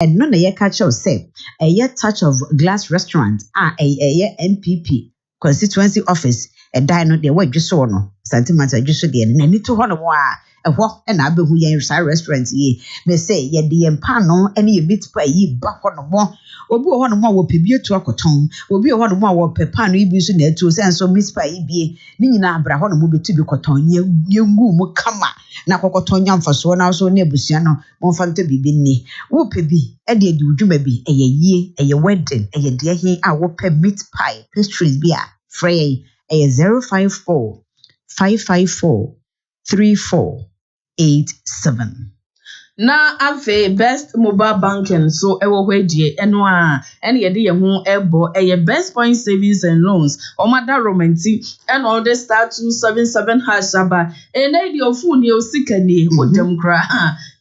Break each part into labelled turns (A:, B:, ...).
A: and no na ye catch us say a touch of glass restaurant a NPP constituency office a dino de what you saw no sentiments just again and need to run a while a walk and I be who ye restaurant ye may say ye the empano any bit pay ye back on the more obi ho no mo wo pebie to akoton obi ho no mo wo pepa no ibi so na etu sense so miss pa ibie ni nyina abra ho no mo betu bi koton ye ngu mu kama na kokoton nyamfaso na so na ebusua no mo fa nto bibi ni wo pebi e de adi udwuma bi eye yie eye wedding eye de he a wo pe meat pie pastries bi a frey eye 054 554 3487
B: na afe best mobile banking so ewo hwedie eno a ene ye de ye ho ebo eye best point savings and loans omada romanti and all the star 277 hash aba ene de ofu ni osikani odem kra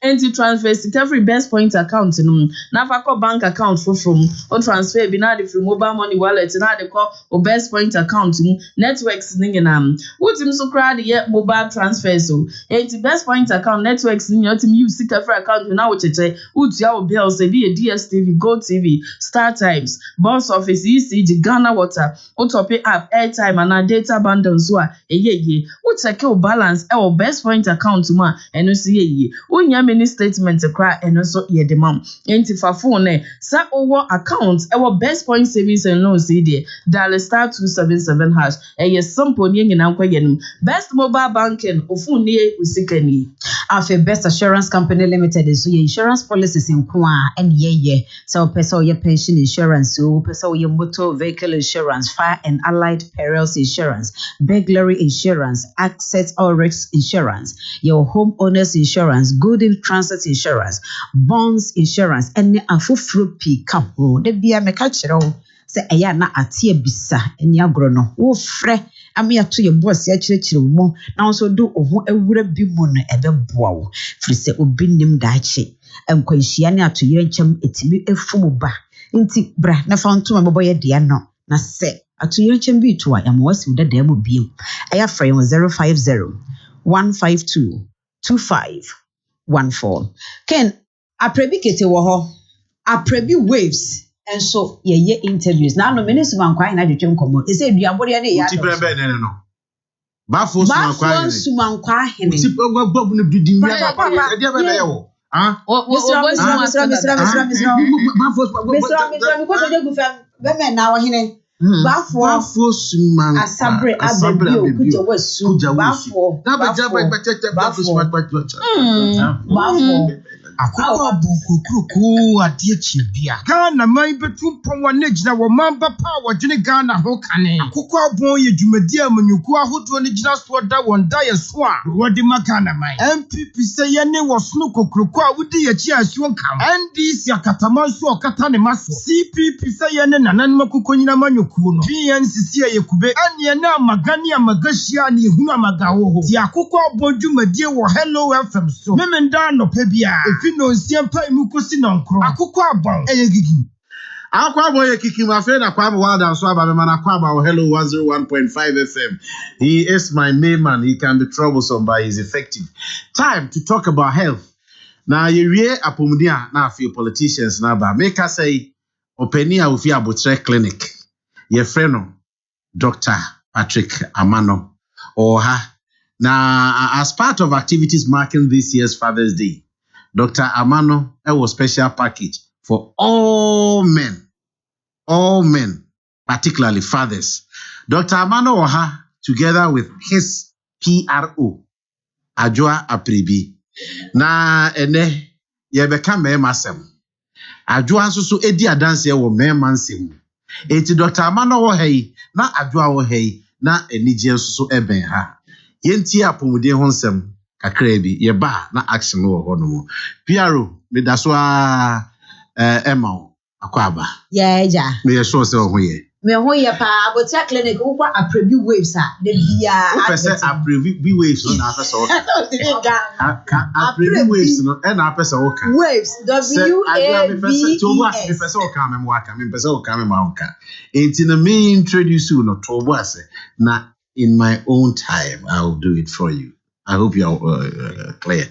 B: enti transfer every best point account no na fa bank account from o transfer bi na de free mobile money wallet na de call o best point account networks ninginam wutim so kra de ye mobile transfer so enti best point account networks ni otim use account na wocheche utia wo bills e be DSTV, Go TV, Star Times, Boss Office, ECG, Ghana Water, Utopi app, airtime and data bundles so ye wo check your balance e wo best point account ma eno so ye unya many statement kra eno so ye de mam enti fa phone sa owo account e wo best point savings and loans e de dial star 277 hash ye simple ni nyina nkwaye nim best mobile banking ofun ni usikani
A: afi best assurance company limited so your insurance policies in kwa and ye so person your pension insurance so person your motor vehicle insurance fire and allied perils insurance burglary insurance access or risk insurance your homeowners insurance good in transit insurance bonds insurance and afufro p kaho de bia me ka kire o se eya na atie bisa eni agro no wo frɛ ame ato ye boss ya kyerɛkyerɛ wo na so do oho awura bi mu no ɛbɛboa wo firi sɛ obi nim daache enkwanhyia ne ato yere nkyɛm etimi efum ba nti bra na fa ntoma bɛbɔ ye de no na sɛ ato yere nkyɛm bi to a yam wasi dada mu biem ɛya frɛ wo 050 152 2514 ken aprebi kete wo ho aprebi waves and so ye interviews now no minister man kwai na dwetwem komo e say duabode ne ya
C: ti brebe ne no bafo suman kwai
A: hene
C: ti gbagbu ne dudin wi papa e de be na wo ah
A: Mr. Bafo
C: suman
A: asabre abio kuja wesu bafo
D: Akoko buku kruku adie chibia Ghana man betu pon ne gina wo mamba pa wo gene Ghana ho kane Akoko Abon ye dwumadi amanyuku ahodo ne gina so da won da ye so a wodi makana man MPP se ye ne wo sunu kokruku a wodi ye chi asuon kan NDC akataman so okata ne maso CPP se ye ne nanan makoko nyina manyuku no PNCC ye kube ane na magani amagashia ne hunu amagawo ho ti Akoko Abon dwumadi wo Hello FM so memenda no pa bia no siempa imukosi nonkro Akoko Abon eyegigi
C: Akoko Abon ye kiki ma fe na kwa wada so aba me mana kwa aba HELLO101.5 FM. He is my main man. He can be troublesome but he's effective. Time to talk about health. Now you wie apomudia na few politicians na ba make us say openi a ofi abotre clinic. Ye friend no Dr. Patrick Amano Oha. Now as part of activities marking this year's Father's Day, Dr. Amano, it was special package for all men, particularly fathers. Dr. Amano Oha, together with his PRO, Ajua Apribi. Na ene ye beka me masem. Ajua so edi adanse wo me mansem. Enti Dr. Amano wo hei, na Ajua wo hei, na enije so eben ha. Yenti apomuden ho nsem. Kakrebi ye ba na action wo ho no mo Piaro me da so Emma akwaba
A: ja
C: me ye sure say ho ye
A: me ho ye pa abotia clinic wo kwa aprebi waves a de bia
C: wo pese aprebi waves no na pese wo aprebi waves no e na pese wo ka
A: waves WAVES
C: me pese wo ka me mo aka me pese wo ka me ma aka enti na me introduce you no to bo ase na in my own time I will do it for you. I hope you are clear.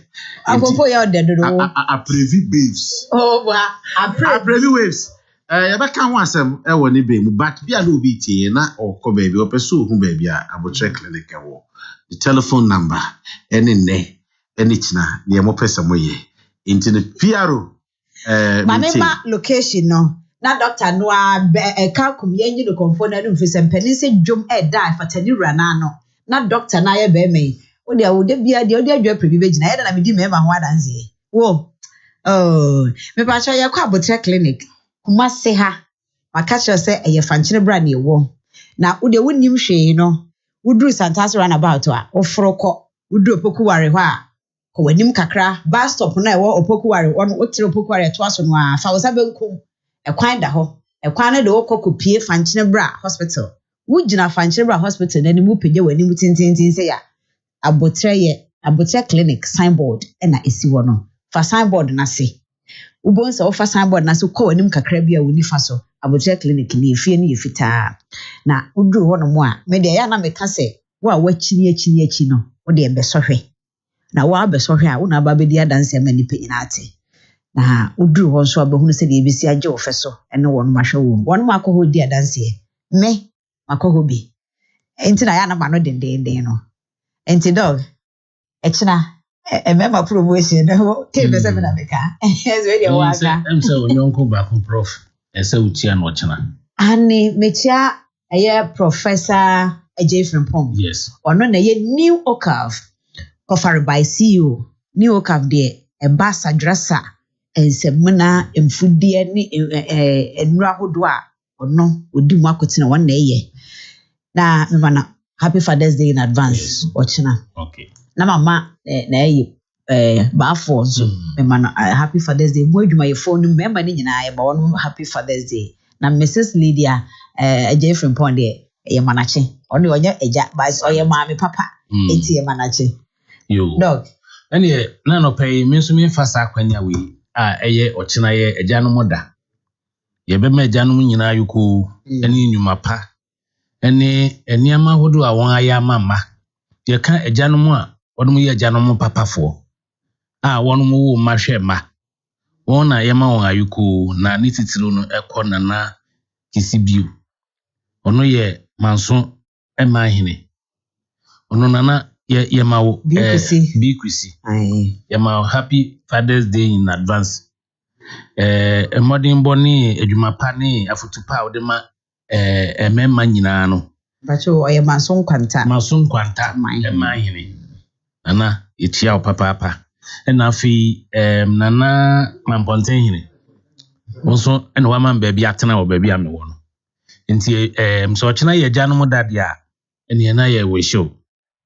A: Akoko ya dedo.
C: A previ waves.
A: Oh, wow. A
C: previ waves. Yabaka ho asem e wo ne be mu but bia no be tie na okọ baby opeso hu baby a abotre clinic e wo. The telephone number ene ne ene china ne mo pesa moye. Into the PRO
A: Mama location no. Na doctor no a ka kum yenyi no konfo na no fese mpani se dwom e die fatani rana no. Na doctor na ye be me. O de awode bia de o de adwa prebi be gina ye na me di me ma ho adanse. Wo. Oh, me pa cha ye kwa abotre clinic. Kuma se ha. Maka cho se eye fanchine bra na ewo. Na wo de wonim hwe no. Wudru Santas runabout a ofroko. Wudru opokuware ho a. Ko wanim kakra bus stop na ewo opokuware won wotire opokuware to aso no a fa wo sabe nkum. Ekwan da ho. Ekwan na de okokopie fanchine bra hospital. Wugina fanchine bra hospital na ni mu pege wani mu tintintin se ya. Abotre clinic signboard na esi wo no. Fa signboard na se. Ubon se ofa signboard na so ko wanim kakra bia woni fa so. Abotre clinic ni efie ni efita. Na udru ho no mo a me de ya na me ka se wo a wachini achi no wo de besohwe. Na wa besohwe a wo na ba be di adanse ma ni pe ina ate. Na udru ho so abahunu se de ebesi age wo feso ene won mahwe wo won ma ko ho di adanse me makoho bi enti na ya na ba no dendenden no enti dog echina emema promotion no te be se me na meka es we dey waka
E: em se onionko ba kun prof ese utia no china
A: ani mechia eye professor AJ Frimpong
E: yes
A: ono na ye new ocaf offered by CEO new ocaf de e basa dressa ensemna emfudie ni enura hodo a ono odi mu akotina won na eye na me mana happy Father's Day in advance ochina
E: okay
A: na mama na eye ba for so me mana happy Father's Day mo adwuma ye phone me ma ni nyina ye ba won happy Father's Day na Mrs. Lydia AJ Frimpong de ye manache ono onye eja ba oye ma me papa enti ye manache
E: yo
A: dog
E: ene na no pay me so me fasa akwanya we a eye ochina ye eja no moda ye be ma eja no nyina yuko ene nyuma pa ene eniama hodo a won aya mama ye ka eja no mu a wonum ye eja no mu papafo a wonum wo ma hwe ma won na ye ma won ayuko na ni titiro no ekọ na kisibiu ono ye manso ema hene ono nana ye ma wo bikusi ye ma happy Father's Day in advance modern boni edwuma pa ni afutupa o de ma emema nyina no
A: bacho oye manso nkwanta
E: ema hene nana etia o papa na fi nana mamponten hene wonso ene wa man baabi atena wo baabi ame wo no nti so china ye gya no mo dade a ene na ye we show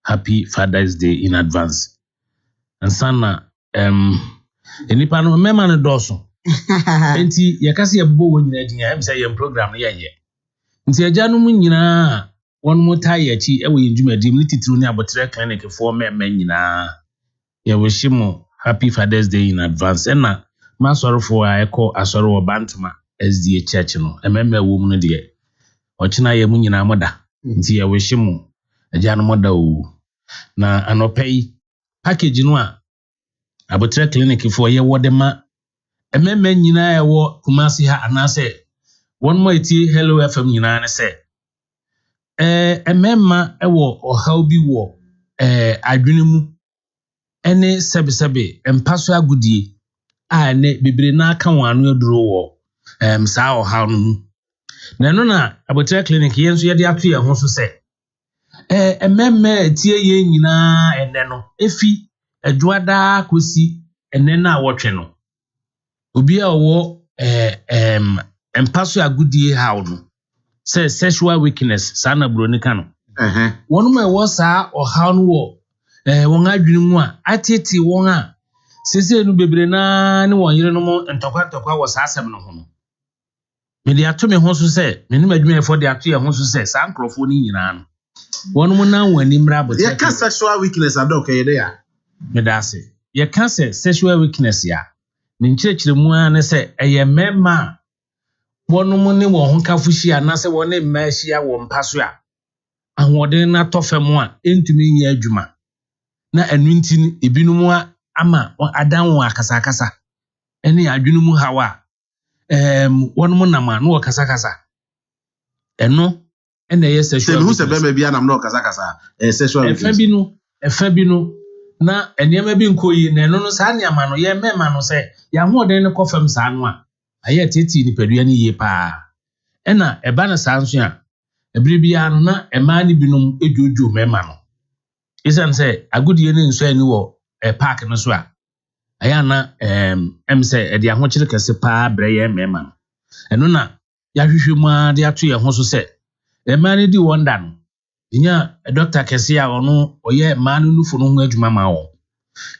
E: happy Father's Day in advance ansana enipa no mema no doso nti ye kase ye bo wo nyina din am say ye program no ye nti agya no mu nyina won mo taye achi e wo yendwuma dim ni titiro ni abotre clinic for mema nyina ye we shimo happy Father's Day in advance na masorofo a ekọ asoro wo bantuma SDA church no emema wo mu no de ochina ye mu nyina moda nti ye we shimo agya no moda o na anopai package no a abotre clinic for ye wodema emema nyina ewo Kumasi ha anase won mo eti Hello FM nyina ne se emema ewo ohaw bi wo adwene mu ene sebesebe empaso agudie a ne bibire na aka wanu aduro wo saa ohaw no na no na abotre clinic yenso ye de ato ye ho so se emema tie ye nyina ene no efi adwada kosi ene na wotwe no obi a wo empaso agudie haw no say sexual weakness saa na bronika no wonu ma wo saa ohaw no wo won adwene mu a atete won a sese no bebere na ne won yire no mo ntokwa wo saa asem no ho no me de ato me ho so se me ne madwene efo de ato ye ho so se saa nkrofo ni nyina no wonu mo na wani mra bote
C: ye ka sexual weakness adok ye de ya
E: me da se ye ka se sexual weakness ya ne nkyerɛkyerɛ mu a ne se eye mema wonu mo ne wo ho kafushi ana se wo ne mmahia wo mpaso a ahoden na tofam a entumi nya adwuma na enu nti ebinom ama adan won akasa ene adwene mu hawa wonum nama no kasa eno ene ye sexual
C: who se be bia nam no kasa sexual
E: efa bi no na enema bi nkoyi na eno no saa niama no ye mema no se ya hoden ne kofam saa no a aye teti ni padua ni ye pa ena eba na saa nso a ebire bia no na ema ni binom edwojo mema no isan se agudie ne nso ani wo park no so a aya na se ede ahokyere kese pa breye mema no eno na ya hwehwe mu a de ato ye ho so se ema ni di wonder no nya doctor kese a ono oye ma no nufu no ho adwuma ma wo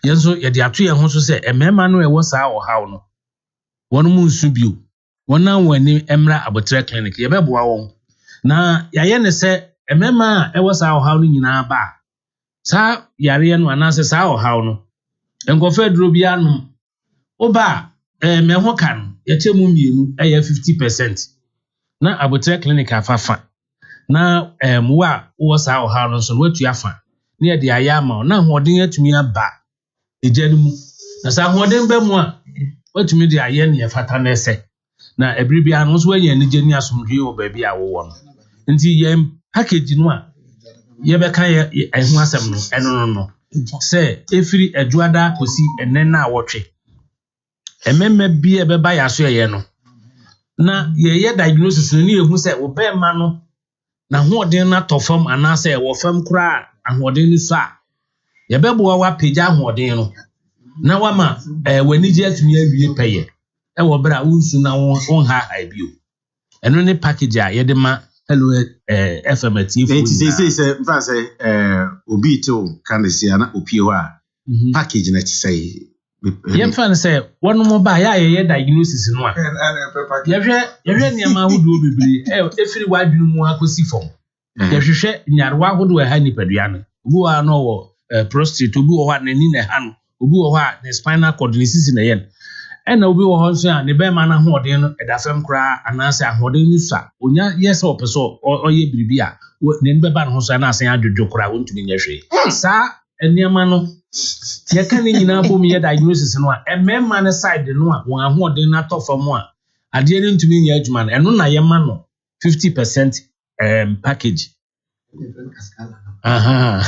E: yenso ye de ato ye ho so se mema no ewo saa o haw no wono mu nsu bio wona wani emra abotre clinic ye beboa won na yaye ne se mema ewo saa o haw no nyina ba saa yare no anase saa o haw no enkofa duro bia no oba me ho kan ye chemu mienu eye 50% na abotre clinic afafa na wo saa o haw no so watu afa na ye de aya ma na hoden atumi aba ejanu mu na saa hoden ba mu a watumi de aye ne fata na ese na ebiri bia no so wanya ni geni asomdwe o ba bia wo wo no nti ye package no a ye be kan ye ehu asem no eno no se efiri eduada kosi enena awotwe ememme bi e be ba ya so ye no na ye diagnosis no ni ehu se wo be ma no na hoden na tofam anase wo fam kura ahoden ni so a ye be bo wa pagya ahoden no na wama wani je atumi awie peye wo bra unsu na won ha bio eno ne package a ye de ma hello FM TV
C: it say mfa say obi to kan sia na opie ho a package na ti say
E: ye mfa say wonu mo ba ya ye diagnosis no a ye hwe niam ahodo bibiri efiri wadwunu mu akosi fom ye hwehwe nyarwa ahodo ha nipadua no obi wa no wo prostate obi wo ha nani na ha no obi wo ha na spinal cord ni sisi na yen ena obi wo ho so a ne be ma na hoden no edafem kra anase ahoden ni sa onya yes opeso oye biribi a ne be ba no so na asen adwodwo kra wontumi nya hwe sa eniama no ye kan ni nyina bom ye diagnosis no a emema ne side no a won ahoden na tofam a ade ni ntumi nya adwuma no eno na ye ma no 50% package aha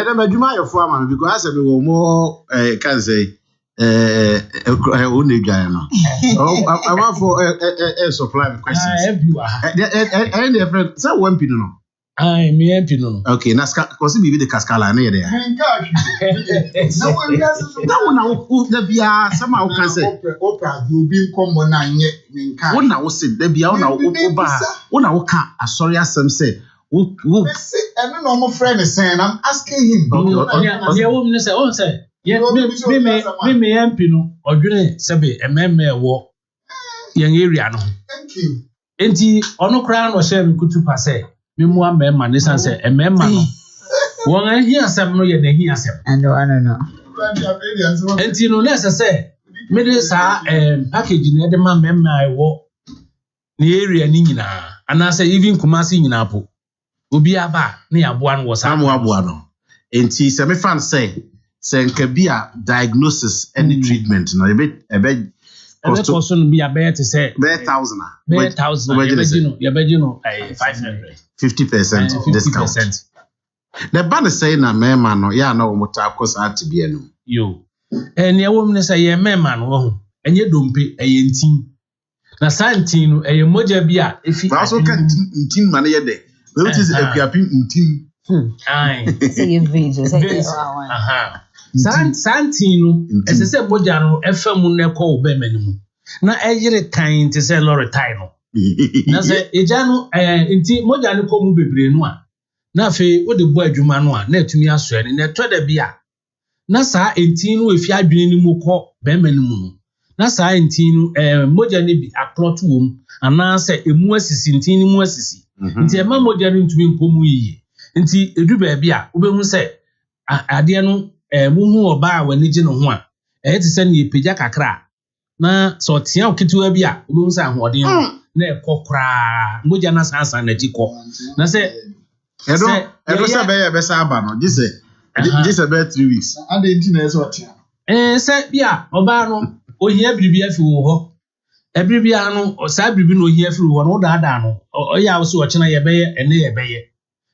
C: na madwuma yo fo ama because as me wo mo can say unedwan no I want for supply questions and the friend say one pin no
E: me MP no
C: okay na cause be the cascala na ye there no na wo da bia sama wo kan say
D: opera you be come na nye nka
C: wo na wo se da bia wo na wo ka asori asem say wo
D: eno no mo friend saying I'm asking him
E: okay wo me say oh say yeah, me MP no odwene sebe ememme wo yen area no.
D: Thank you.
E: Enti ono kra no hye me kutupa se me mu amema ne san se ememme no. Won ahi asem no ye na hi asem.
A: No.
E: Enti no na se me de sa package na de ma memma wo ni area ni nyina ana se even Kumasi nyina po. Obi aba na ya boa no wo sa
C: mo aboa no. Enti se me fan say senka bia diagnosis any treatment no ebe
E: cost no bia be to say
C: be 1,000
E: you beji no 500
C: 50% discount the ban say na mema no ya na wo mota cost at bia no
E: yo ene wo mne say ye mema no ho enye dompe eye ntin na santin no eye moja bia efi
C: so kan ntin ma na ye de we it is apiapi ntin
A: say you video say
E: aha santin no ese se moja no efa mu ne ko be manimu na eyire kan te se lorry tie no na se eja no nti moja ne ko mu bebre no a na fe wo de bo adwuma no a na atumi aso ene na to da bia na saa ntin no efi adwene ni mu ko be manimu no na saa ntin no moja ne bi aplot wom ana se emu asisi ntin ni mu asisi nti ema moja no ntumi nkomu yiye nti edu ba bia wo be hu se ade no muhu oba a wani gi no ho a ti se ne pagya kakra na so tia oketewa bi a obi nsa ahoden na ekokra moja na sansan na jikọ na se
C: edo se be ye be sa aba no gi se This about 3 weeks. And the internet is what?
E: Say, yeah, Obano, or here be a few. Every piano or Sabi no here through one old Adano, or ya was watching a bay and near bay.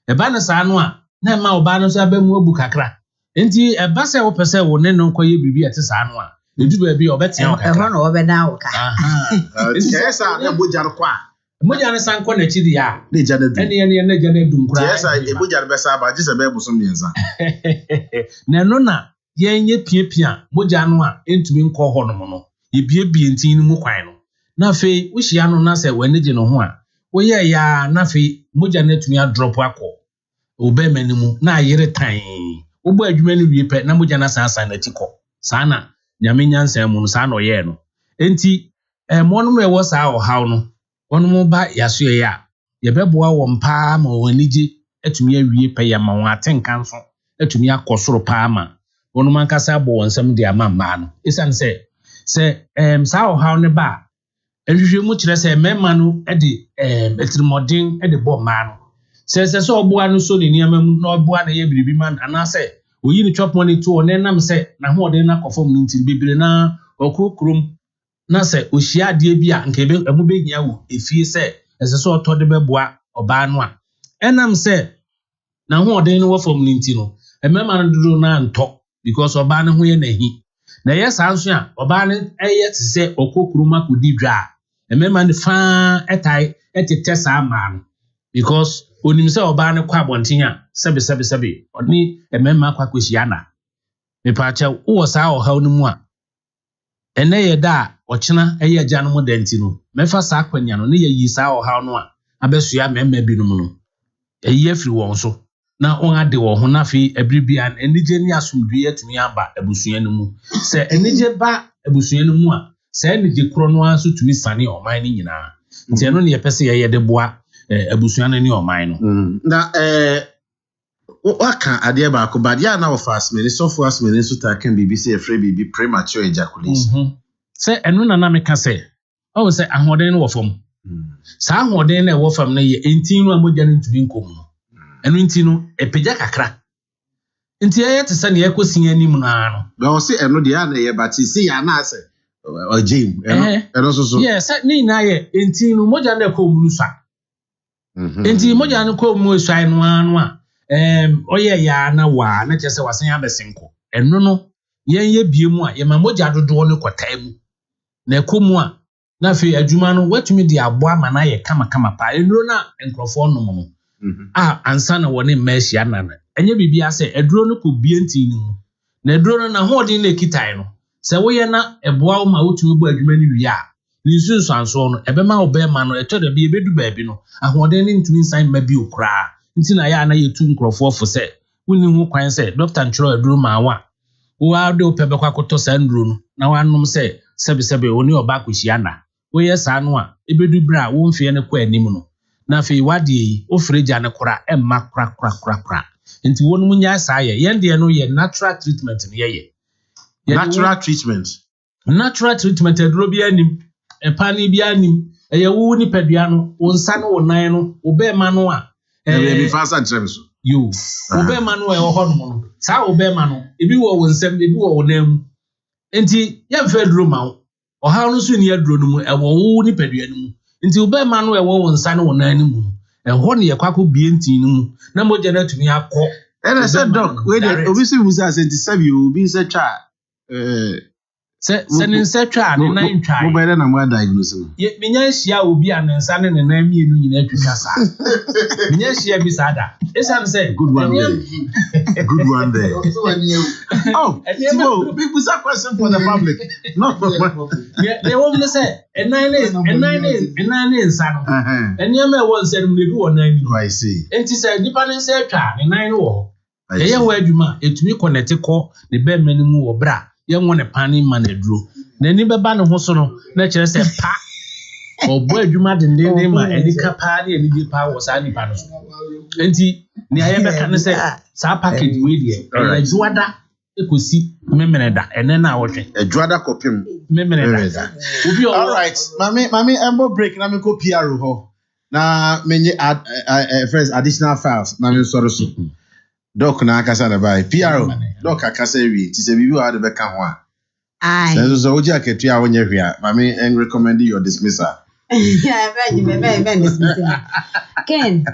E: A banner sanwa, Nama Obano Sabemo Bukakra. Enti a bassa or percent will no quay be at Sanwa. You do be your better. I run over now.
C: Yes, I am Bujarqua.
E: Mojana San Quanachidia,
C: the Janet,
E: any Janet Dum.
C: Yes, I did Bujar Bessa, but just a baby some years.
E: Nanona, ye pia, Mojanwa, into me call Honomono. Ye be in teen Muquino. Na fe wuhia no na se wanege no ho a wo ye ya na fe moja na tumi a drop akọ obe manimu na ayere tan wo bo adwuma no wie pe na moja na sansan na tikọ sana nyame nyansan mu no sa no ye no enti mo no wo sa o haw no wono mo ba yaso ye a ye beboa wo mpa ma wanige atumi awie pe ya ma wo atenka nso atumi akosoro pa ma wono man kasa bo wonsam de ama ma no isan se sa o haw ne ba ehwehwe mu kire se mema no de etirmodin de bo ma no se so oboa no so ne niam mu na oboa na ye biribi man ana se oyi ni chop money to one nam se na ho de na kofom no ntin bibire na okokrom na se ohia de bia nka ebe emu behia wo efie se so otode beboa oba no a enam se na ho de no wofom no ntin no mema no dodo na nto because oba no ho ye na hi na yes anso a oba no eye te se okokrom akodi dwa emema ne fa etai etete sa ma no because onim se oba ne kwa bonten a sebe oni emema kwa kwehia na me pa cha wo sa o haw no mu a ene ye da ochena eye agya no mu danti no mefa sa kwanya no ne ye yi sa o haw no a abesua memma bi no mu no eye afiri won so na on ade wo ho na fi abribia enije ni asomdwe atumi aba abusua no mu se enije ba abusua no mu a se enije kro no aso tumi sane oman ni nyina nti eno ne yepese ye de boa abusua no ni oman no
C: na waka ade ba ko badia na of asmeni so for asmeni so ta kan bibi se free bibi premature ejaculation
E: se eno na meka se o se ahoden no wo fam sa ahoden na wo fam na ye entin no amogya no ntumi nkom no eno nti no epegya kakra nti ye te se ne yakosin anim na no
C: ba o se eno de ya na ye bati se ya na ase ojim eno so
E: yes ni na ye entin no mogya na kom no sa entin mogya no kom mo swai no anu a oye ya na wa na chese wasan abesenko eno no ye biemu a ye ma mogya dodo no kwata mu na ekomu a na fe adwuma no watumi di abo ama na ye kama pa eno na enkrofo no mo ansa na woni mehia na enye bibia se eduro no ko bientin mu na eduro no na hodin na kitai no se wo ye na eboa ma wotumi bo adwuma ni wi a ni sunsu anso no ebe ma obema no eto da bi ebedu baabi no ahoden ni ntumi nsan ma bi okra nti na ya na yetu nkrofo fo se woni hu kwan se doctor nchro eduro ma wa wo de opebe kwa koto sa nduro no na wanom se sebe oni oba kwhia na wo ye sa no a ebedu bra wo mfie ne kwa anim no na fe wadi ofreja ne kora emma kra nti wonum nya sa ye de no ye natural treatment ne ye natural treatment eduro bi anim epani bi anim eye wo ni padua no wo nsa no wo nan no wo be ma no a
C: be fasa tremso
E: yo wo be ma no e wo hono no sa wo be ma no ebi wo nsem ebi wo nam nti ye mfa duro ma wo oha no so ni aduro no mu e wo ni padua no mu nti wo be ma no e wo nsa no wo nan no mu e ho ne ye kwako bientin no mu na mogya na tumi akọ
C: and I said doc we dey obi si musa say sabi obi say twa
E: se nin se twa ne nan twa
C: mo bere na mo diagnose no
E: ye menya hia obi anensa ne ne nan mienu nyina twika sa menya hia bi sada esan say
C: good one there oh so people say question for the public not for
E: they want to say enan ne nsa no eniam e won say me bi won nan ni
C: I see
E: enti say nipa ne se twa ne nan no wo ye wo adwuma etumi connect ko ne be manimu wo bra ye won pani man aduro na ni beba ne ho so no na kire se pa obo adwuma dendende ma enika pa ne enigi pa wo sa ni pa no enti ni aye beka ne se sa package we die adwada ekosi memeneda ene na wotwe
C: adwada kopim
E: memeneda obi
C: all right mami embo break na me ko PR ho na menye first additional files na me soro so Doc na akasa na bai. PRO. Doc akasa wi. Ti se bibi wa de beka ho a.
A: Aye.
C: So oji aketu a wonye hwe a. Mami en recommend your dismissal.
A: Yeah, very dismissal. Ken,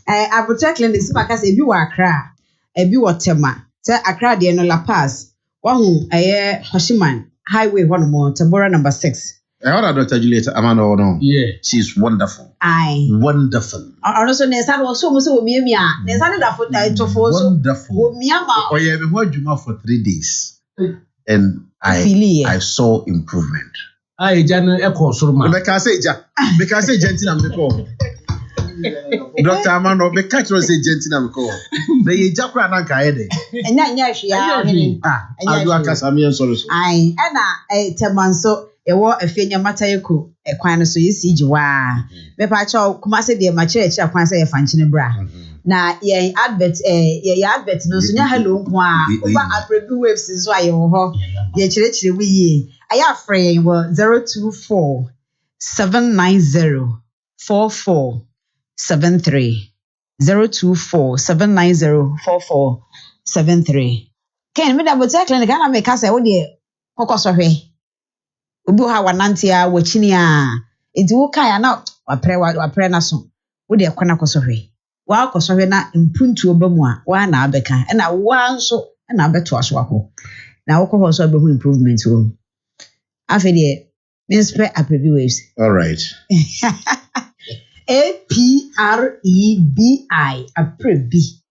A: Abuja clinic so akasa ebi wa Accra, ebi wa Tema. Say Accra de no La Paz. Wahu Hoshiman Highway 1 more Tabora number 6.
C: I heard Dr. Juliet Amano no.
E: Yeah.
C: She's wonderful.
A: Aye.
C: Wonderful.
A: Also Nesa was so much Miamia. Nesa da for
C: wonderful.
A: Miama.
C: Oh yeah, we watched Juma for 3 days. And I saw improvement.
E: Aye, Jana Echo Surma.
C: Because I say gentle and before. Dr. Amano, the catch was a gentle and before. The Japra Nanka Ede.
A: And that yes, yeah.
C: I do a Casamian solution.
A: Aye, and Temanso. Ewo afenya matayeko ekwan so yesi jiwa me pa cha kuma se de ma church akwan se ye fanchine bra na ye advert no so nya hello nko a oba aprebi waves so aye ho ye chire wi ye aya free wo 024 790 4473 024 790 4473 Ken me da bote clinic na me ka se wo de kokoso hwe Ubu ha wanantia wachini a enti wo kai na wapre na so wo de kwana kosohwe wa kosohwe na mpuntu obamu a wa na abeka na wa nso na abeto aso akọ na wo ko so abehu improvement wo afi de minspe aprebi waves
C: all right
A: APREBI aprebi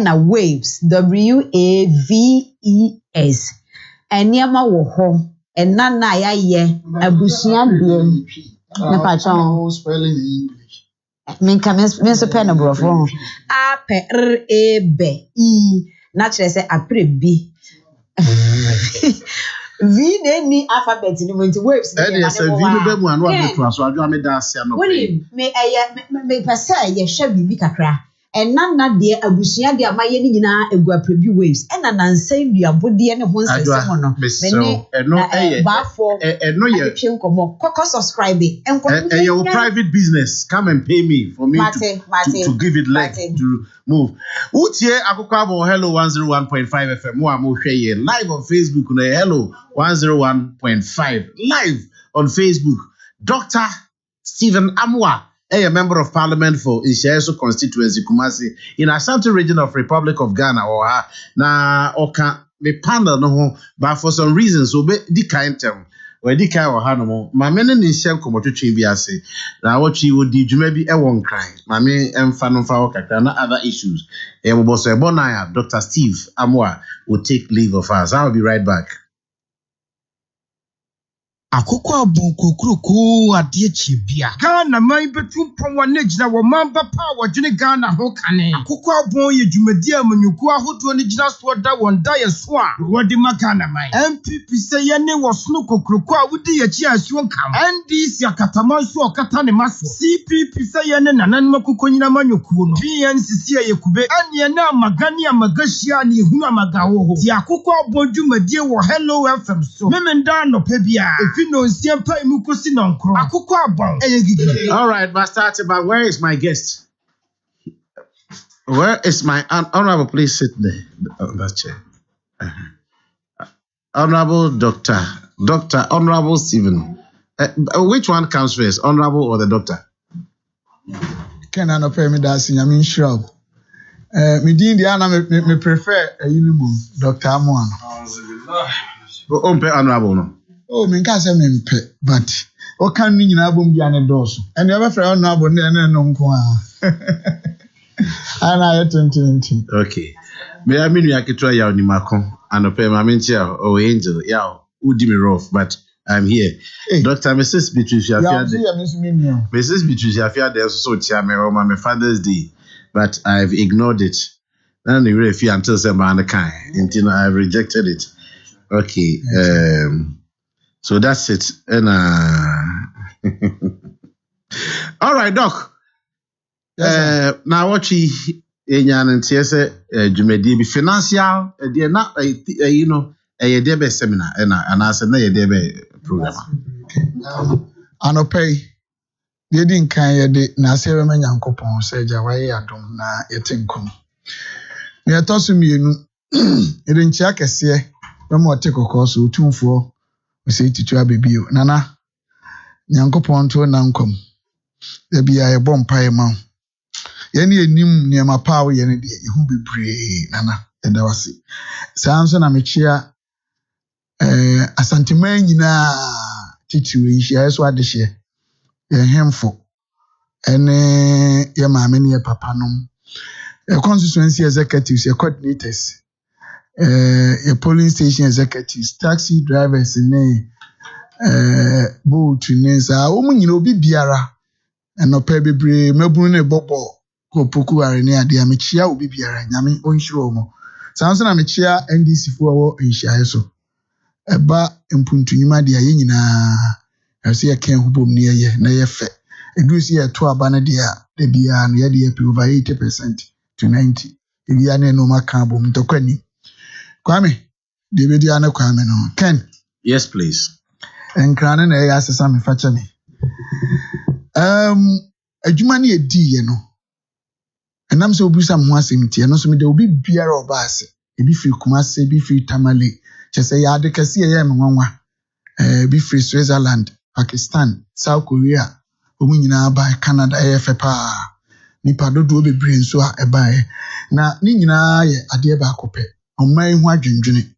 A: na waves WAVES eniama wo ho and nana ye abusian de na patron
F: spelling English.
A: Me come me so pen bro for A P R E B I na chere say aprebi V ne ni alphabet ni mo waves
C: e dey say V no be mu anu abeto aso adwo ameda asia no
A: me pese ye hwe bibi kakra and nana de abusia de amaye ni nyina egu aprebi waves and na nsem duabode ne ho nsesem no me ne bafo
C: no ye
A: twinkomo koko subscribe enko
C: your private business come and pay me for me to give it leg to move utie Akoko Abon Hello 101.5 FM mo hwe ye live on Facebook no Hello 101.5 live on Facebook Dr. Stephen Amwa a member of parliament for Ishaeso constituency Kumasi in Ashanti region of Republic of Ghana or na oka me panel no but for some reasons so be di kind term we di kind or no ma me ne nsem komotwetwe bi ase na what you would di dwuma bi e won kran ma me emfa no fa okaka na other issues e mo boso e bonaya Dr. Steve Amwa will take leave of us. I'll be right back.
D: Akoko Abon kukuruku adie chibia Ghana mai betu pon wane gina wo mamba power jine Ghana ho kane Akoko Abon ye dwumadi amanyuku ahodo ne gina so da won da ye so a wodi makana mai MPP se ye ne wo sno kokuruku a wodi ye chi asuo kam NDC akatama so okata ne maso CPP se ye ne nanan makuko nyina manyuku no PNCC ye kube ane na magani amagashia ne hunu amagawo ho ti Akoko Abon dwumadi wo Hello FM so memenda no pa bia all
C: right, Master Atiba, where is my guest? Where is my honorable? Please sit there on that chair. Honorable Doctor, Honorable Stephen. Which one comes first, honorable or the doctor?
F: Can I not pay me that? I mean, shrub. Me prefer a uniform, Dr. Amwan.
C: Honorable, no.
F: Oh, me can't say me pet, but what can mean in album be an endorse? And never for honorable and no and I attend.
C: Okay. May I mean we can try your Nimako and pay my mentia or angel, yeah, would me rough, but I'm here. Hey. Dr. Mrs. Beatrice, Mrs. Beatrice, I fear there's so my Father's Day, but I've ignored it. Then you really feel until some kind until I've rejected it. Okay. So that's it. And all right, Doc. Yes, now what she and say Jumedi be financial they not you know a debe seminar and I said na debe program.
F: Anopay they didn't kind na say Nyankopon say Jawaye adom na yetinkum. Me atoso mienu edenchia kese bema ote kokoso otumfo ose titu abebio nana nyankopon to nankom da bia ye bom pae ma ye ne enim ne ma pawo ye ne de ehu bebre nana eda wase sanso na mechia asanteman nyina titu ehia so adehye ye hemfo ene ye maame ne ye papa nom constituency executives ye coordinators your polling station executives, taxi drivers, boat, nyina obi biara, and no pay bebre, mebune bobo, kopoku arene ade amechia obi biara, nyame onhiro mo. Sanso na mechia NDC fo in nhia so. Eba mpuntu nyima de aye nyina, ase ye ken hubom ne ye na ye fe. Edu si ye to aba na de a, de bia no ye de over 80% to 90%. Ebi ane no maka bom ntokwani. Kwame, David Yana Kwame no. Ken.
C: Yes, please.
F: Enkrane na ya asesa me fache me. Adwuma na edi ye no. Enam se obusa mo asem tie no so me de obi biara oba ase. Ebi firi Kumase, ebi firi Tamale. Chese ya de kase ye me nwanwa. Ebi firi Switzerland, Pakistan, South Korea, omu nyina ba Canada efe pa. Nipa dodo bebre nso a eba e. Na ni nyina ye ade ba akopɛ. Oman hu adwendwene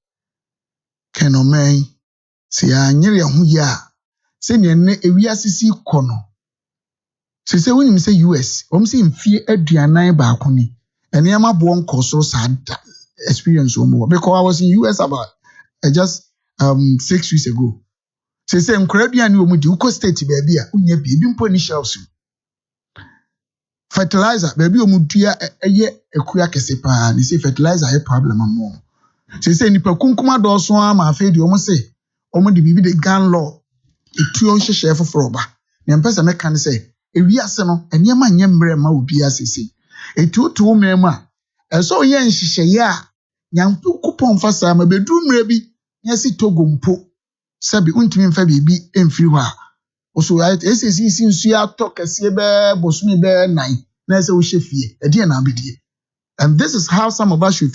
F: ken oman se ya nyere hu ya se ne ne ewiasisi kono se wonim se US se mfie aduanan ba akoni ene amabo nkoso sa experience omo because I was in US about just 6 weeks ago se nkora aduane omo di uko state ba bia unya bi ebi mpo ni shelves fertilizer ba bia omo dua eye ekua kese pa ni se fertilizer e problem am. Se nipa kunkuma dɔso ama afei de omo se omo de bibi de gun law etuo nhyehyɛ foforo ba ne mpesa meka ne se ewiase no enema nyɛ mmerɛ ma obi asese etuo mem a ɛso yɛ nhyehyɛ a nyampo kupon fasa ma bedu mmerɛ bi nyɛ Togo mpo sabi untimi mfa bibi emfiri hɔ a oso esesi nsu atɔ kɛse bɛ bosumi bɛ nan na ɛsɛ wo hye fie ɛde na abedie. And this is how some of us should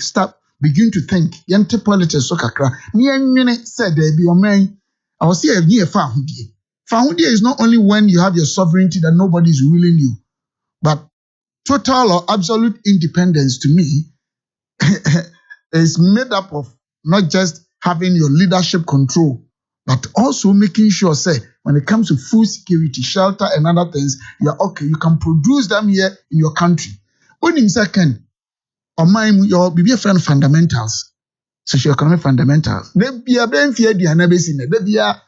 F: begin to think. Yente politics so kakra. Ni enwene said there be omen. I will say ye fa hudie. Fa hudie is not only when you have your sovereignty that nobody is ruling you, but total or absolute independence to me is made up of not just having your leadership control, but also making sure, say, when it comes to food security, shelter, and other things, you're okay. You can produce them here in your country. When in second, or mind your be a friend fundamentals, socio-economic fundamentals. They be a ben fear the anabes they be a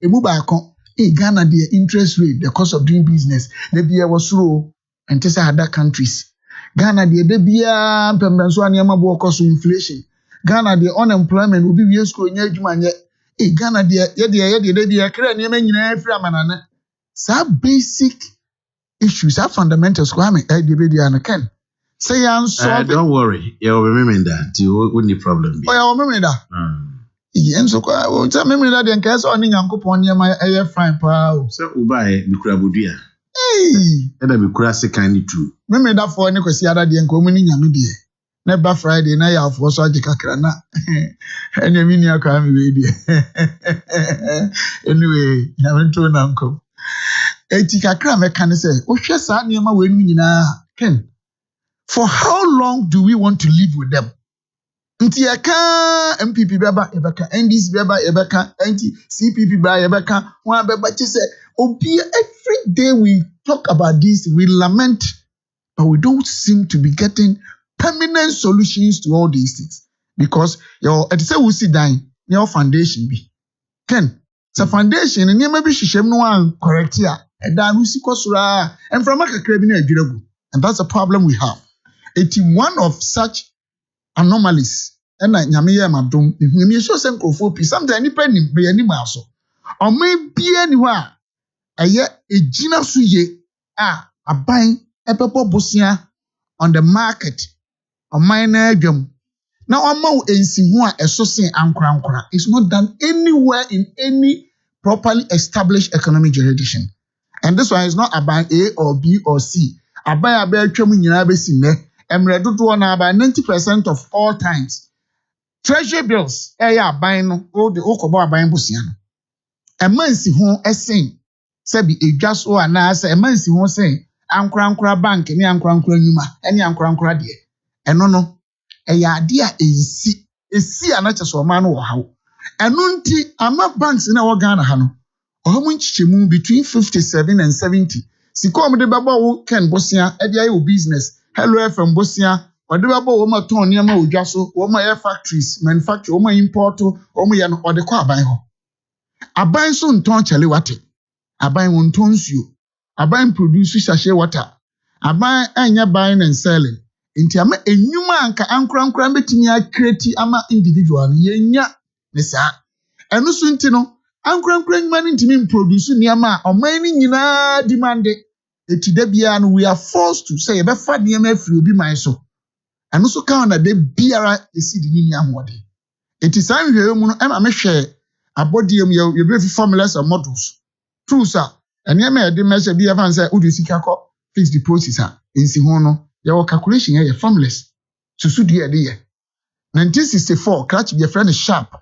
F: mubako. Ghana the interest rate, the cost of doing business, they be a was low and test other countries. Ghana the be a pembensuaniama cost of inflation. Ghana the unemployment will be years going Ghana the be a credit every manana. So basic issues are fundamentals. Kwame, the Ken. Say
C: don't worry. You remember that. You wouldn't problem.
F: Oh, you remember that. Yen so kwa o tell me that den case on Nyankopon ne ma eye fine pa o.
C: So ubai mi kura bodua.
F: Eh.
C: E da mi kura second too.
F: Me that for ne kwesi ada de nko mu ni nyame de. Na ba Friday na ya afo so age kakra na. Ene mi ni aka mi we de. Anyway, nyame to na nko. Eti kakra me kan say, o hwe sa ne ma we nu nyina ken. For how long do we want to live with them? Nti eka MPP beba ebeka NDC beba ebeka CPP beba ebeka one beba say obi every day we talk about this, we lament, but we don't seem to be getting permanent solutions to all these things because your it say we sit down your foundation be ken so foundation and maybe shishem no one correct here and then we see kosura and from akakra bi na adwiragu, and that's a problem we have. It's one of such anomalies. And nyame ye madom ehumi so se nkrofo pi sometimes ni pa ni be ani ma so o me bia ni ho a eye ejina so ye a aban ebebo bosia on the market o man na adwam na o ma ensi ho a eso sen ankora it's not done anywhere in any properly established economic jurisdiction. And this one is not aban A or B or C. Aban abe atwam nyina be si ne emre dodo na about 90% of all times treasury bills aban no o de okobo aban bosia no emansi ho esen sabi edwa so anase emansi ho sen ankra bank ni ankra nyuma eni ankra de eno no eya ade a esi anache so ma no wo hawo eno nti ama banks na wo Ghana ha no omo nchichemu between 57 and 70 sikom de baba wo ken bosia e de ayo business hello FM bosia o de baba wo ma ton ne ma odwa so wo ma air factories manufacture wo ma import wo ma ye no o de kwa aban ho aban so nton chale wate aban won ton suo aban produce sachet water aban anya buying and selling nti ama enyuma anka ankra betimi akreti ama individual yenya ne saa eno so nti no ankra nyuma ne ntimi produce niama oman ni nyina demand eti da bia no we are forced to say be fa niama afiri obi man so eno so ka na de biara esi di ni ahode eti san hwe mu no ema me hwe abodiem ye be formulas and models true sir eniama e de measure bia fan say udi sika ko fixed deposit ha ensi ho no your calculation here formulas susu de de ye 1964 catch your friend sharp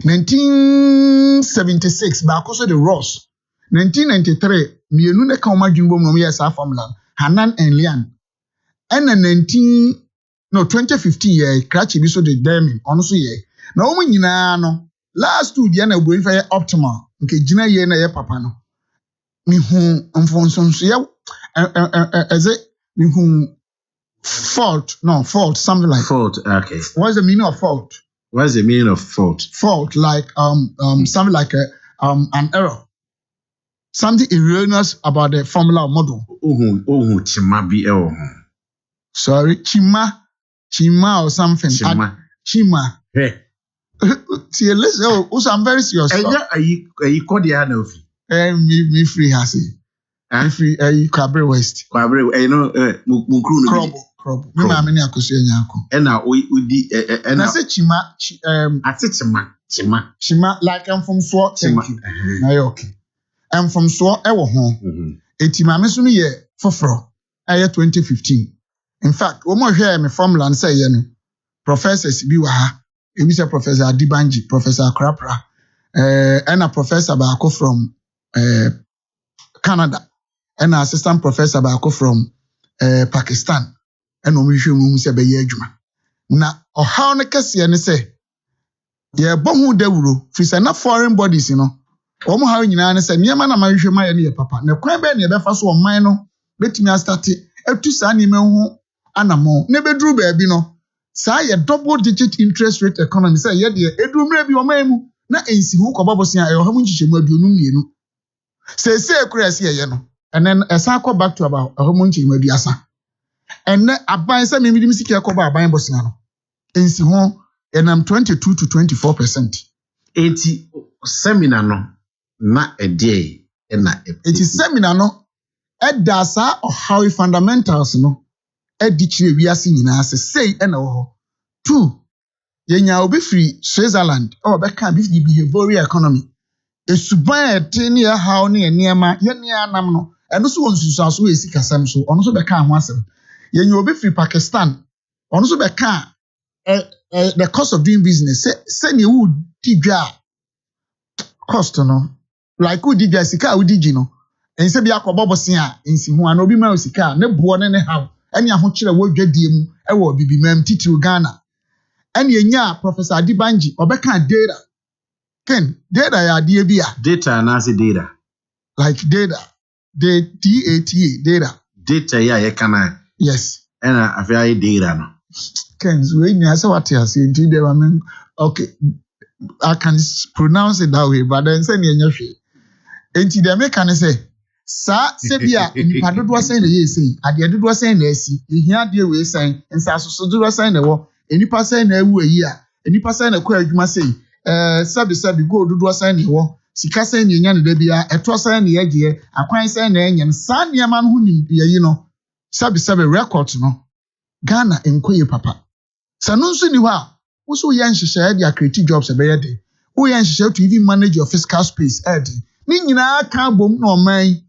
F: 1976 ba ko so the Ross 1993 mienu ne ka oma dwumbo no ye sa formula Hanan and Lian and 2015 ye catch bi so the Diamond ono so ye na omo nyina no last two dia na boyin fa ye optimal nke gina ye na ye papa no mi hu mfonsonso ye eze mi hu fault something like
C: Fault, okay.
F: What's the meaning of fault?
C: What's the meaning of fault?
F: Fault, like something like an error, something erroneous about the formula or model.
C: Chima bi ewo.
F: Sorry, chima or something. Chima.
C: Hey.
F: See, listen. Also, I'm very serious.
C: Are you called the Hanofi?
F: Me free hasi. Me free. Kwabre West.
C: Kwabre. Mukuru.
F: Crop. Me ma meni akoso enyanko.
C: Ena odi ena.
F: I say chima.
C: Ati chima.
F: Chima like I'm from Swa. Thank you. Na okay. I'm from Swa ewo ho. Eti ma me so no ye foforo. Aye 2015. In fact, wo mo hwe me formula say ye no. Professors bi wa ha. Ebi say Professor Adibanji, Professor Krapra. And professor baako from Canada. And assistant professor baako from Pakistan. And omihwe mu se be ye adwuma na ohaw ne kase ne se ye bohu dawuro fi se na foreign bodies no omo haw nyina ne se niema na mahwe ma ye ne papa na kwan be ne ye befa so oman no betimi astarte atu sa ne mehu anamo ne beduru ba bi no sa ye double digit interest rate economy se ye de eduru mra bi oman mu na ensi hu kobabosia e ohamu nchichemu aduonu mienu se ekura se ye no and then esa go back to about ohamu nchichemu aduasa. And aban say me midi misiki akoba aban bosia no ensi ho enam 22 to 24%.
C: Enti seminar no na ede na
F: enti seminar no edasa or how fundamentals no edi chire wiase nyina ase sei na wo ho 2 yenya obi free Switzerland or be kan bi behavioral economy esuban ete ne how ne niema ye ne anam no eno so wonsusu aso esika sam so ono so be kan ho asem. Yen you be free Pakistan, also be can the cost of doing business. Say you would digga cost no, like who digga sika who digi no, and say be a kobobosia in si who an obi ma sika ne buo ne how any a honchire wo dwadie mu e wo bibi mam titiru Ghana. And yenya Professor Adibanji obeka data. Ken data ya die bia.
C: Data na say data.
F: Like data. The DATA data.
C: Data ya ye kana.
F: Yes.
C: And I feel data no.
F: Ken, when you say what you say, I mean, okay, I can pronounce it that way, but then say you say. And the American say, "Sa sebia nipa dodo say na ye say, ade dodo say na asi, ehia de we say, nsa so dodo say na wo, enipa say na awu ayi a, enipa say na kwa adwuma say, sabi go dodo say na wo, sika say na nya na da bia, eto say na ye je, akwan say na enye, sa niam no hu nim ye no. Sabi record no Ghana enkoye papa sanu nso ni ho a wo so ye nhyehyɛ de create jobs be ye de wo ye nhyehyɛ to even manage your fiscal space de ni nyina ka bom na oman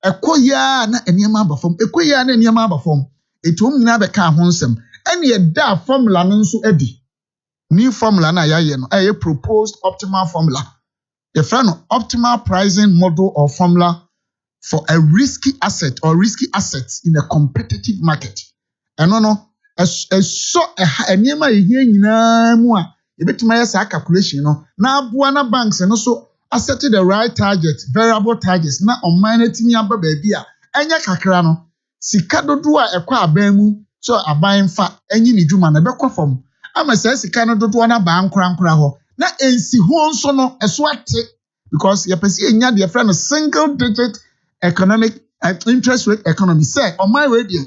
F: ekoya na eniema abafom ekoya na eniema abafom etum nyina be ka ho nsem ene ye da formula no nso adi new formula na ya ye no proposed optimal formula the friend optimal pricing model or formula for a risky asset or risky assets in a competitive market no so enema ehia nyina mu a ebetima ya sa calculation no na aboa na banks no so set the right target variable targets na on managing aba baabi a enya kakra no sika dodo a ekwa aban mu so aban fa enyi ni dwuma na bekɔ fam ama sa sika no dodo na ba nkora ho na ensi ho nso no eso ate because your person enya the friend single digit economic interest rate economy say on my radio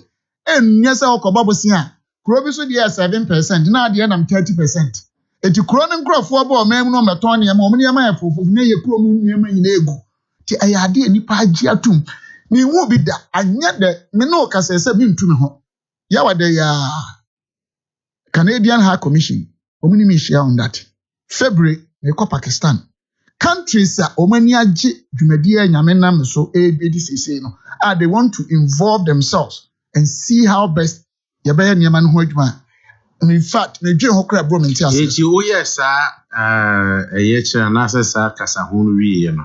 F: enya say okoba bosi a kuro bi so dey 7% na dey na 30%. Eti kuro ne nkrofo bo omem no meton ne ma omne ma yafofof ne ye kuro mu nyema nyina egu ti ayade nipa agi atum ni wu bi da anya de me no kasa se bi ntumi ho ya wade ya Canadian High Commission omni mi share on that February ne ko Pakistan countries a omani agi dwumadi anyame nam so ebedisese no they want to involve themselves and see how best ye be nyama no ho adwuma. In fact, me dwe ho kra bro menti ase.
C: Eti o yes eye kira na ase sa kasa ho no wie no.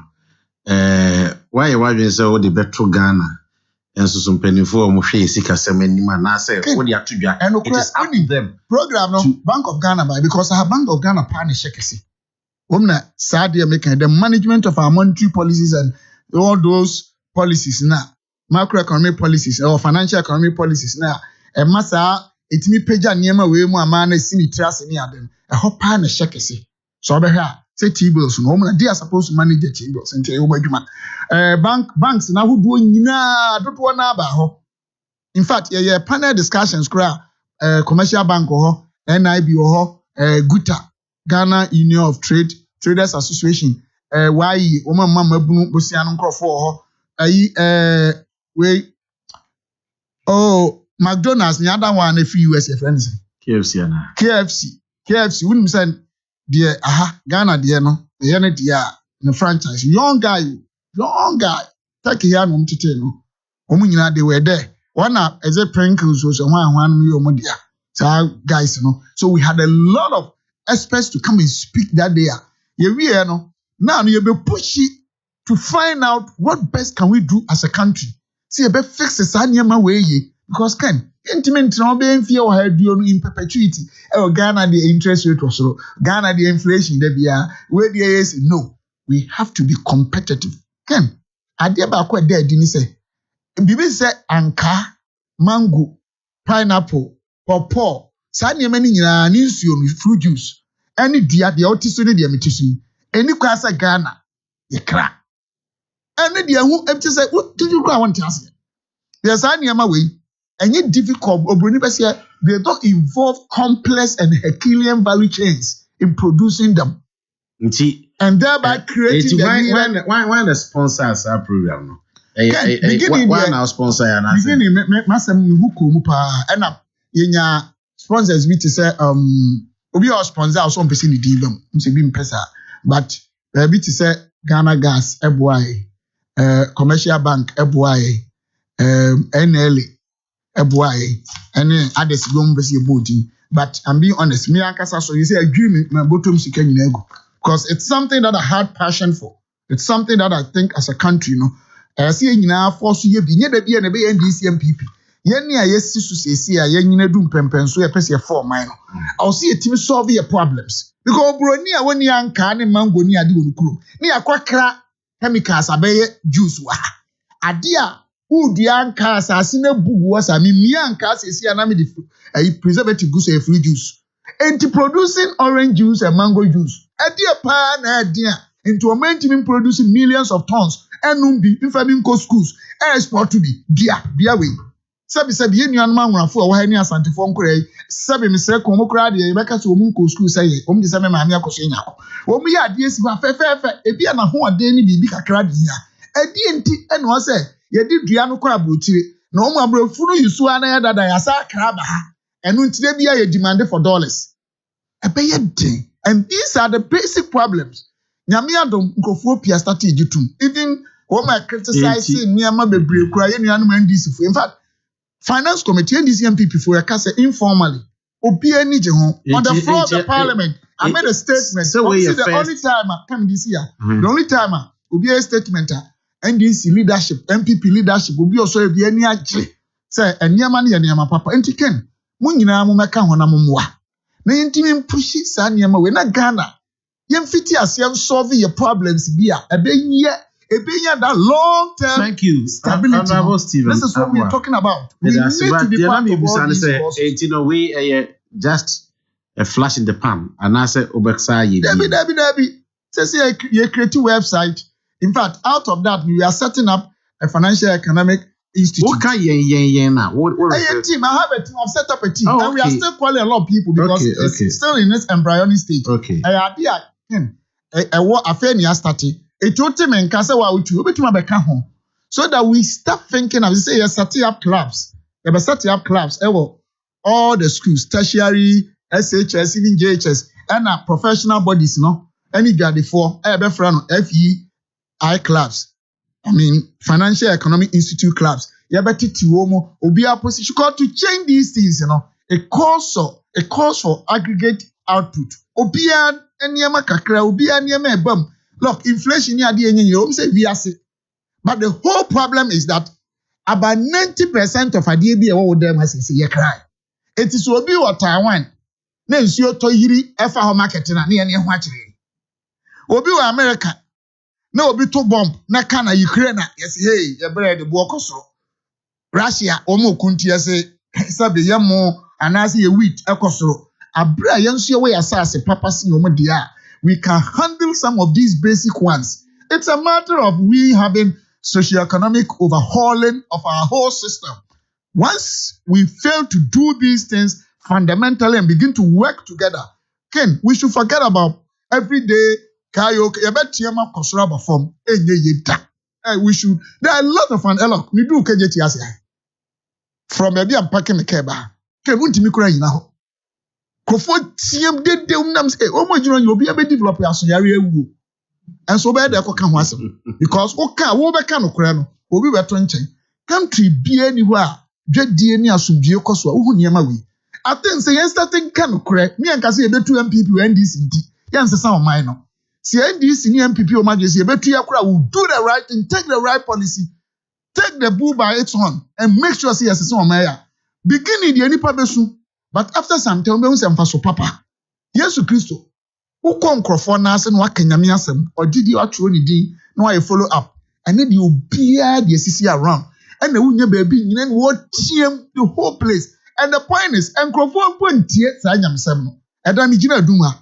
C: Why wadwen say o de beto Ghana. Enso so mpanifo mo hwe sika sem anima na ase o de atodwa. It is up to them.
F: Program no Bank of Ghana by because I have Bank of Ghana partnership kesi. Womna sad dey making the management of our monetary policies and all those policies na macroeconomic policies or financial economic policies na masa etimi peja niema we mu ama na sini trust ni adem ho pa na shekese so be ha say T-bills no mo they are supposed to manage the T-bills nti e wo adwuma banks na huduo nyina dodo na aba ho in fact yeah panel discussions kra commercial bank ho NIB ho Guta Ghana Union of Traders Association why o mama mabunu bosia no nkrofo ho ayi we McDonald's the other one if US friends
C: KFC na
F: KFC wouldn't send the Ghana the no the franchise young guy take here no mtete no omu nyina they were there one as a Pringles was one me omu dia so guys no so we had a lot of experts to come and speak that day we no now you be pushy to find out what best can we do as a country see you be fix this anyama way because can intimate no be fear or do in perpetuity Ghana the interest rate was low Ghana the inflation there be where the is no we have to be competitive can ade ba kwa there dini say bibi say anka mango pineapple pawpaw sa niam ni nyina ni nsuo no fruit juice any dia de otiso ne de metisu eni kwa sa Ghana ye kra any dia hu empty say what did you go want to ask yes aniama we any difficult obroni be say they don't involve complex and Herculean value chains in producing them and thereby creating
C: why the sponsors our program no why now sponsor ya na
F: beginning masem ni huko mu pa na yenya sponsors we to say obi our sponsor also mpese ni dibam mse bi mpesa but be to say Ghana Gas eboaye commercial bank eboaye NLA eboaye and others go mpese bodi but I'm being honest me ankasa so you say agree me my bottom sika nyina ego because it's something that I had passion for it's something that I think as a country you know see nyina force ye bi nye da bi na be NDC MPP yen ni ayesi so sesi a yen nyina dum pempen so ye pese ye for mine no I will see a team solve your problems because broni a woni anka ne mango ni ade wonu kuro ni akwakra chemicals abeye juice wa ade a udi anka asase na bugu wasa mi anka sesi na me the preservative goose e free juice enti producing orange juice and mango juice ade pa na ade a into omentimi producing millions of tons enumbi infaming co schools export to be dia we sabi yenu ma nwrafo a wo ha ni asantefo nkora sabi misre ko mo kora de beka so mu co school say o mdi same maami akoso nya ko o mu ya de esi wa fefefe ebi na ho ade ni bibi kakra de ya ade enti eno o say ye di dua no kora brotire na o mu abrofuru yusu ana ya dada ya sa kra ba ha eno ntire bia ye demand for dollars ebeye den and these are the basic problems nyame adom nkofo pia start ejitum even who might criticize niama bebre kura ye nuanu NDC in fact finance committee NDC MPP for a informally. Obi any on the floor of the parliament. I made a statement.
C: So
F: the only time I come this year, the only time will be a statement. NDC leadership, MPP leadership will be also be any aje. Say and yama papa. Entiken. Munina mumeka hona mumwa. Na yentimi pushi sa nyama we na Ghana. Yem fiti as yem solve your problems bia. Ebenya that long term.
C: Thank you,
F: stability. This is what we are talking about. We need to be part of all these forces.
C: We just a flash in the pan. And I say Obeksa ye.
F: Debbie. Say you create a website. In fact, out of that, we are setting up a financial economic institute.
C: What can you now? What
F: a team? I have a team. I've set up a team, and we are still calling a lot of people because it's still in its embryonic stage.
C: Okay.
F: What affair you started? It told him and Casa so that we start thinking of say setting up clubs. They setting up clubs. All the schools, tertiary, SHS, even JHS, and professional bodies, any guy for FEI clubs. I mean, financial economic institute clubs. Yabati Tiwomo, Obia position to change these things, A cause for aggregate output. Obia and Yama Kakra, Obia and Yama bum. Look, inflation you say we are sick. But the whole problem is that about 90% of ADB all them has say cry. It is Obi or Taiwan. Then you to yiri efa ho marketing na ne ho akire. Obi wa America. Na obi to bomb na kana Ukraine yes hey ye bread the bo koso. Russia omo kunti say sabe yemo anase ye wheat ekoso. Abra yenso we asase papa si omo dia. We can handle some of these basic ones. It's a matter of we having socioeconomic overhauling of our whole system. Once we fail to do these things fundamentally and begin to work together, Ken, we should forget about everyday karaoke. We should. There are a lot of fun. We do from maybe I'm packing the cable. Ken, won't you cry now? Kofo tiem de unam say omo jiro you obi be develop asonyare ewu and so be dey koka ho asem because oka wo be ka no kora no obi be to nchen country bia ni ho a dwadie ni asomdue koso a wo niam awi I think say yen starting ka no kora me anka say e betu MPP we NDC nti yen sesa o man no say NDC ni MPP o ma say e betu yakora will do the right thing, take the right policy, take the bull by its horn and make sure say sesa o man ya beginning the nipa besu. But after some time, we say, "Mfaso papa, Yesu Kristo, who come crofo na ase no akanyame asem, or did you actually di no I follow up, and then you bear the CC around, and the unya baby, and then what team the whole place, and the point is, and crofo point tie sa nyam sem no, eda mi gina duma,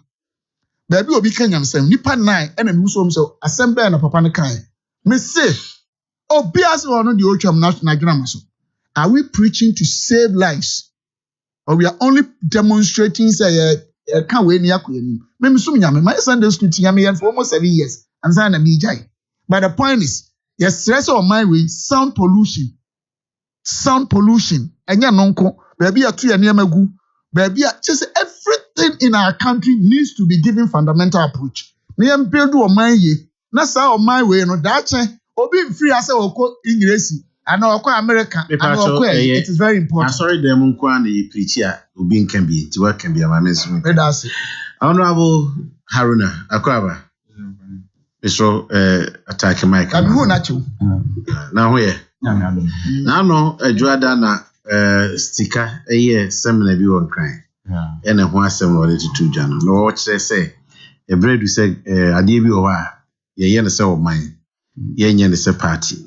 F: baby obi kanyam sem, nipa 9, and then so so assemble na papa ne kan, me say, obi ase ono di ocham na gina maso, are we preaching to save lives? Or we are only demonstrating say can't wait near Queen. Maybe some yam, my Sunday school yam for almost 7 years, and Sana Mijai. But the point is, yes, stress on my way, sound pollution, and ya nonko, baby, a tree and yamagu, baby, just everything in our country needs to be given fundamental approach. Me am build on my ye, that's how my way, no, that's or being free as a English. I know America. It is very important.
C: I'm sorry, the Munkwani preacher who being can be to work can be a man's. Honorable Haruna Akwaba. Mr. Attack Mike.
F: I'm who not you.
C: Now where? Now no a Joadana sticker a year seminar be on crying. And a one similar to 2 Jan. No, what they say. A bread we say a debut of ye yen of mine. Yen is a party.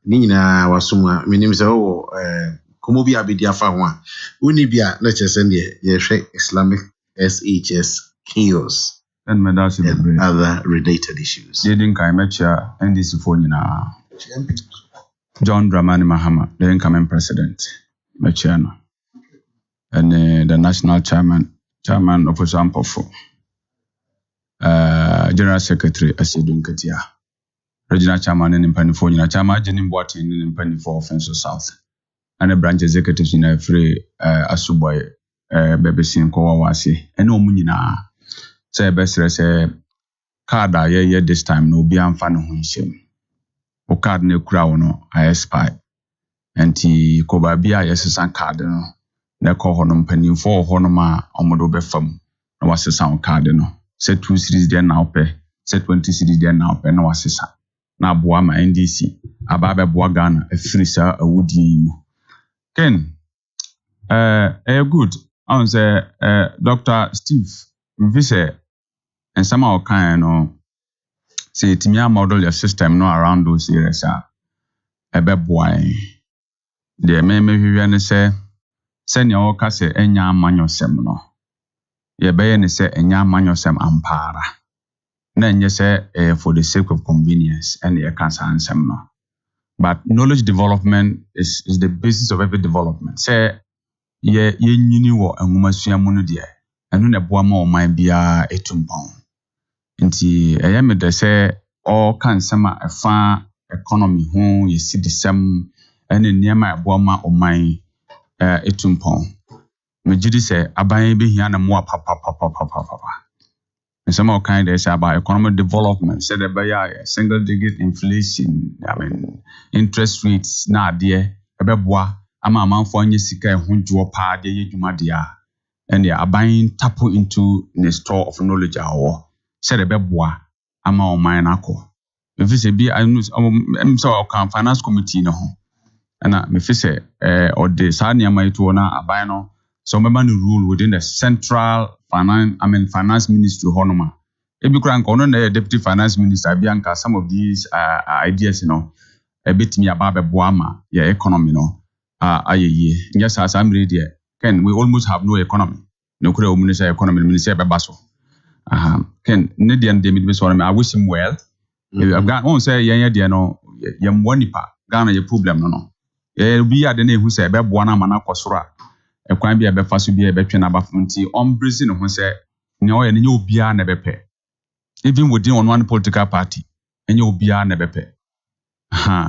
C: Nina was somewhere, my name is Komobi Abidia Fawa. Unibia, let's just send ye Islamic SHS chaos
G: and
C: other related issues.
G: Didn't Kaimecha and this phone John Dramani Mahama, the incoming president, Mechano, and the national chairman of example for General Secretary Asidun Katia. Regional chairman in Pennyphone, chairman Jenim Boatin in Pennyphone Offensive South, and a branch executives in a free Asuboy, Bebesin Kowawasi, and Omunina. Say best say card ye this time no be fan of him. O card ne crown I spy. Nti kobabia yesesa card no na kɔ hɔ no mpanimfo hɔ no ma ɔmodo bɛfam na wasesa card no sɛ 2 series deɛ na wopɛ sɛ 20 series deɛ na wopɛ na wasesa na aboa ma NDC aba bɛboa Ghana afiri saa awudi mu Ken good on say Dr. Steve mvise and some of kind no say timia model your system no around those areas boy the me say send your ka say enya amanyosem no ye be ne say enya amanyosem ampara na nye say for the sake of convenience and ye can ansem no but knowledge development is the basis of every development say ye nyini wo anwumasua mu no de anu na boa ma o man bia etumpon nti me de say all kan sama afa economy ho ye si de sam ene niema boa ma o man etumpon me gidi say aban be hia na mo papa some of kind they say about economic development say the buy single digit inflation interest rates na de ebeboa ama amanfo anye sika ehunjuo pa de yedwuma de a and they are buying tap into the store of knowledge awo said ebeboa ama o man akọ if say be I know so can finance committee no ho na me fi say or the sa niam itu na aban no so member no rule within the central finance ministry honoma e bi kran ko no na deputy finance minister bianca some of these ideas a bit me about beboa ma your economy ayeye yes as I'm ready Ken we almost have no economy no kure omunisa economy minister bebaso Ken ne de and me so I wish him well I've got one say yen de no yem wonipa Ghana ye problem no ye bi ade na ehu say beboa na mana kwosoro a ekwan bia befa so bia betwe na bafunti on brezi no ho say ne o ye ne obia na bepe even within one political party enye obia na bepe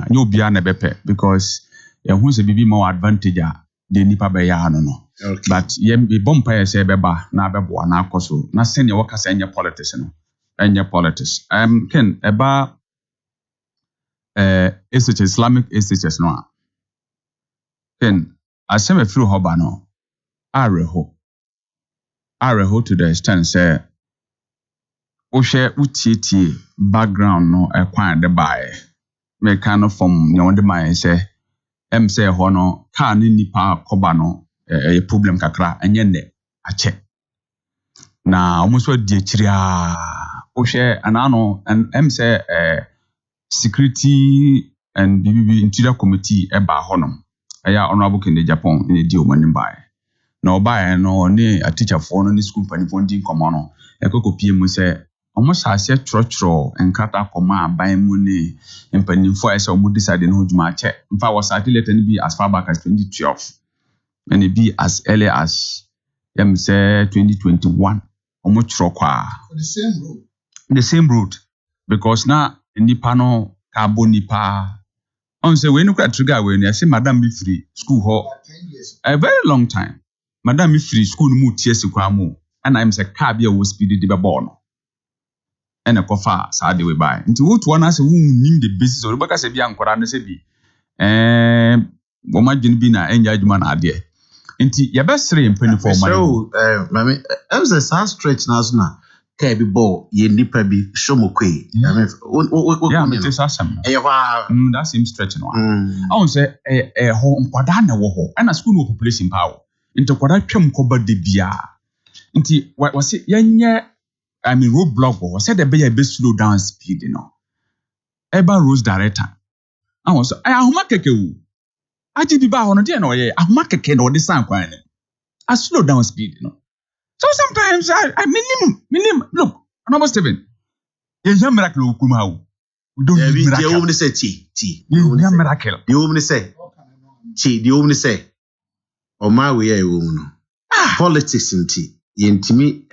G: nye obia na bepe because who say bibi more advantage de nipa be ya no but ye bompa ye say beba na bebo na akoso na senior worker say enye politics no enye politics Ken eba SH Islamic SHS no Ken asem afiri hoba no areho to the extent say wo hwe utitie background no ekwan de bae me kind of from you the mind say say ho no car ni nipa koba no a problem kakra enye ne ache na almost what die chiria o hwe anano and say security and BBB interior committee eba ho no eya honorable king Japan in di o mani bae na obae no ne a teacher for no ni school panifo ndi nkomo no ekoko pie mu say almost as a trotro and kata koma by money and penny for us or would decide in Hujma check. In fact, was articulated to be as far back as 2012 and it be as early as say 2021 almost trokwa
F: for
G: the same route because now nipano carbon nipa on say when you got trigger when I say madam be free school ho a very long time madam be free school mu ties kwamu and I'm say car be a speed the born and a cofa sad way by into what one as a wound the basis or because a young Koran say be Womajin be na engagement idea. Into your best 3 and 24
C: so mammy I was a sad stretch now Kaby Bo ye nipa bi shomokwe
G: it is awesome that seems stretching one I won't say a home quadana wo and a school population power into quadachum cover de bia into what was it roadblock was said the be slow down speed Eba Rose director I was ahoma keke wu aji biba hono de no ye ahoma keke no de san kwan I slow down speed so sometimes I minimum look Honorable Stephen ye miracle kuma wu we don't need miracle
C: the woman say ti
G: the miracle
C: the woman say ti the woman say o ma we ye woman no politics nti yentimi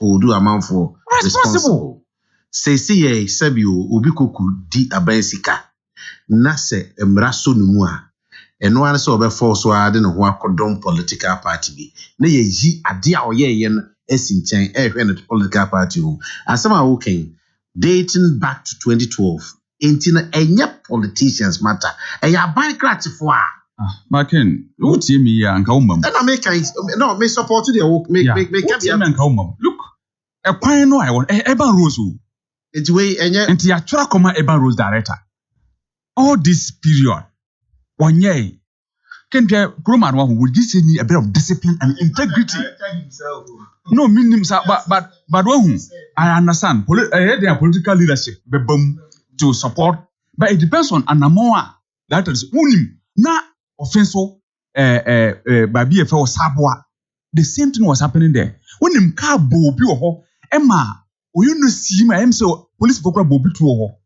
C: odu amanfo responsible say ye sabi obi koku di abansika na se emra so numu a eno an se obe force ade ne ho akodom political party bi na ye yi ade a oyeye no esinchen ehwe ne political party o asema wo ken dating back to 2012 enti na enye politicians matter eya ban kratifo a
G: Markin, who see me and Kaumam?
C: and I make no me support the make
G: Look, a pine no I want Eban Rose.
C: It's way
G: and the Atrakoma Eban Rose director. All this period, 1 year, can be a Roman one would just need a bit of discipline and integrity. No meaning, but one I understand. Their political leadership to support, but it depends on Anamoa. That is unim na offenso baby efe osabwa. The same thing was happening there. Unim ka bobi oho Emma you no see my em so police for bobi to oho.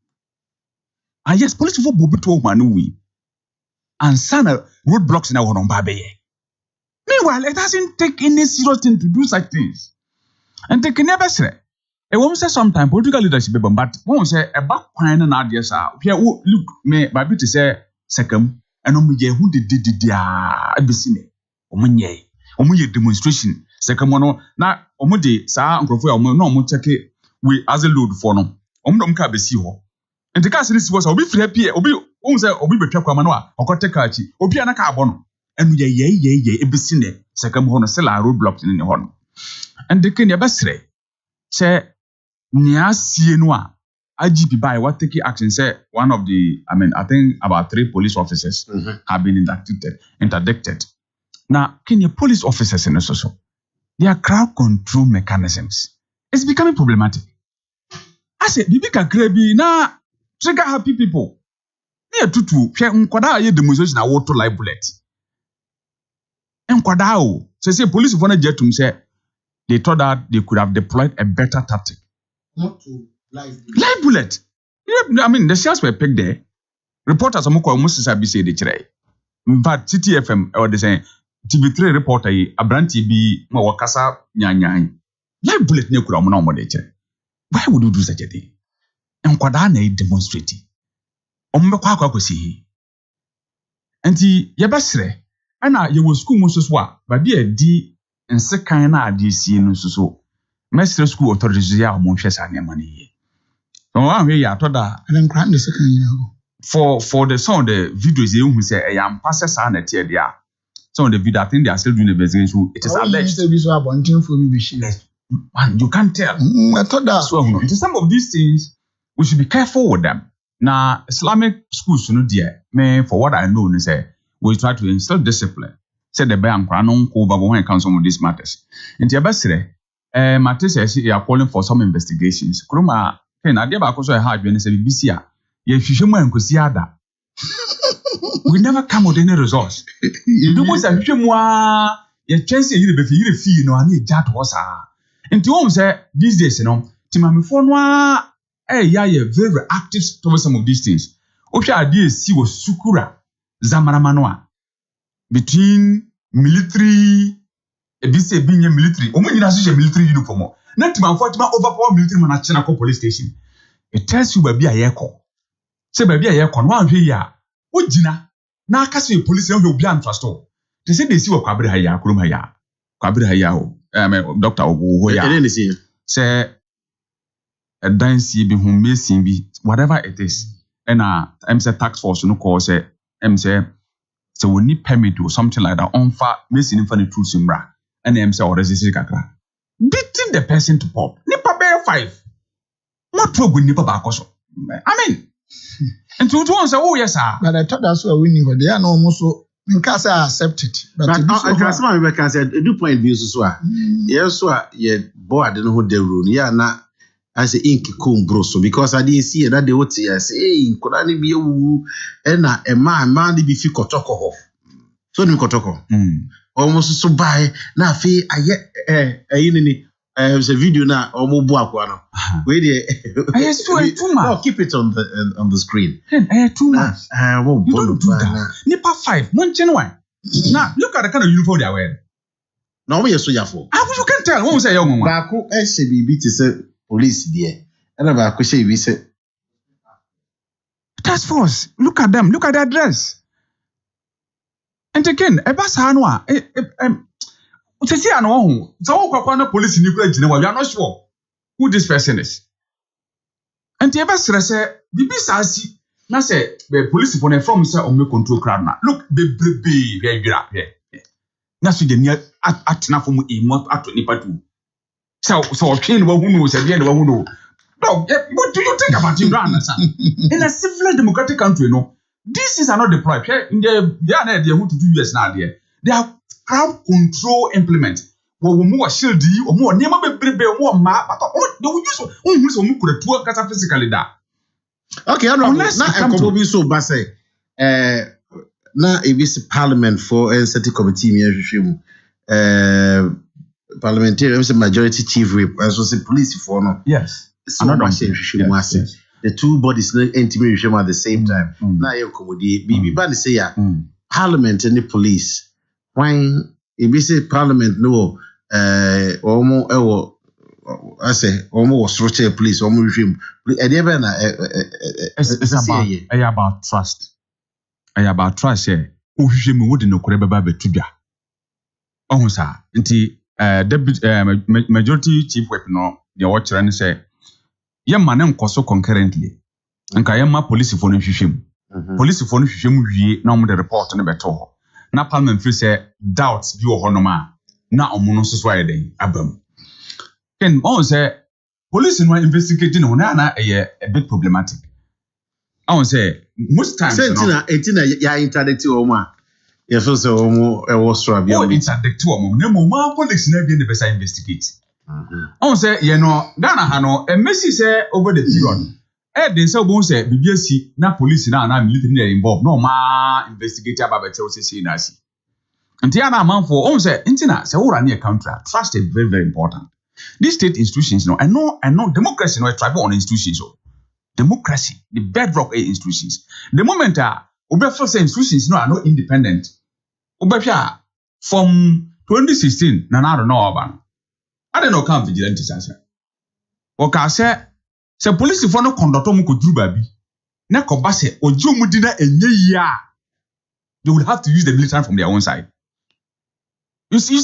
G: And yes, police for bobi to oho manu we. And sana roadblocks in our baby. Meanwhile, it doesn't take any serious thing to do such things. And they can never say. It won't say sometimes political leadership, but won't say a back pine and ideas are. Here, look, me, baby, to say, second, and who did Abyssine. Omunye demonstration. Second one, now, Omudi, Sa, Uncle Fuel, no more take we as a load for no. Omdom Cabesi. And the castle was a bit happy, Obi, Obi, Betracamanoa, or Cotekachi, Obiana Abon. And ye, Abyssine, second one, sell our roadblocks in the horn. And the Kenya Basre say, Nia Sienua, IGP by what take action say one of the, I think about 3 police officers have been interdicted. Now, Kenya police officers in also, their crowd control mechanisms is becoming problematic. I said, Bibika Grebi, na trigger happy people. Near tutu, Nkwada ye demonstration a water live bullet. Nkwadao, say police wanna jet to say they thought that they could have deployed a better tactic.
F: Not to live
G: bullet. I mean, the shells were picked there. Reporters almost say the tray. In fact, CTFM or the same TV3 reporter, a brand TB, Mawakasa, Nyan. Live bullet near Kuramon. Why would you do such a thing? And Quadane demonstrating. Ombequaka see. And the Yabasre, and you will school Moseswa, but be a D and Sekana DC no so. Master school authorities are more money. So I'm here, I thought that.
F: And I'm crying the second year.
G: For the song, the videos who say, I am passes on a tear there. So the video, I think they are still doing the investigation. It is alleged. Man, you can't tell.
F: I thought that.
G: So, some of these things, we should be careful with them. Now, Islamic schools, no dear, man, for what I know, they say, we try to instill discipline. Said the bank, I don't go over when it comes to some of these matters. And the Abbasre, Matthias says you are calling for some investigations. Kuruma, can I give a question? I had when I said, BCA, we never come with any results. You do most of you, your chance you be fee, no, I need that was and to say these days, you know, Timami Fonwa, very active towards some of these things. Okay, idea see was Sukura, Zamaramanwa, between military. This is being a military. Only in a military uniform. Not to overpower military man at Chinako police station. It tells you baby a yeko. Say baby a yeko. One here. What Gina? Now kasi police will be untrustful. They say they see what Kabri Haya, Kurumaya, Kabri Haya, Doctor Ogoya. Say a dance be whom may seem be whatever it is. And I'm say tax force no call say say so we need permit or something like that. On far missing in front of true simbra. And them say, or resist kakra. Beating the person to pop. Nipa bear 5. Not true with Nipa Bakoso. I mean, and to one say, oh, yes, sir.
F: But I thought that's what we knew. They are no more so. In case I accept it. But
C: I can't say, I said, do point views as well. Yes, so, yeah, boy, I don't know who they rule. Yeah, now, I say, ink cool, bro. So, because I didn't see that they would say, I say, hey, could I be a woo? And a man, be fit kotoko. So, you kotoko. Almost so by now, fee, I get a video now, or more boaquano. Wait,
G: I swear too much.
C: No, keep it on the screen.
G: Too much.
C: You don't do that.
G: Nipa 5, one genuine. Now, look at the kind of uniform they are wearing.
C: No, we are so yafo.
G: You can tell. What was a young woman?
C: Baku, SCB to say police, dear. And about Kushay, we say
G: task force. Look at them. Look at their dress. And again, Ebasanwa, say, I know, so police in Ukraine, we are not sure who this person is. And the Ebasra say, bibi sasi na say the police for from say o me control crowd na look bebrebe dwira na so de ni atena for mu emo ato nipa tu so twen wa hunu say de wa hunu no what do you think about Iran sir in a civil democratic country no this is not deployed in the they are to 2 years now there they have crowd control implement wo mu shield yi o mu niam bebrebe o mu ma but they will use who so mu kura tu kasa physically da
C: okay I know na Akoko bi so ba say na ebisi parliament for NCT committee me ahwehwe mu parliamentarian majority chief whip so say police for no
G: yes
C: so yes. The two bodies intimate at the same time na ye komodi bibi ba ne say ya parliament and the police when ebisi parliament no omo ewo I say omo was structure police omo hwem e dey be na
G: it's about trust about trust here o hwem wo de no kore beba betudwa ohun sa nti majority chief whip no dey watch ran say yemma ne nkoso concurrently nka yemma police for no hwehwem police for no hwehwem wie na omo de report no beto ho na parliament feel say doubt bi wo hono ma na omo no so ayeden abam ken on say police no investigating ho na a bit problematic on say most times
C: no entina ya interdict o ma ye feel say omo e was sure bi
G: o interdict o mo na mo ma police na bi the best investigate on say you know Ghana ha no a message say over the period then say obo say bibiasi na police na military na involved no ma investigate about better say na si ntia na amanfo on say ntina say wura na counter trust is very very important. These state institutions no I know democracy no thrive on institutions so democracy the bedrock institutions the moment obe for institutions no are not independent obe from 2016 na don't know about I don't know come vigilante sasa oka say police for no conduct mu ko duru babi na ko ba say ojo mu di na enye yi a they will have to use the military from their own side. You see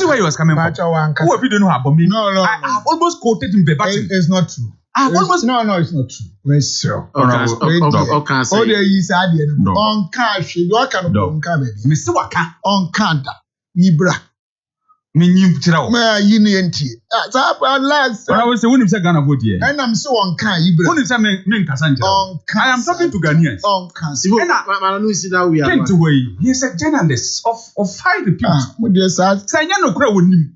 G: where he was coming from. Who have you don't know about me?
F: No.
G: I have almost quoted him verbatim.
F: It's not true. No, it's not true. Where's sir?
C: Okay.
F: Oh, there is idea. On cash, you can on cash.
G: Mr. Waka
F: on Kanda. Ibra.
G: Menyim chira wo.
F: Yi ne enti. That last.
G: I was when him say Ghana vote here.
F: And I'm so on can Ibra.
G: When him say me nkasa nchira. I am talking to Ghanaians.
F: On can.
C: Man, see that we are.
G: Can't way. He is a journalist of high repute.
F: What do you say?
G: Say no kura wonim.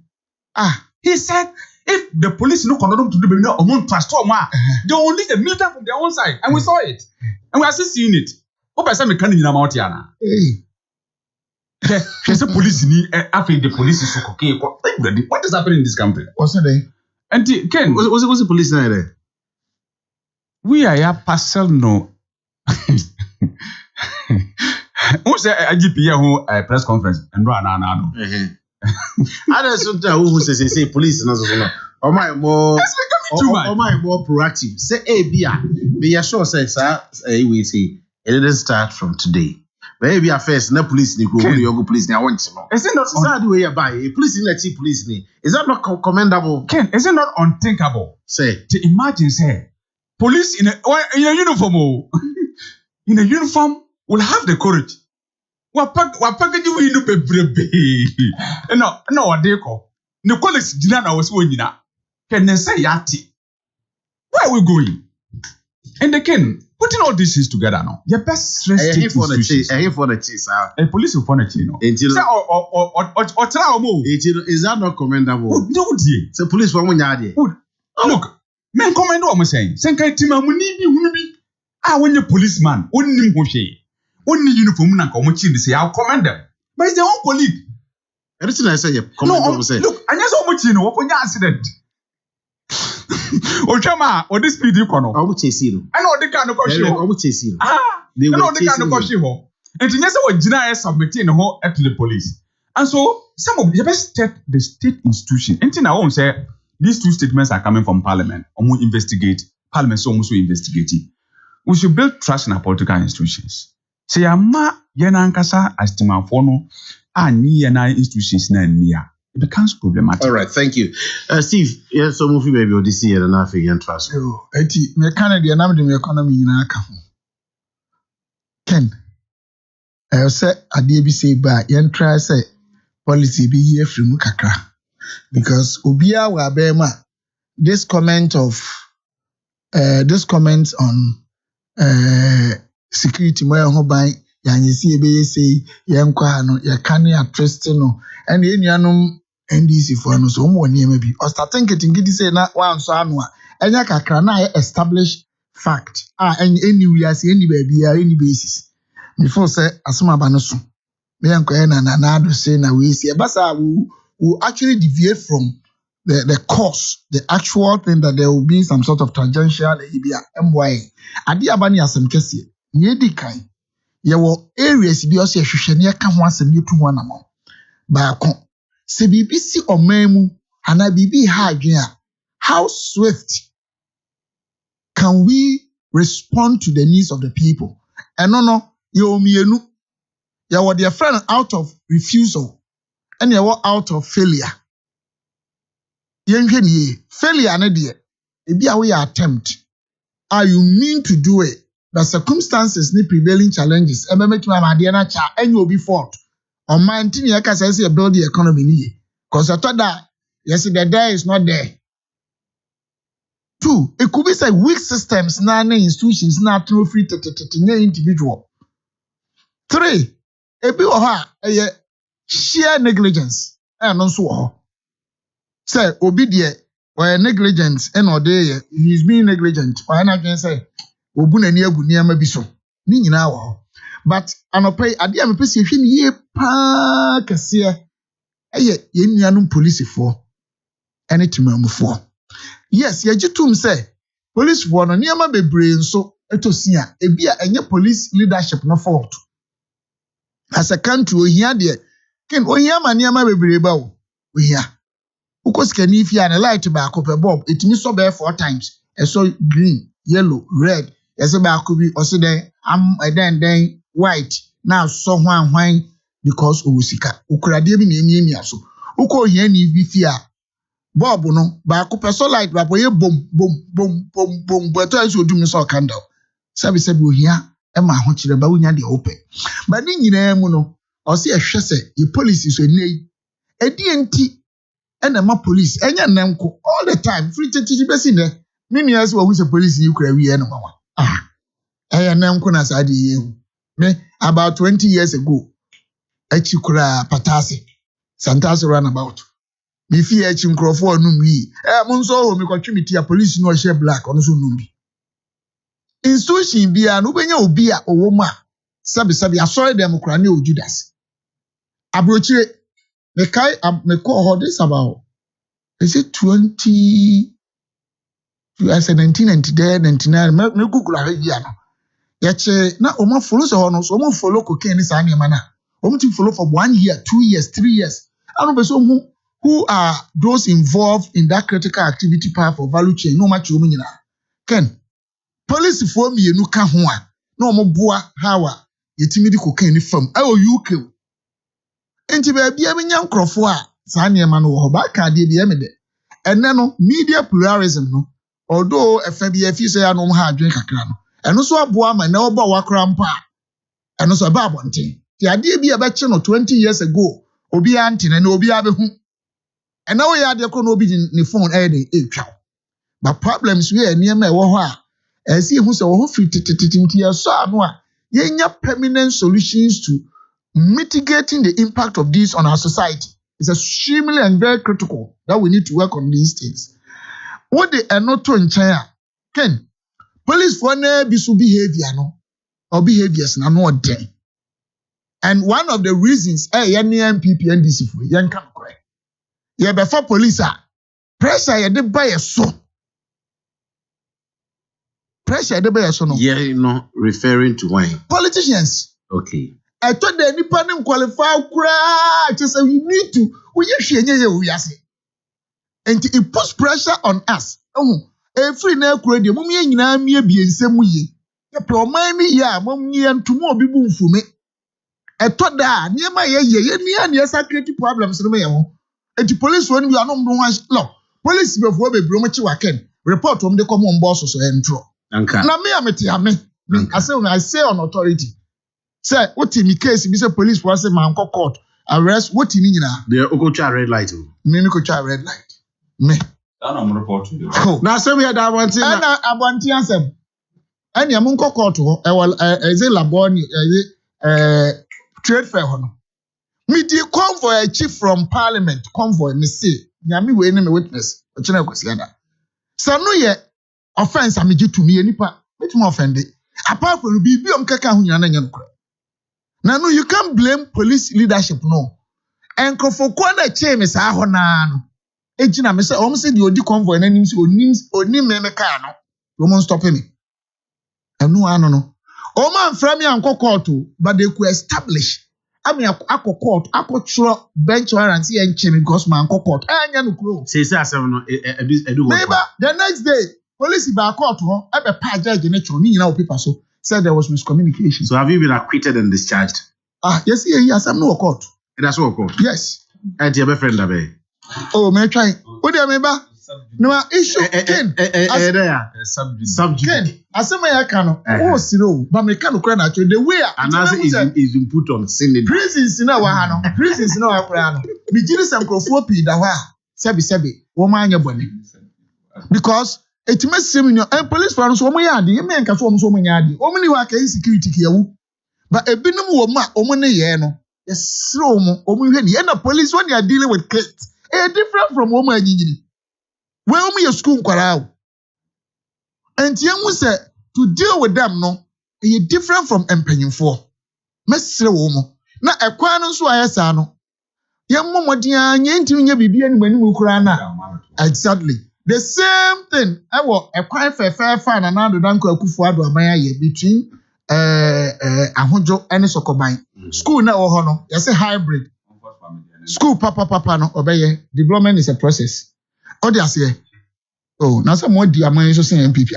G: He said if the police no condemn to do be no amount trust ma, they will need the military from their own side, and we saw it, and we are still seeing it. What by say me can you na out here na? She said police ni after the police is okay. What is happening in this country?
F: What's it?
G: And Ken,
C: what's the police now there?
G: We are parcel no. Who say IGP who press conference and run no.
C: I don't know who say police no so no. Or my more proactive. Say bia be sure say sir we say it didn't start from today. Maybe at first na police ni go you police ni I want to know. Is it not sad way you buy police in the chief police ni? Is that not commendable?
G: Ken, is it not unthinkable?
C: Say
G: to imagine say police in a uniform in a uniform will have the courage. What package you in bebrebe. No adeko. No colleagues dina na was nyina. Can they say yati? Where are we going? And they can putting all these things together now. Your best rest
C: here for the cheese.
G: A police will punish you know. Is
C: that not commendable?
G: No, dear.
C: So police for munyadi.
G: Look, men commend what I'm saying. Senkai tima munibi. When you policeman, only moshe. Only uniform na komuchi say I'll commend them. But it's their own colleague.
C: Everything I say, commend say.
G: Look, and yes, how much you know what accident. Ochama, or this speed you can.
C: I will chase you.
G: I know the kind of question.
C: I will chase you.
G: They know the kind of question. And yes, what Jina submitting the whole to the police. And so some of the best the state institution. And I won't say these two statements are coming from Parliament. Or investigate. Parliament so also investigating. We should build trust in our political institutions. Say ama yena nkasa astima fono anyi yena institutions na nia. it becomes problematic.
C: All right, thank you. Steve, yes, so movie baby Odyssey and nothing and trust.
F: Yo, eti me Canada na me the economy nyina aka ho. Ken. Say ade bi say ba yen try say policy bi here free mu kakra. Because obia wa abema this comment on security mo ho ban yanyesi ebe say yen kwa no ye kan ya trust no and enuanom NDC for no so mo woni ema bi o starting getting say na wan so anu a enya kakra na establish fact any we as any baby any basis before say asoma ba no so me yanko na do say na we see basa will actually deviate from the course, the actual thing that there will be some sort of tangential MY. Adi abani asem kesi. Nye di kai. Ye wo areas bi ose hwehwe ne ka ho asem ne tu ho anamo. Ba ko. Se bibi si omemu ana bibi ha adwen a. How swift can we respond to the needs of the people? No, ye omienu. Ye wo their friend out of refusal. And ye wo out of failure. Yenhwe ni failure na de ebi a we attempt are you mean to do it the circumstances ni prevailing challenges e be metuma ma de na cha enye obi fault on man tin ye ka say build the economy ni cause I thought that yes the there is not there. Two, it could be say weak systems na institutions na through free individual. Three, ebi o ha sheer negligence no so ho. Say, obi de or negligence and or day he's being negligent. Or I can say, Obuna ni agu ni ama bi so. Ni nyina wo. But anopai ade am pese hwe ni ye pa kase ye nuanum police for any timamufo. Yes, ye gitum say police for no niam bebre nso etosia ebi a enye police leadership no fault. As a country ohia de ken ohia ma niam bebre ba wo. Ohia because can if you are light back up a bob, it means so bare 4 times. And so green, yellow, red, as a back could be also then then white. Now so wine because Usika. Ukradia be name so. Uko yeni be fear. Bob no back up so light rap boom, but I should do me so candle. Sabi said we here, and my hunch the bawunya the open. But then you know, or see a chasse, your policy so nay. A DNT. And my police, and your name all the time. Free to be there. Many years who the police you could be any mama. I name Kunas Adi. Me about 20 years ago. Echikura Patasi. Santas runabout. Me fear Chincrofor Numbi. Monso, me contribute a police no share black on Sunumbi. Institution be an Ubenya Ubia or Woma. Sabi, I saw them cranny o Judas. Abroche. Me call this about. Is it 20? I said 1999. Me Google a year no. Yache na omo follow so no so omo follow cocaine is any mana. Omo to follow for 1 year, 2 years, 3 years. I don't know who are those involved in that critical activity part for value chain. No much omo nyina. Ken police for me enu ka ho a na omo boa hawa yetimi di cocaine fam. Ayo UK. Enti ba bia me nya nkrofo a saa niema no wo ba ka de bia me de enne no media pluralism no although efa bia fi so ya no ha adwen kakra no eno so aboa ma na oba wakra mpa eno so ba abonten ti ade bia be che no 20 years ago obi antene na obi abehu ena wo ya de ko no obi ni phone de etwa but problems we niema e wo ho a esi ehu so wo ho fi tititinti ya so anu a yenya permanent solutions to mitigating the impact of this on our society. It's extremely and very critical that we need to work on these things. What they are not to enchant, Ken, police for ne bisu behavior no or behaviors na no den. And one of the reasons yani MPP NDC for yan kan kore. Ye before police pressure ye de buy so. Pressure de buy so no.
C: Yeah, no referring to wine.
F: Politicians.
C: Okay.
F: I thought the independent qualified crowd just say we need to we say and it puts pressure on us. Every na crowd mum ye nyina mie biensem ye. Ye proman ni ya mum ye ntumo obi bu mfume. I thought that niema ye ni security problems no me ho. The police when you are not no police before be bromochi waken report on the common boss so entro. Na me I say on authority. Say what in the case be say police for say man court arrest what in nyina.
C: The Okocha red light.
F: Me cocha red light. Me.
G: That I'm report to you.
C: Now say we had that one thing.
F: Na abonti ansem. Anya mun court ho e wal eze laboni trade fair ho no. Me di convoy chief from parliament convoy me say nyame we ne me witness o kina kwasi ada. Sa no ye offense ameji to me nipa metuma offend. Apart from bibi kaka ho nyana nya no. Now, no, you can't blame police leadership, no. And for na cheme sa ho na no. Ejina me say, almost say the odi convoy na nim me car no. You won't stop me. And no. O man from me anko court, but they could establish. I mean, ako court, ako tro bench warrant here and cheme because man anko court. Anya no kro. Say no. Neighbor, the next day, police ba court ho, e be pa judge na tro ni nyina o paper so. Said there was miscommunication.
C: So have you been acquitted and discharged?
F: Yes, I'm no court.
C: That's what court?
F: Yes.
C: And your friend Abe?
F: Oh, may I try? What do you mean by? No, issue. Ken.
C: Subject.
F: Ken, I say my cano. Oh, zero. But me cano credit actually the way.
C: And as is put on Sunday.
F: Prisons in our wahano. Prisons in our prano. Me jiri some crofopy da wa. Sebi. Woman your body. Because it must seem in your police force woman yard, you may can form so many yard. Omni work insecurity here. But a binum woma, omone yeno. Yes, slow mo, omuni, and the police when you are dealing with kids. Different from woman. Where me your school quarrel. And young say to deal with them, no, different from empaying for. Messi woman. Now a quan so I sano. Young mama dear, yenting be and when you cry. Exactly. The same thing. I will a quite fair fan and another danko kufuado amaya between Ahonjo and Sokobine. School na ohono. You say hybrid. School papa no obey. Development is a process. Odias here. Oh, now some more dear man so say MPP.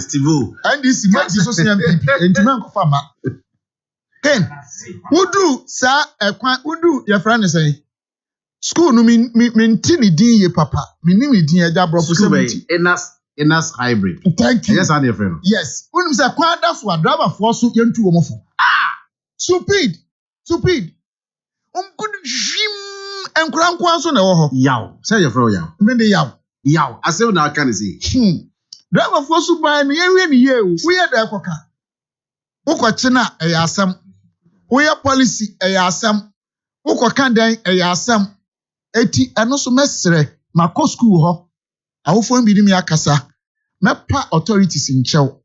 C: Steve.
F: And this is so say MPP. And to man farmer. Ken, who do sir who your friend say? School no mean tini din ye papa. Me ni me din eja bro for 70.
C: Enas hybrid.
F: Thank you.
C: Yes, dear friend.
F: Yes. When say kwada for driver for so yentu omofo. Stupid. Good jim enkran so na wo ho.
C: Yaw. Say your friend yaw.
F: Me de yaw.
C: Yaw. I say na can say.
F: Driver for so buy me yenwe ni ye o. We ye da koka. Ukochi na asam. We policy asam. Ukoka dan asam. Eti eno so mesre mako school ho awofo bi di me akasa mepa authorities nchew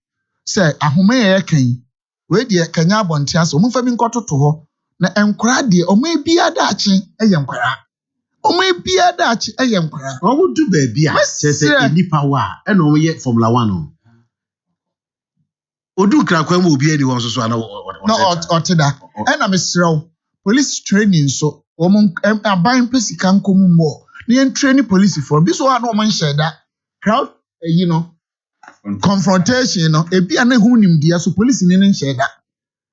F: say ahoma ye kan we de kanya abonte aso mo fa bi nkototo ho na enkora de omo ebia da achi eye nkora omo ebia da achi eye nkora
C: omo du ba bia say enipa wa e na omo ye formula 1 no odu krakwa mo obi eni won so so na
F: no otida e na mesrew police training so woman aban pesika nkomu mo na train police for bi so na woman share that crowd confrontation ebi ana hu nimdia so police ni share that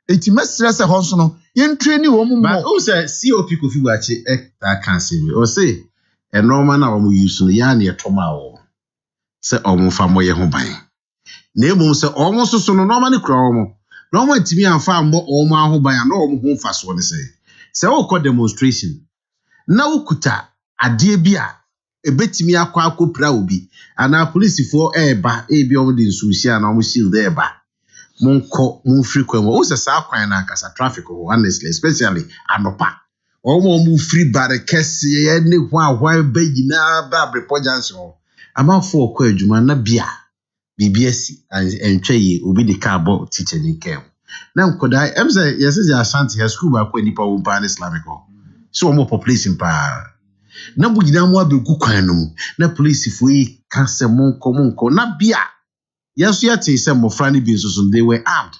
F: eti mesre se ho so no yen train woman mo
C: but who say COP Kofi Wachi that can say me o say e normal na woman use no ya na etoma wo say omo fa mo ye ho ban na emu say omo so no normal ni kra omo normal timi anfa mbo omo aho ban na omo ho fa so ne say se wo ko demonstration na ukuta ade bia ebetimi akwa obi ana police for eba ebi omo de nsuhia na omo shield eba monko mon free kwan wo se sa kwan na akasa traffic honestly especially anopa omo free barricades ye ne hwa ba gina ba brepo junction ama for kwa adwuma na bia BBS entwe ye obi de ka abo teacher ni kem na nkoda emse yesi ya ashanti ya school ba kwa nipa wo pa Islamic so omo population pa na bugina mo abegu kwan no na police fo yi ka se monko na bia yeso ya te se mo frani bi so they were armed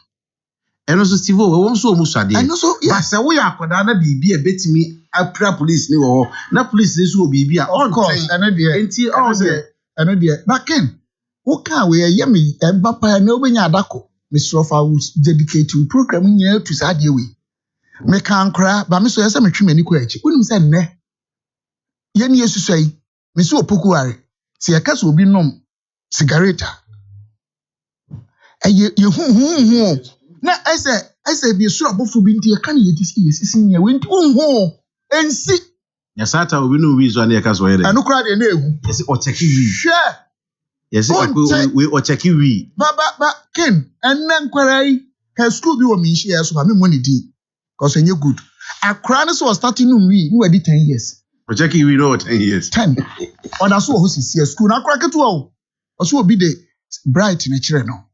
C: eno so Steve wo won so omu swade eno so ba se wo ya akoda na bibi e betimi apra police ni wo na police ni so bibi a
F: of course eno de
C: enti all the
F: eno de backen wo ka we ye me eba pa na obenya adako Mr. Ofawus dedicated program nyina to sadie we me kan kra ba me so yesa me twemani ko achi unim se nne Yen yesu say, Miss Opokuare, see a cast will be nom cigarette. You na I say be sure about food into a can you see near went home and see.
C: Yes, I will no reason I can swear.
F: I no crowd a name.
C: Yes, or check you.
F: Sure.
C: Yes, we or check you.
F: But Ken and then quarry her school be me share so I mean money did. Because when you're good. A crown was starting no we no 10 years.
C: Or check you know 10 years. 10.
F: Or that's what who's here school now crack it well. Also will be the bright in a chair now.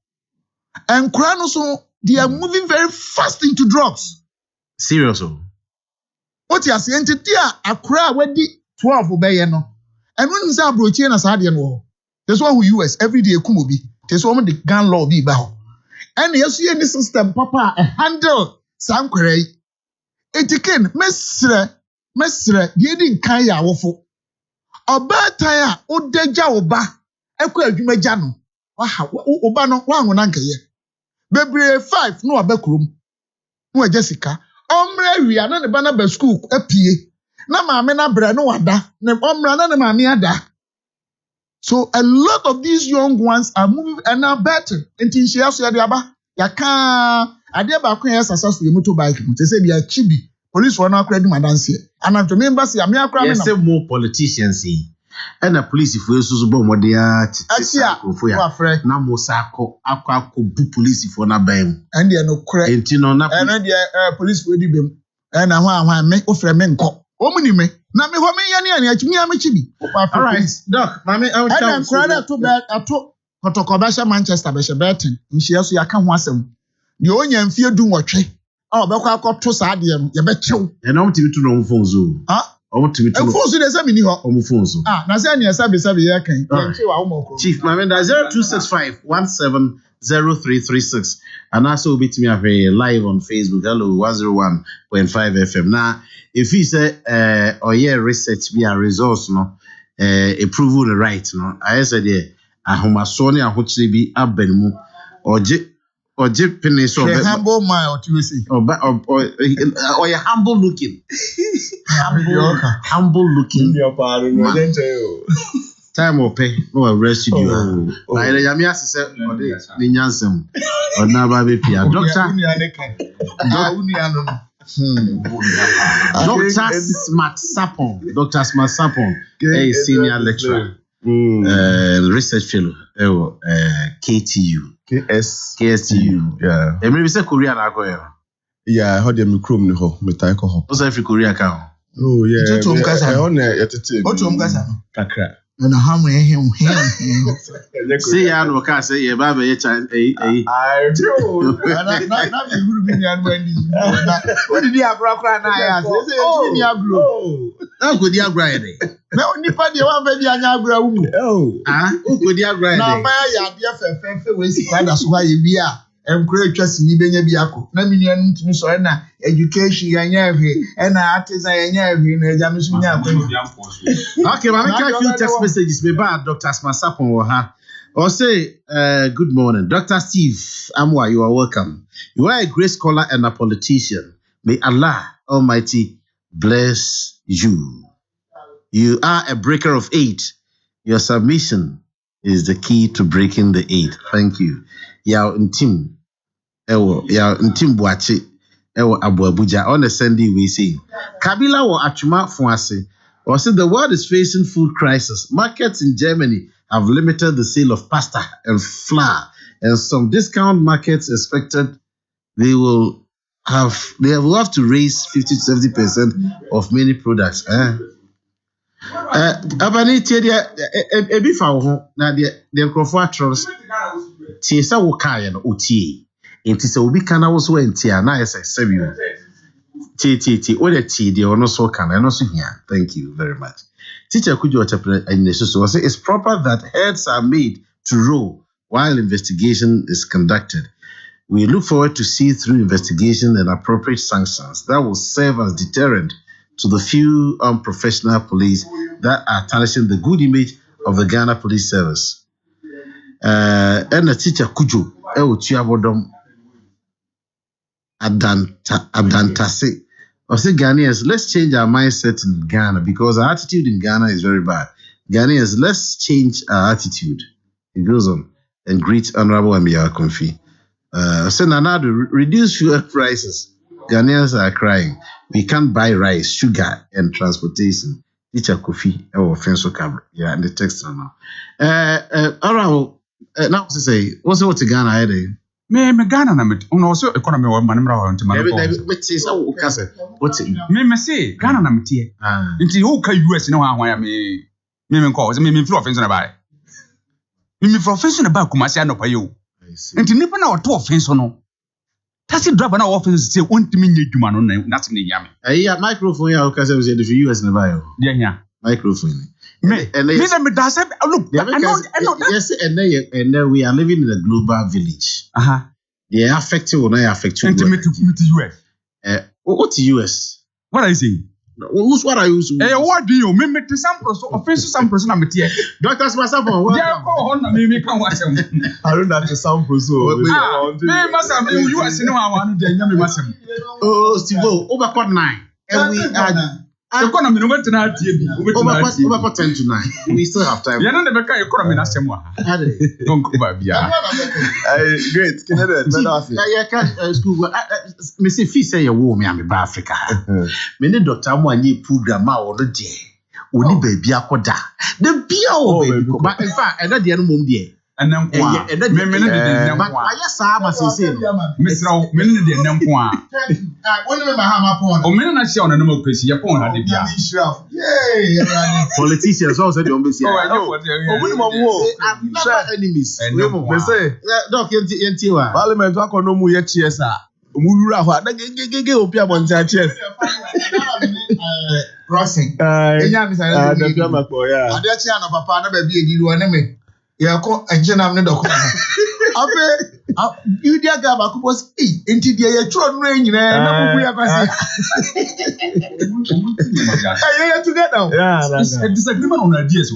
F: And crown also they are moving very fast into drugs.
C: Seriously.
F: What you are saying to a crowd when the 12 obey no. And when you say broach and Sadian war, there's one who US every day Kumobi. There's one the gun law be bow. And you see any system, Papa, a handle, some query. Etiken, Mestre, you didn't kaya waffle. Oba tire, o deja oba, equa jumejano. Obano, one uncle ye. Bebre 5, no a backroom. No Jessica. Omre we are not the banner school, a pie. Na mamena brano ada, ne omra na mamiada. So a lot of these young ones are moving and are better. Until she has said, Yaba, Yaka, Adeba Queen successful motorbike. They say they are chibi. Police were not credit my dance here. And I'm to remember, see, I'm here crying. Say
C: more politicians see. And the police, if we so bomb what they are, now Mosako, Akoko, police for na bam.
F: And they are no credit.
C: And you know,
F: and then the police will be them. And I want make offer men call. Omuni me. Na me ho me yani achimi amachibi.
C: All right, doc, mami I will tell you.
F: And crowd to bet ato Kotokobasha Manchester be betin. Nhia so yaka ho asem. De onya mfie du nwotwe. Ah obekwa akoto saa de ye bechew.
C: E na omtimi tu no phone zo.
F: Ah,
C: omtimi tu.
F: E phone zo de se mini ho.
C: Omo phone zo.
F: Ah, na se ania sabe ye kan. Ye wa wo
C: Chief Mami da 0265170336. And also bit me live on Facebook. Hello 101.5 FM. Now, if he say or yeah research be a resource no approval the right no. I said yeah ahomasoni ahochire bi abenmu oje pene so
F: be humble man or to say
C: or you humble looking humble looking time or pay no arrest you na ile yami asese ode ni nyansem ona ba be pia doctor Dr. Smart Sapon, a senior lecturer, research fellow, KTU. KSTU.
H: Yeah.
C: And maybe say Korean alcohol.
H: Yeah, I heard them chrome ni ho, metako ho.
C: What's every Korean account?
H: Oh yeah.
F: What to
H: Kakra.
F: And how many him.
C: See ya no ka say ye ba be
H: I do.
F: Na be guru mi an when what did you akra na ya say me agro.
C: Na go di agra ye.
F: Na nipa de wan fa bi anya agra wu.
C: Ah, o go di agra ye.
F: Na ba ya de fefe we si kwada so ha ye bi a emkure twasi ni benya bi akọ. Na mi nuanu ntumi so na education yanya hwe na artisan yanya hwe na eja so nya akọ.
C: Okay, ma make a few text messages me ba Dr. Smasapon wo ha. Or say, good morning, Dr. Steve Amwa, you are welcome. You are a great scholar and a politician. May Allah Almighty bless you. You are a breaker of 8. Your submission is the key to breaking the 8. Thank you. Ya intim buachi ewo Abu Abuja on the Sunday we say. Kabila wo atuma fuase. Or say the world is facing food crisis. Markets in Germany have limited the sale of pasta and flour, and some discount markets expected they will have to raise 50 to 70% of many products. Abani tedia ebi fa ho na de nkrofo atros tie sa wo kae no otie enti se obi kana wo so entia na yesa sebio tie o de tie de ono so kana no so hia. Thank you very much. Teacher Kujo Chapter and so say it's proper that heads are made to roll while investigation is conducted. We look forward to see through investigation and appropriate sanctions that will serve as deterrent to the few unprofessional police that are tarnishing the good image of the Ghana Police Service. And the teacher Kujo Ewotuabodom Adantase I say Ghanaians, let's change our mindset in Ghana because our attitude in Ghana is very bad. Ghanaians, let's change our attitude. He goes on and greet Honorable Amia Konfi. Say Nana, reduce fuel prices. Ghanaians are crying. We can't buy rice, sugar, and transportation. Teacher Kofi, our offense cover. Yeah, and the text now. Honorable, now to say, what's what Ghana I do?
G: Me Ghana na met. Uno so economy wa manimra wa ntima no.
C: Me say so kase. What's it?
G: Me say Ghana na metie. Nti wo ka US na wa hwan ya me nko. Say me flow offense na ba. Me flow offense na ba kumasi anopa ye o. Nti nipa na wato offense no. Taxi driver na offense say ontimi nya dwuma no na te ne yame.
C: Yeah, microphone ya kase we say the US na ba yo.
G: Dia hia.
C: Microphone.
G: Me that say look. I know.
C: Yes, and then we are living in a global village. They are affected or not affected.
G: Intimate to US.
C: What's US?
G: What are you saying?
C: What are you saying?
G: What do you mean? To some person, offensive some person. I'm here.
C: Doctors myself.
G: Yeah, go on. Me can watch them.
H: I don't know the some person.
G: Me must have US. No, I want to. Me must have.
C: Oh, Steve, over 9, and we are.
G: Economy no better na tie bi.
C: Over 10 to 9. We still have time.
G: Yeah, no be ka economy na semo ha. Don't go ba bia.
H: Great. Canada,
C: yeah, can school. Me say fee say you wo me am ba Africa. Me ne doctor mo anyi program a wo no de. Oni baby akoda. The bia o baby. But in fact, and the no mom de.
G: And then kwa. Me ne de
C: but why sa ma say no.
G: Misra me ne de nem kwa.
F: When me mahama pon.
G: O me na share on no kwesi ya pon na de bia.
F: Yay.
C: Politicians also the ombesi.
H: Never enemies. Me say,
C: doc yenti wa.
H: Parliament akono mu ye cheers a. Mu wura ho na gege opi abonta cheers.
F: Crossing.
H: Enya mi say na de bia makpo ya.
F: Ade chi ana papa na ba bi edilu one me. Ya ko enjenam ne doko. Abe you dia ga ba ko boss enti dia ye tro no nyina na bubu ya kwase. Yeah, together.
G: It's a disagreement on ideas.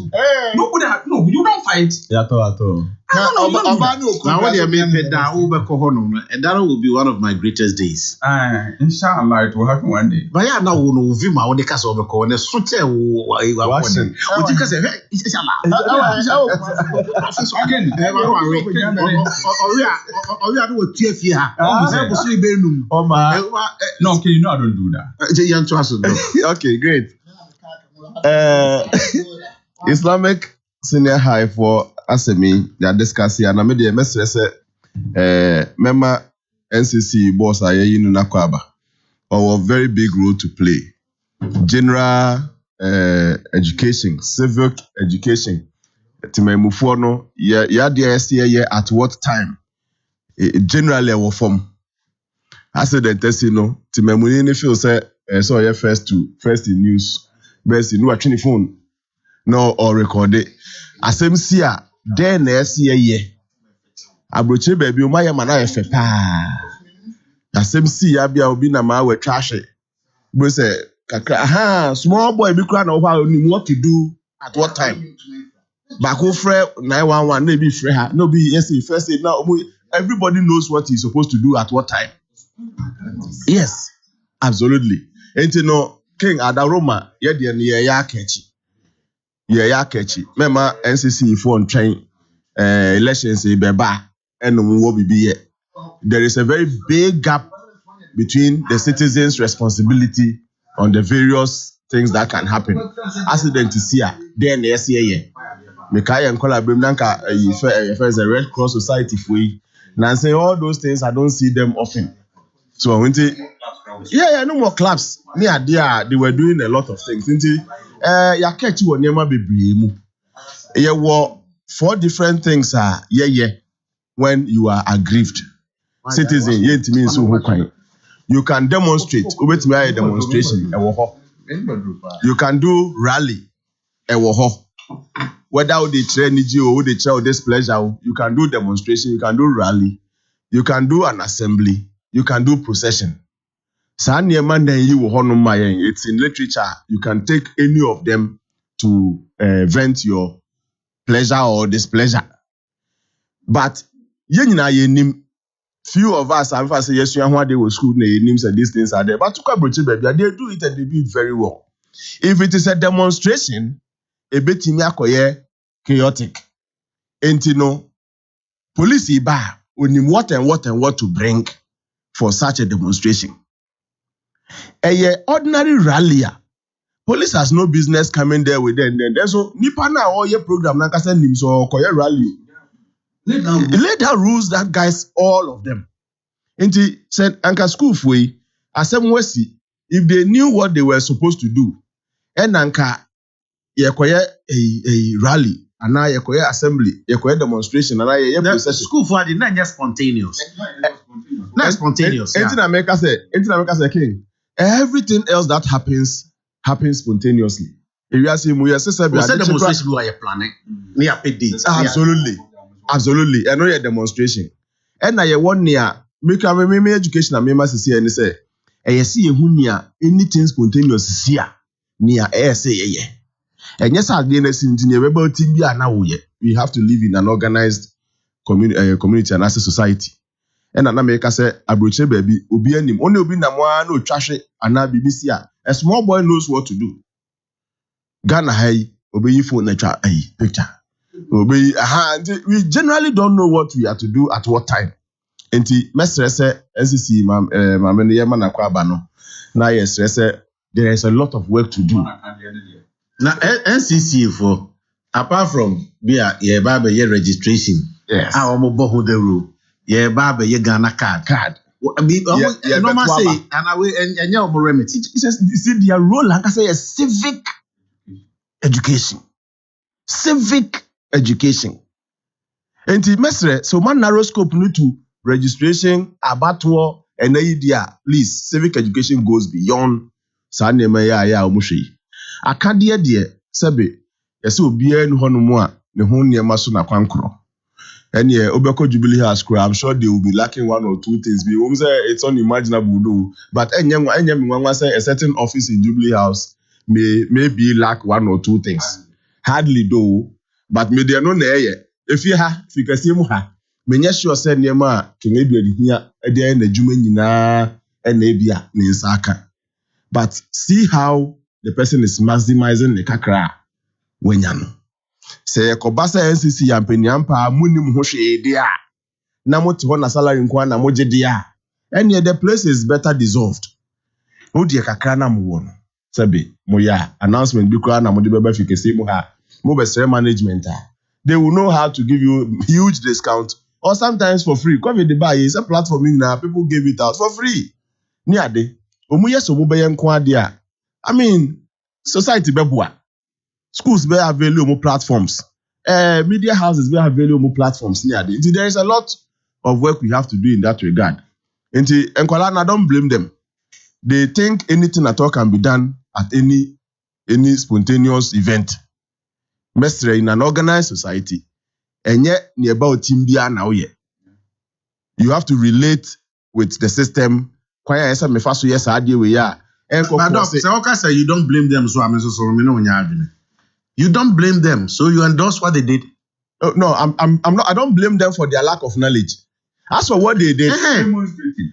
G: Nobody no, you don't fight.
H: Yeah, to.
C: Now what you mean that and that will be one of my greatest days.
G: Inshallah it will happen one day.
C: But yeah, now we know Vima on the castle of the corner, such a what you can say, inshallah.
G: Again,
C: we are doing TF
G: no, okay, I don't do
C: that.
H: Okay, great. Islamic Senior High for Asemi, they are discussing, and I made a message. Member NCC boss Ayeyinu Nakwaba, or a very big role to play. General education, civic education. Timemufono, yeah, dear, at what time? Generally, our form. I said that no. Timemuni feel say so yeah first in news, best in no actually phone, no or record it. Asem sia then ye. Abroche baby umaya mana efe pa. Asem sia bia obi na ma we trash it. Bro say kakra small boy be kra na what to do at what time. Bako frɛ 911 no be frɛ her no be yes first aid now everybody knows what he's supposed to do at what time. Yes, absolutely. And you know, King Adaroma, yeah, ya catchy. Mema NCC for train elections in Beba and will be here. There is a very big gap between the citizens' responsibility on the various things that can happen. Accident is here, then yes, yeah. Mekai and Kolabrim Nanka is a Red Cross Society for you. Now say all those things, I don't see them often. So when no more clubs. Near there, they were doing a lot of things. Ya catch you never be brave. Yeah, were 4 different things when you are aggrieved. Citizen, yet means so you can demonstrate. Wait me a demonstration. You can do rally. Whether they train you or they train this pleasure, you can do demonstration, you can do rally, you can do an assembly, you can do procession. It's in literature. You can take any of them to vent your pleasure or displeasure. But few of us have say yes, you know they were school names and these things are there. But to come baby, they do it and they do it very well. If it is a demonstration, a bit chaotic. And you know, police iba only what to bring for such a demonstration. A ordinary rally. Police has no business coming there with them. Then so nipa na all your program na kasa nim so koye rally. Lay down rules that guys all of them. Inti said anka school fwe asem wesi if they knew what they were supposed to do and anka ye koye a rally and now ye koye assembly ye koye demonstration and ye procession.
C: School fwe did not just spontaneous. Not spontaneous.
H: Inti na America say king everything else that happens spontaneously. If you ask him, we say
C: demonstration we are planning. We are paid dates.
H: Absolutely. I know your demonstration. And now you want near make education and members see and say, I see a hunia anything spontaneous here near say. And yes, again, we have to live in an organized community and as a society. And America say, Abroche baby, Obi and him only Obi Namwa no trash and now BBC. A small boy knows what to do. Ghana hey, obey phone nature picture. Obey we generally don't know what we have to do at what time. Enti mesre say NCC mamene yema na kwa bano. Na yes say there is a lot of work to do.
C: Now NCC for apart from beer ye baba ye registration.
H: Yes.
C: Our mobile the rule. Ye baba ye Ghana card. Normal say and away and your remedy.
H: It says you see their role like I say a civic education. Civic education. And the mesre so man narrow scope need to registration, abattoir, and idea. Please, civic education goes beyond Sanema ya omushi. Akadia dear, Sabe, yes, obiye no honomwa, ne ho niema so na kwankro. And yeah, Obeko Jubilee House, I'm sure they will be lacking one or two things. It's unimaginable, though. But say a certain office in Jubilee House may be lack one or two things. Hardly, though. But me they no neye. If you can see muha. Me sure say nema can be here at the end the Juma nyina and nebia ninsaka. But see how the person is maximizing the kakra wenyano. Say kobasa NCC yampeniampa munim ho hwe dia na moti ho na salary nkwa na moje dia and the place is better dissolved wo die kakra na mo no sabe mo ya announcement bi kwa na mo de beba fikese mu ha mo be sere management they will know how to give you huge discount or sometimes for free. Covid the buy is a platform now people give it out for free ni ade omu yeso mo be yen kwa ade a I mean society beboa. Schools may have available platforms. Media houses may have available platforms. There is a lot of work we have to do in that regard. And I don't blame them. They think anything at all can be done at any spontaneous event. Mestre in an organized society. And yet, nearby Timbia now yet. You have to relate with the system. Yes, I do. Yeah.
C: But you don't blame them, so I'm so you don't blame them, so you endorse what they did.
H: No, I'm not. I don't blame them for their lack of knowledge. As for what they did,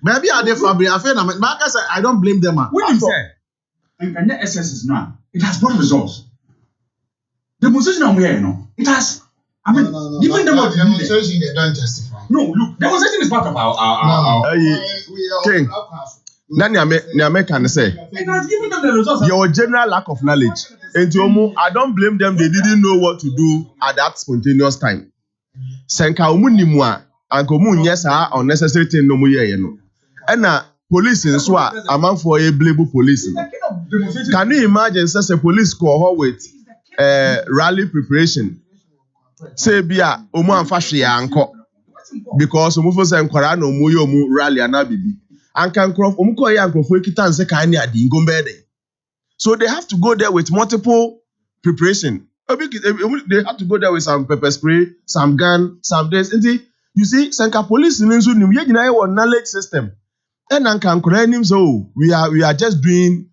C: maybe I don't blame them.
I: When you say, and the SS now, it has brought results. Demonstration on where it has. I mean, even the
F: demonstration they don't justify.
I: No, look, demonstration is part of our
H: King. Then you can say
I: it has given them the results.
H: Your general lack of knowledge. And I don't blame them. They didn't know what to do at that spontaneous time. Senka umunimwa ankomu nyesa unnecessary thing no muye no. And police in swa among for a blable police. Can you imagine such a police call with rally preparation? Say bia omu amfa hwe anko because omu fo say nkwara na omu ye omu rally anabibi. Anka nkrof omu ko ye ankrofo ekita nse kan ni adi ngombede. So they have to go there with multiple preparation. They have to go there with some pepper spray, some gun, some this. You see, Senka police in knowledge system. And so we are just doing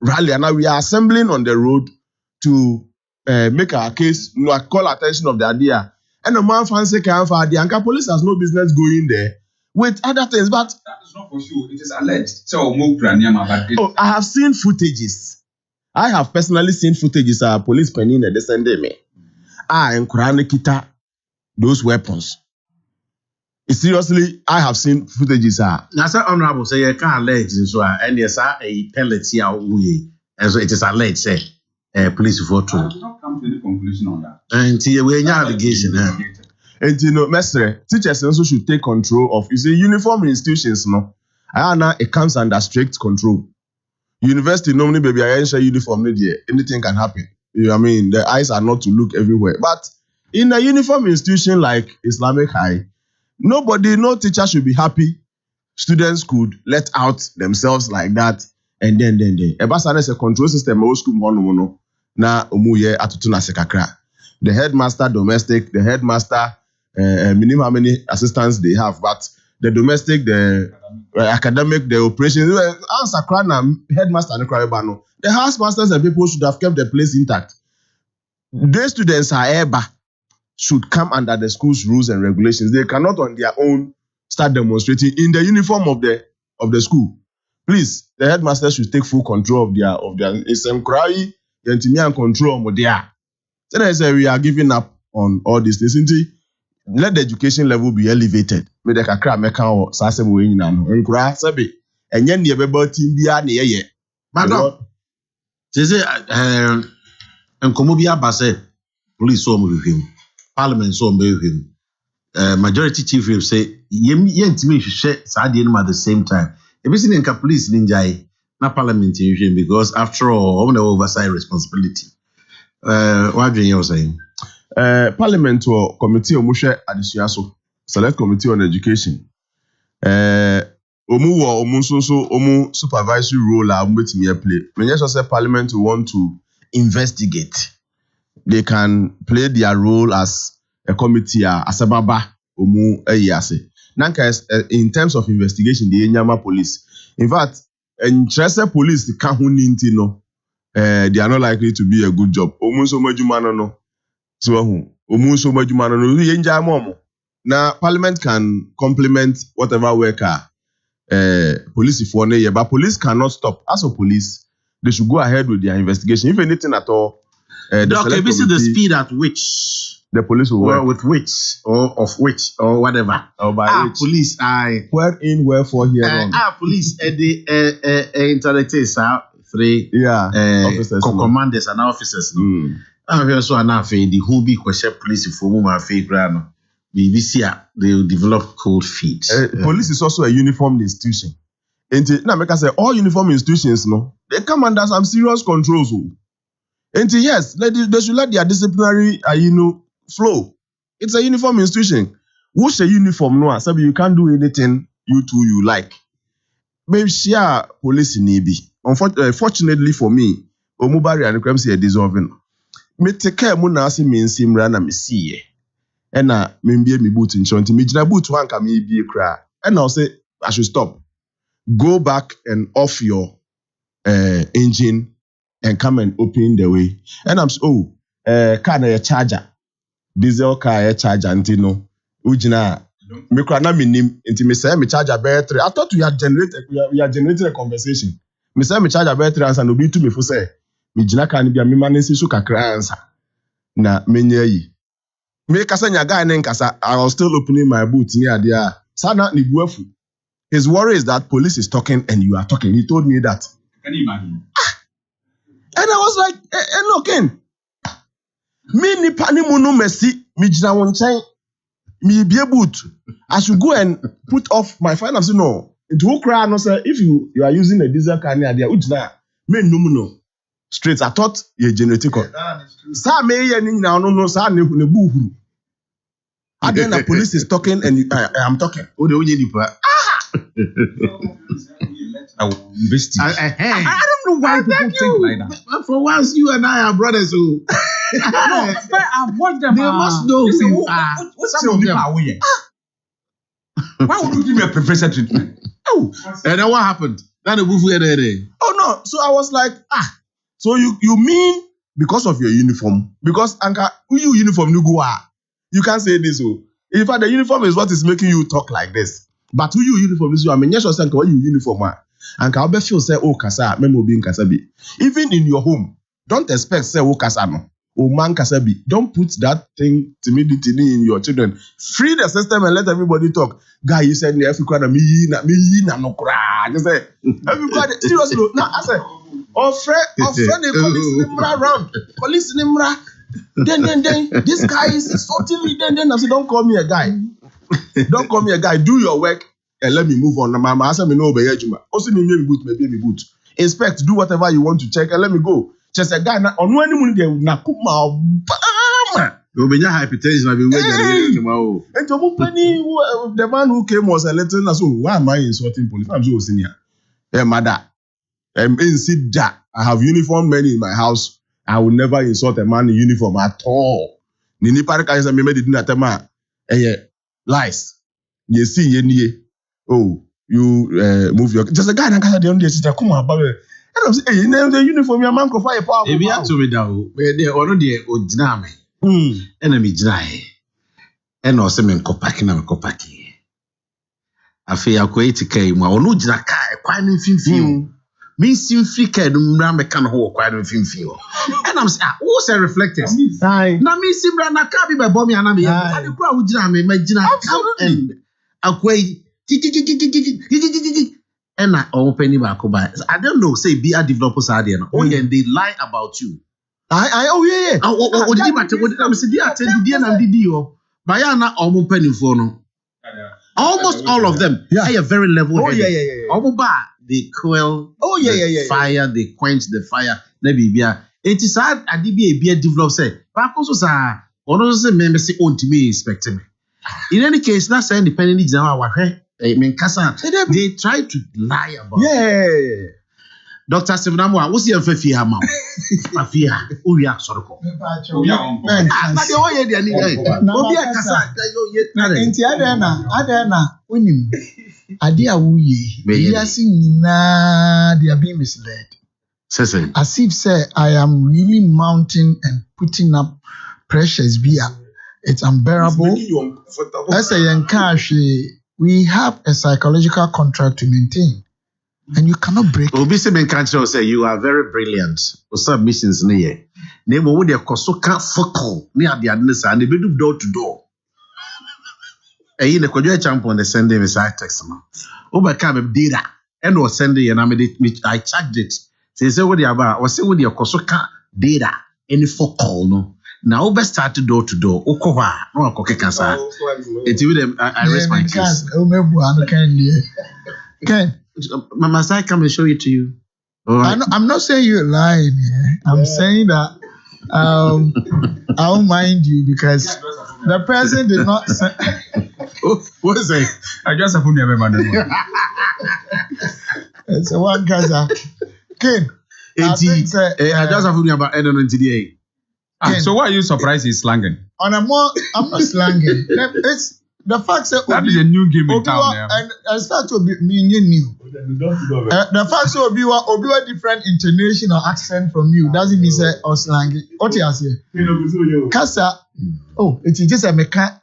H: rally and now we are assembling on the road to make our case, call attention of the idea. And the man fancy can for the Anka police has no business going there. with other things. But
I: That is not for sure. It is alleged. So, but
H: I have seen footages. I have personally seen footages of police penning at the Sunday me. And Kuranikita those weapons. Seriously, I have seen footages.
C: Now, sir, honorable say you can't allege so and yes, a pellet here, and so it is alleged, say, police for
I: I
C: true.
I: did not come to any conclusion on that.
C: And here we have allegation.
H: And Mestre, teachers also should take control of. You see, uniform institutions, no. It comes under strict control. University normally, baby, I share uniform. Anything can happen. You know what I mean? The eyes are not to look everywhere. But in a uniform institution like Islamic High, no teacher should be happy. Students could let out themselves like that, and then. Ebasana is a control system. Old school mono na omuye atutuna sekakra. The headmaster domestic, the headmaster minimum how many assistants they have, but the domestic, the academic, the operations. Answer krana headmaster and krabano. The housemasters and people should have kept the place intact. The students, however, should come under the school's rules and regulations. They cannot on their own start demonstrating in the uniform of the school. Please, the headmaster should take full control of their cry and control of their. Then I say we are giving up on all these things. Let the education level be elevated. May the kakra meka or sasem we in and nkura sabi enye ne beba team bia ne ye.
C: Madam, say nkomo bia ba say police so mo hwehwem. Parliament so mo hwehwem. Majority chief will say yentimi hwehwe saade no at the same time. Ebisi nka police ninjai na parliament hwehwem because after all on the oversight responsibility. What do you saying?
H: Parliament or committee omushe adesua so select committee on education omu supervisory role a betimi play. When you say parliament want to investigate, they can play their role as a committee asababa omu eyase nanka in terms of investigation the Enyama police. In fact, interest police the kahuni no they are not likely to be a good job. Omu so majuma no so omu so majuma no yenja momo. Now parliament can complement whatever worker police for ne, but police cannot stop. As a police, they should go ahead with their investigation. If anything at all,
C: the speed at which
H: the police will work.
C: With which or of which or whatever.
H: Or by which.
C: Police
H: wherein, wherefore, here on.
C: Police the intellectuals three
H: officers,
C: commanders and officers. So the who be question police for whom I feel grano. BBC they will develop cold feet.
H: Police is also a uniformed institution. And now make I say all uniform institutions, no, they come under some serious controls. And yes, they should let their disciplinary flow. It's a uniform institution. What's a uniform? No, so you can't do anything you like. Maybe share police in EB. Unfortunately for me, Omubari and crime say dissolving. Me take care muna asi me nsimra na me see. And me mbie me boot insurance. Me jina boot one ka me be cry. And I'll say I should stop. Go back and off your engine and come and open the way. And I'm car na charger. Diesel car charger antino. Ujina me kra na me nim nti me say me charger battery. I thought we are generating a conversation. Me say me charger battery answer no be to me for say me jina kan bia me manesi so kakra answer. Na menye yi. Me kasa nya guy nen kasa I was still opening my boot near there. Sana ni buafu. His worry is that police is talking and you are talking. He told me that.
I: Can you imagine?
H: And I was like, looking. Me ni pani munu mercy, me jina wonchen, me be boot. I should go and put off my phone. I said, no. Into who cry no sir, if you are using a diesel car near there, ujina, me no. Straight, I thought you're genetic. Sa me ye ni na no sa ne buhuru. And then the police is talking and I am talking.
C: Oh, the only nipa.
H: I don't know why people think like that.
C: But for once, you and I are brothers. No,
B: but I've watched them.
C: They must know.
B: What's some of them are weird.
I: Why would you give me a preferential treatment?
C: Oh, and then what happened? Then the booth there.
H: Oh no! So I was like, so you mean because of your uniform? Because Anka, you uniform you go you can't say this. In fact, the uniform is what is making you talk like this. But who you uniform is you? I mean, yes, you what you uniform and can be feel say oh kasa memo being kasabi. Even in your home, don't expect say oh kasa no. Oh man kasabi. Don't put that thing timidity in your children. Free the system and let everybody talk. Guy, you said if you cry me na no cry. Just say everybody seriously. Now I say friend the police nimra around. Police nimra. Then this guy is insulting me. Then I say don't call me a guy. Don't call me a guy. Do your work and let me move on. Mama, I say me no be ejuma. Also me boot. Inspect, do whatever you want to check and let me go. Just a guy on one money there na kuma bam.
C: You be hypertension na be wait
H: and the man who came was a little so why am I insulting police? I'm so senior. Yeah, mother. Sit that. I have uniform men in my house. I will never insult a man in uniform at all. Nini parika is a me did not tema. Lies. You see ye. Oh, you move your just a guy na kasa dey on dey sit come about. And I'm saying, the uniform your man go fire power.
C: Ebi ato me da o. We dey ono dey ogina me. Enemy gina e. E na o se me nkopaki na me kopaki. Afi akwa etikai mu ono gina kai kwa ne mfimfini. Me sim fika no mra me kan ho kwa no mfimfini o. And I'm saying, who say reflectors? Na me sim ra na ka bi be bo me ana me. Ade kura wo gina me magina. Absolutely. Akwa and I open him. I don't know. Say be a developers are there. Oh yeah, they lie about you.
H: Oh yeah.
C: Oh, did I'm saying they attend the and did you? Bayana open for no. Almost all of them. Yeah, are very level.
H: Oh yeah.
C: They quell.
H: Oh yeah.
C: Fire. They quench the fire. Maybe be a. It is hard. I did be a develop say. But also say, one say members say on to me inspect me. In any case, that's an independent exam. I mean, they try to lie about it. Dr. Sevenamwa, what's your fear, ma'am? Mafia, Uya, Soroko.
F: Adena, Winim, Adia Wuye, they are being misled. As if say, I am really mounting and putting up pressures via it's unbearable. As a young cash, we have a psychological contract to maintain, and you cannot break it.
C: Obisi Benkancho say you are very brilliant. Submissions near. Name would your Kosoka focal near the administrator and they do door to door. A in the Kojo champion the Sunday beside text. Overcome data and was sending and I checked it. Say what you about was say with your Kosoka data any focal no. Now, best start door to door. Okowa, no koke kansa. It's with them. I raise my case.
F: Ken,
C: Mama, I come and show it to you.
F: Right. I'm not saying you're lying. I'm saying that I won't mind you because the person did not say.
C: What is it?
G: I just have put me
F: It's a one casa. Ken,
C: I just have put me about today.
G: So why are you surprised he's slanging?
F: I'm not slanging. It's the fact
G: that is a new game in town now.
F: And I start to be new. The fact that Obiwa different intonation or accent from you doesn't mean say or slanging. What you say? Kasa. Oh, it's just a mecha.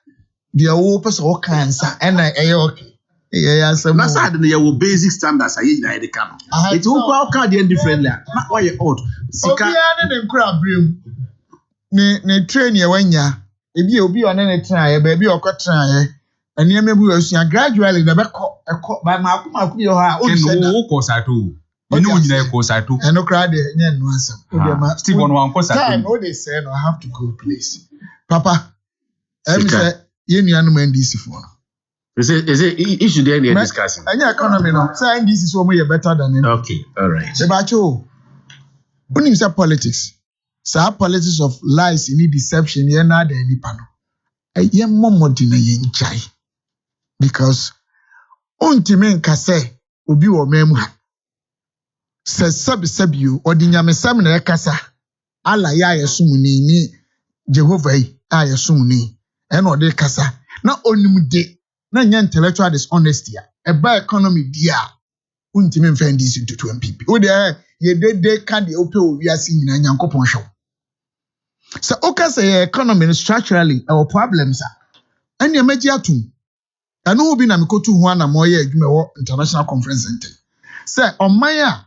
F: The old person all cancer and I okay. Yeah, so
C: that's how the basic standards are in the camp. It's all called different. Not why you old.
F: Sika. Ne train ye wanya ebi on ne train baby okotran ye eniam ebu asua gradually na be ko ba ma ku yo ha o se na
G: o ko sato eni o nyina ko sato
F: eno kra de nye no asem o de ma
G: Steve on wan ko sato
F: time o dey say no I have to go please papa em say ye nuanu NDC for
C: is it issue there they discussing
F: anya economy no say NDC so mo ye better than him.
C: Okay, all right
F: se ba cho unim say politics. So politics of lies, any deception, you're not any panel. I am more chai because untimen kase ubi o memu says sub you or dinyame samina kasa ala ya yasumuni ni Jehovah ya yasumuni and or de kasa na onum de na nya intellectual dishonesty a bad economy dia untimen find this into 2 people. O de ye de ka de ope o wiase nyina nyankopon hwew. So, okay, say economy structurally our problems are. And you make atum. ɛno bi na mekotu ho ana mo yɛ adwuma wɔ international conference center sɛ ɔman a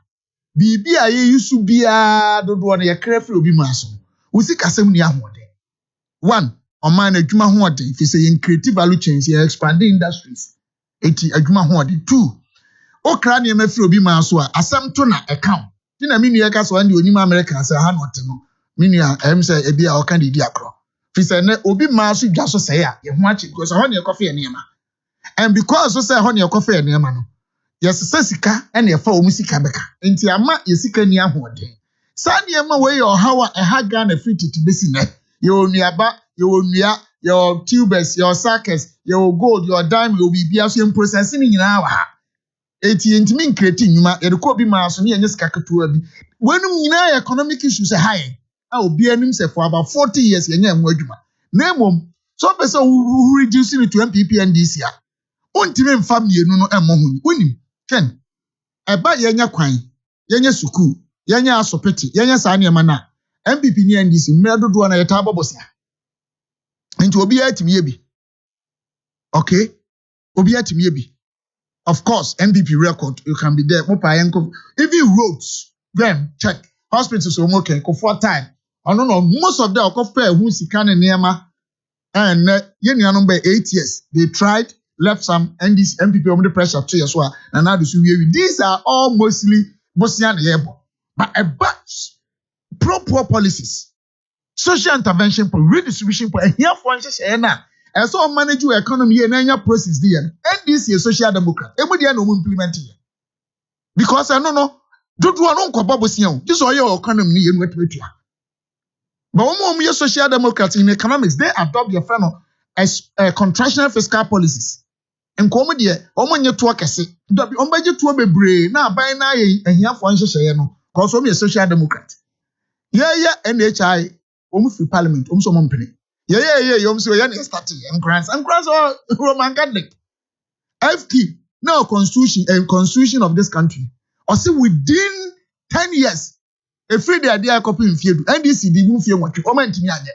F: biribi a yɛyusu biara dodoɔ no yɛkra firi obi mu aso wo sika sɛm ni ahoɔden one ɔman na adwuma hoɔden fi sɛ yɛn creative value chains yɛ expanding industries eti adwuma hoɔden two okra nneɛma firi obi mu aso a asɛm to na account ti na menu yɛ ka so ande onim America sɛ ha no te no menu a sɛ ebi a ɔka de di akro fi sɛ ne obi ma so dwa so sɛ ya yɛ ho akyi because hɔ ne yɛkɔfa yɛ nneɛma and because so sɛ hɔ ne yɛkɔfa yɛ nneɛma no yɛsesa sika ɛna yɛfa wɔn sika bɛka nti ama yɛ sika ni ahoɔden saa nneɛma wɔ yɛ ɔhaw a ɛha Ghana free titi besi nɛ yɛwɔ nnuaba yɛwɔ nnua yɛwɔ tubers yɛwɔ sackers yɛwɔ gold yɛwɔ diamond yɛwɔ biribiara so yɛn process ne nyinaa wɔ ha eti ntumi nkreti nnwuma yɛde kɔ obi maa so ne yɛnyɛ sika ketewa bi wɔnum nyinaa yɛ economic issues ha yɛn a obi anim sɛ for about 40 years yɛnyɛ ɛho adwuma na mmom so pɛ sɛ wo reduce it to MPPNDC a wontumi mfa mmienu no ɛmmɔ ho wonim ken ɛba yɛnyɛ kwan yɛnyɛ sukuu yɛnyɛ asopete yɛnyɛ saa nneɛma na MPP ne NDC mmerɛ dodoɔ na yɛtaa bɔbɔsia nti obi atumi yɛ bi okay obi atumi yɛ bi of course MPP record you can be there mo pa yenko even roads them check hospitals so mo okay for time no most of them okofa hu sika ne nneɛma and yɛnuanom by 8 years they tried left some and this MPP under pressure to as well and now these are all mostly Bosnian able but a bunch pro-poor policies social intervention for redistribution for here for and so manage your economy and your process there and this is social democrat everybody no implement it because I don't know don't want to Bosnian this all your economy and what but when we social democrats in economics they adopt your friend as contractional fiscal policies nkɔm deɛ ɔmo nye to akɛse dabi ɔmo bɛgye to bebree na aban na yɛ ahiafo nhyehyɛe no cause ɔmo yɛ social democrat yɛyɛ NHI ɔmo fi parliament ɔmo so ɔmo mpene yɛyɛ ɔmo so yɛ ne start nkransa Roman Catholic FK now constitution of this country ɔsi within 10 years efiri de ade akɔpɛ mfiedu NDC di mu mfie nwɔtwe ɔmo ntumi anyɛ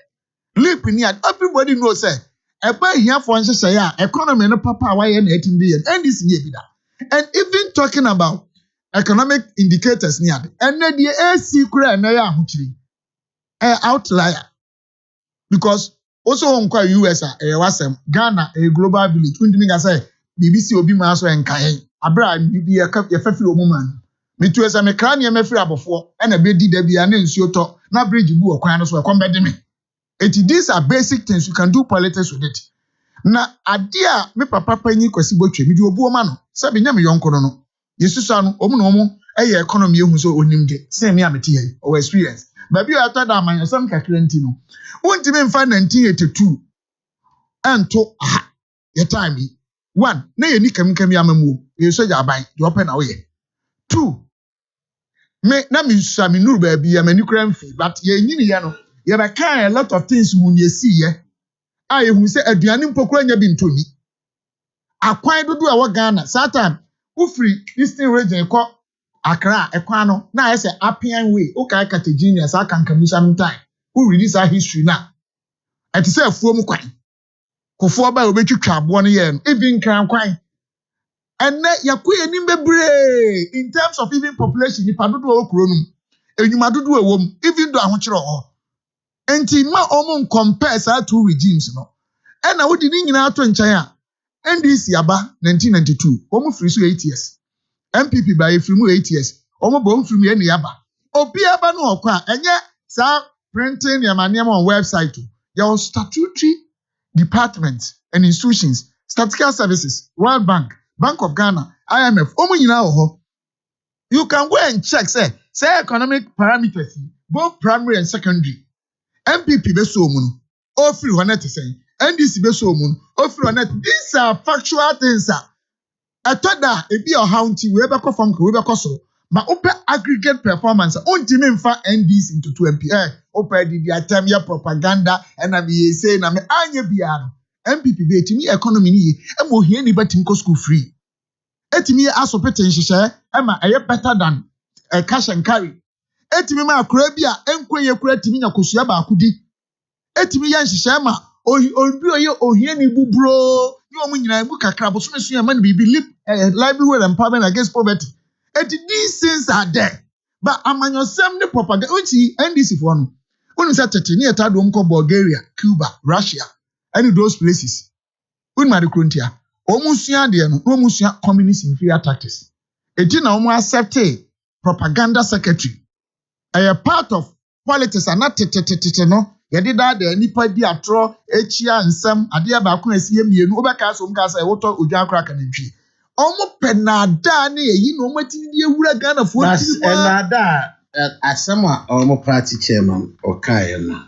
F: leap ni everybody knows say eba here for nhyehyɛ a economy no papa why na etim dey and this year be that and even talking about economic indicators ni ade and the AC kura na ya ahokyiri outlier because also on kwa US a wasem Ghana a global village undimi ga say BBC obi ma so enkan abra bibi ye fafiri omuman me tu esa me kra ne mafiri abofo na be di da bia na nsuo to na bridge bu okwan no so ekon be de me. These are basic things you can do politics with it. Na adia me papa panyi kwasi botwe me di obu oma no sabe nya me yonko no yesusa no omu no omu eye economy ehu so onimde say me amete here or experience baby after that man some kakranti no wontimi mfa 1982 anto aha ye time one na ye ni kamkam amamu ye so ja ban de open na wo ye two me na me susa me nuru baby ya mani kram fi but ye nyini ya no you can a lot of things when you see ye. I who say aduane mpokura nya bi ntoni. Akwan dodo a wa Ghana. Satan who free Eastern region ko Accra ekwan no na I say Appian way. Okay Carthaginians aka nkamu sometime. Who read this our history now. Ati say afuo mu kwan. Kofo ba obetwitwa abo no ye no. Even kran kwan. And yakoye nim bebre in terms of even population nipa dodo okuro num. Enyuma dodo ewom even do ahokyere ho. Enti ma omo compare sa two regimes no e na wodi ni nyina ato nkyɛn a NDC aba 1992 omo free so 8 years MPP ba free mu 8 years omo bo free mu ene aba obi aba no okwa enye sa printing yamaniam on website your statutory departments and institutions statistical services World Bank Bank of Ghana IMF omo nyina ho you can go and check say economic parameters both primary and secondary MPP be so mun ofiri honet say NDC be so mun ofiri honet these are factual things atoda ebi o haunti we be ko fam ko we be ko so ma ope aggregate performance ontimi mfa NDC into 2 MP ope di atam ya propaganda na me say na me anya bia no MPP be etimi economy ni ye e mo hia ni batim ko school free etimi asopete nhyehyɛ e ma eye better than cash and carry etimi ma akura bia enkoye kura timi nya kosua ba akudi etimi ya nhyehyɛ ma obi oye ohia ni bubro You mean I book a crab, so man be believe livelihood and empowerment against poverty. And these things are there. But I'm on your same propaganda. Which NDC for one. When we start to near Tadumko, Bulgaria, Cuba, Russia, any of those places. When my Kuntia, almost communist inferior tactics. It didn't almost accept propaganda secretary. A part of politics are not no. Yadi da de nipa di atro echia nsem ade abaako asie mienu obeka so mka say woto odwa akra kanantwi omo penada na eyi no matini di ewura Ghana fo
C: ti na da asem a omo party chairman okai no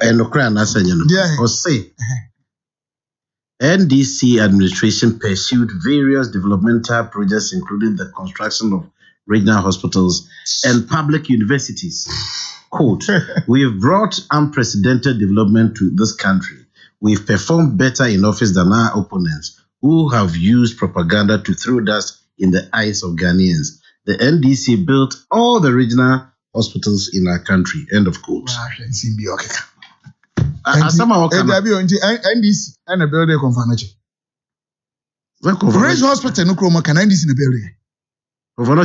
C: enokra na sanya no o say NDC administration pursued various developmental projects including the construction of regional hospitals and public universities. Quote, we've brought unprecedented development to this country. We've performed better in office than our opponents who have used propaganda to throw dust in the eyes of Ghanaians. The NDC built all the regional hospitals in our country. End of quote.
F: NDC and a building confirmation. Regional hospital no chroma can NDC in the building. No,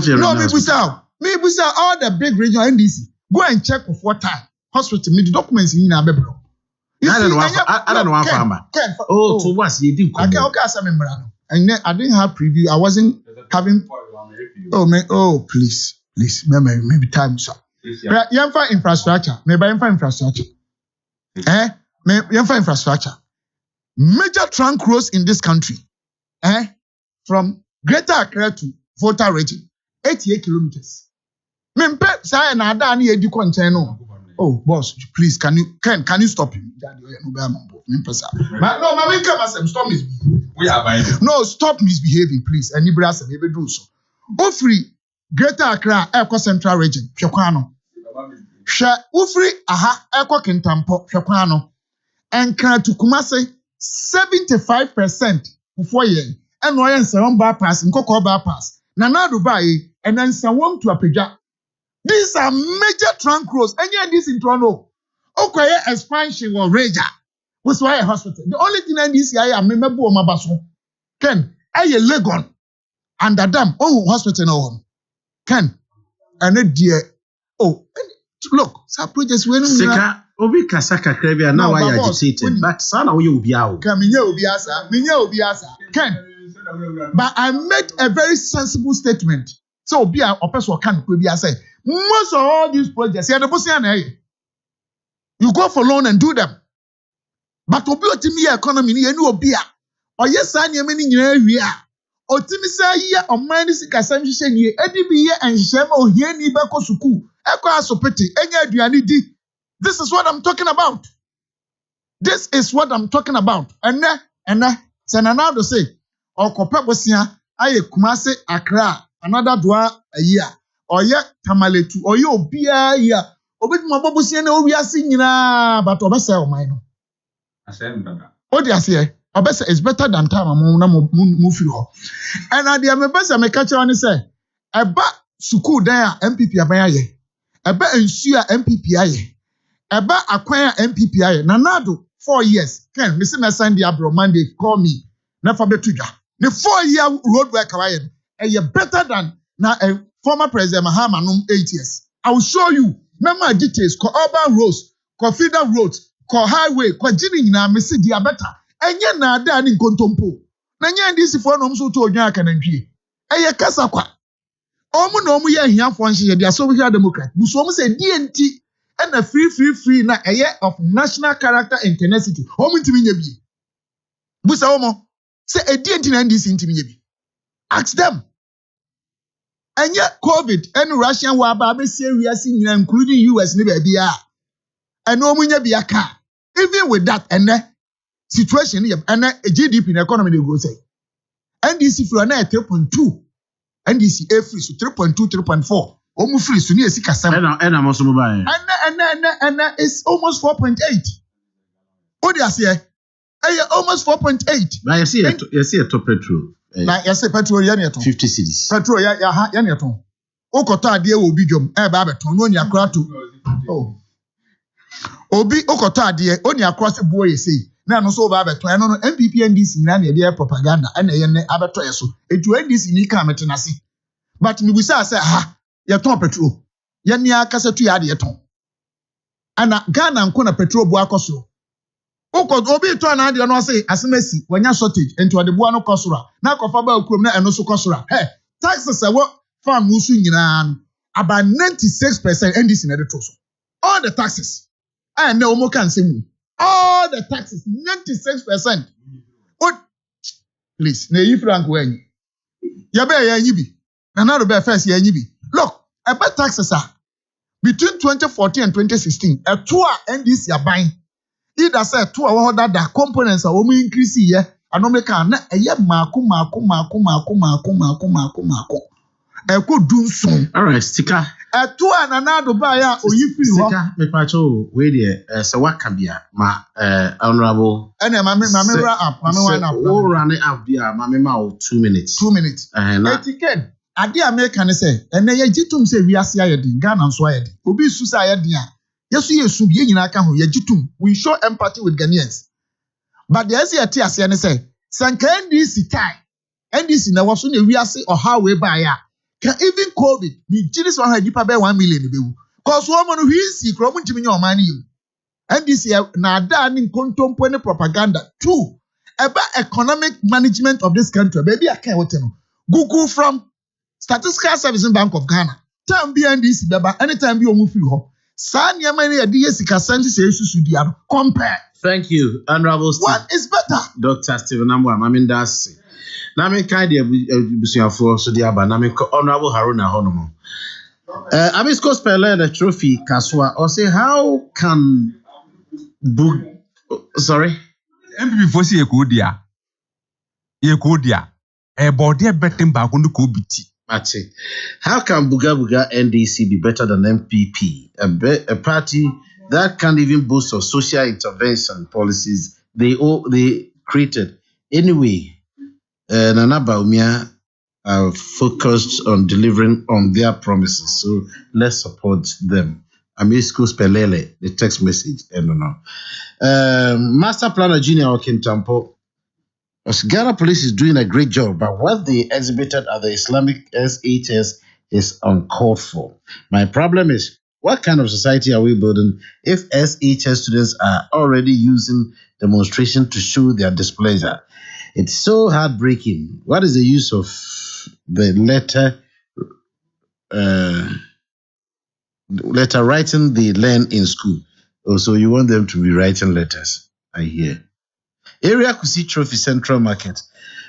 F: me busa all the big regional NDC. Go and check for 4 times. Hospital, me the documents in Abebro.
C: I don't know farmer. Oh, so what's you do?
F: Okay, and I didn't have preview. I wasn't having. Oh, please, maybe time, sir. Yamfa infrastructure. Maybe infrastructure. Yamfa infrastructure. Major trunk roads in this country. From Greater Accra to Volta region, 88 kilometers. Oh, boss, please, can you stop him? No, stop misbehaving, please. And Nebraska, maybe do so. Ofri, Greater Accra, Eko Central Region, Shakwano. Ofri, Eko Kintampo, Shakwano. And can to Kumase 75% before year. And Royan Saron bypass and Coco bypass. Nana Dubai, and then Sawam to Apeja. These are major trunk roads. And yet this in Toronto. Okay, expansion or Raja. Was why a hospital. The only thing I this I remember Mabaso. Ken, a Legon. And the dam. Oh, hospital no home. Ken. And a dear. Oh, look, some projects when
C: Sika, Obi Kasaka Krevia now I agitated. But son of you be out.
F: Minya Ken. But I made a very sensible statement. So be a person can be say most of all these projects you go for loan and do them. But obi otimi economy ni enu obi a oyesa anyeme ni nyina wi a otimi say ye oman sika samhye nie edi bi ye enhye ma ohie ni be ko suku ekọ asopete enya aduane di. This is what I'm talking about. This is what I'm talking about. And senana do say okope bosia aye Kumase Accra another dua a year or ye tamaletu or you be a year obit mabobusia na owiase nyina but obese o man no asem dada o dia say obese is better than time na move through and I dey me bese me catch on say eba school dan a MPP aban aye eba ensu a MPP aye eba akwan a MPP aye na nado 4 years ken me say na Sunday abro Monday call me na fa betudwa the 4-year road work aye better than now a former president Mahama 8 years. I will show you. Remember details. Ko urban roads, ko feeder roads, ko highway, ko jini na mesi dia better. Enye na ada ni kontompo. Na nye ndisi fo no mso to odwan akanantwie. Eye kasa kwa. Omu na omu ye hiafo nhye dia so we democrat. Buso omu se DNT and a free na eye of national character and tenacity. Omu ntimi nya bi. Busa omu se e DNT na ndisi ntimi nya bi. Ask them. And yet, COVID and Russian war baby serious including US Nibia. And no munya be a car. Even with that and situation and a GDP in the economy they go say. NDC for an 3.2. NDC A free so 3.2, 3.4. Almost free so near 6 and
C: I'm also mobile.
F: And it's almost 4.8. What do you say? Almost 4.8.
C: I see a top petrol.
F: Na yase petrol ya neto
C: 50 cedis.
F: Petrol ya neto. Okoto ade obi dwom ba beton no ni akra to. Oh. Obi okoto ade oni akra se buo ye sei. na no so ba beto eno no MPP NDC na na dey propaganda na ye ne abeto ye so etu NDC ni ka mete na se but me busa say ye ton petrol ye ni aka setu ya de ye ton ana Ghana nko na petrol bu akoso obi to na de no say asemasi wanya shortage enti ode bu ano kosora na kofa ba kurom na eno so kosora taxes e wo farm musu nyina no about 96% NDC na de to so all the taxes and na omo kan semu all the taxes 96%. Please na yi frank when ya be ya yi bi na na do be first ya yi bi look about taxes between 2014 and 2016 a tour NDC aban either say tour wo that components a wo increase ye anomeka na eye mako could do so.
C: All right, sticker.
F: Two and another buyer or you feel
C: sticker. Me pacho wait there. So what can be honorable?
F: And mammy up.
C: Oh, run it up there. Mammy ma 2 minutes.
F: 2 minutes. Etiquette. Adi American say, and they jitum say we are saying Ghana and Swahili. Obi society. Yes, we should be in Akahu. Yajitum. We show empathy with Ghanaians. But the SCT and say, Sanka NDC tie. NDC na was soon we are say or how we buy. Can even COVID be genius 100 1 million? Cause woman who is sick, Roman Jimmy or money. And this year, now done contemporary propaganda. 2, about economic management of this country. Baby, I can't tell you. Google from Statistical Service Bank of Ghana. Time behind this, Baba, anytime you move through. San Yamani, a DSC Santi says, compare.
C: Thank you, Honorable Steve.
F: What is better?
C: Dr. Stephen Amwam, I mean, that's. Na me kind of busuafo so dia ba na me Honorable Haruna Honomo. Amisco Spele the trophy Kaswa or say how can sorry
G: MPP for see ekodia e body betting back on the kobiti.
C: How can Buga NDC be better than MPP, a party that can't even boast of social intervention policies they created anyway? Nana Baumia are focused on delivering on their promises, so let's support them. Amisco Spelele, the text message, Master Planner Junior Okintampo, Ghana Police is doing a great job, but what they exhibited at the Islamic SHS is uncalled for. My problem is, what kind of society are we building if SHS students are already using demonstration to show their displeasure? It's so heartbreaking. What is the use of the letter writing they learn in school? Also, you want them to be writing letters, I hear. Area Kusi Trophy Central Market.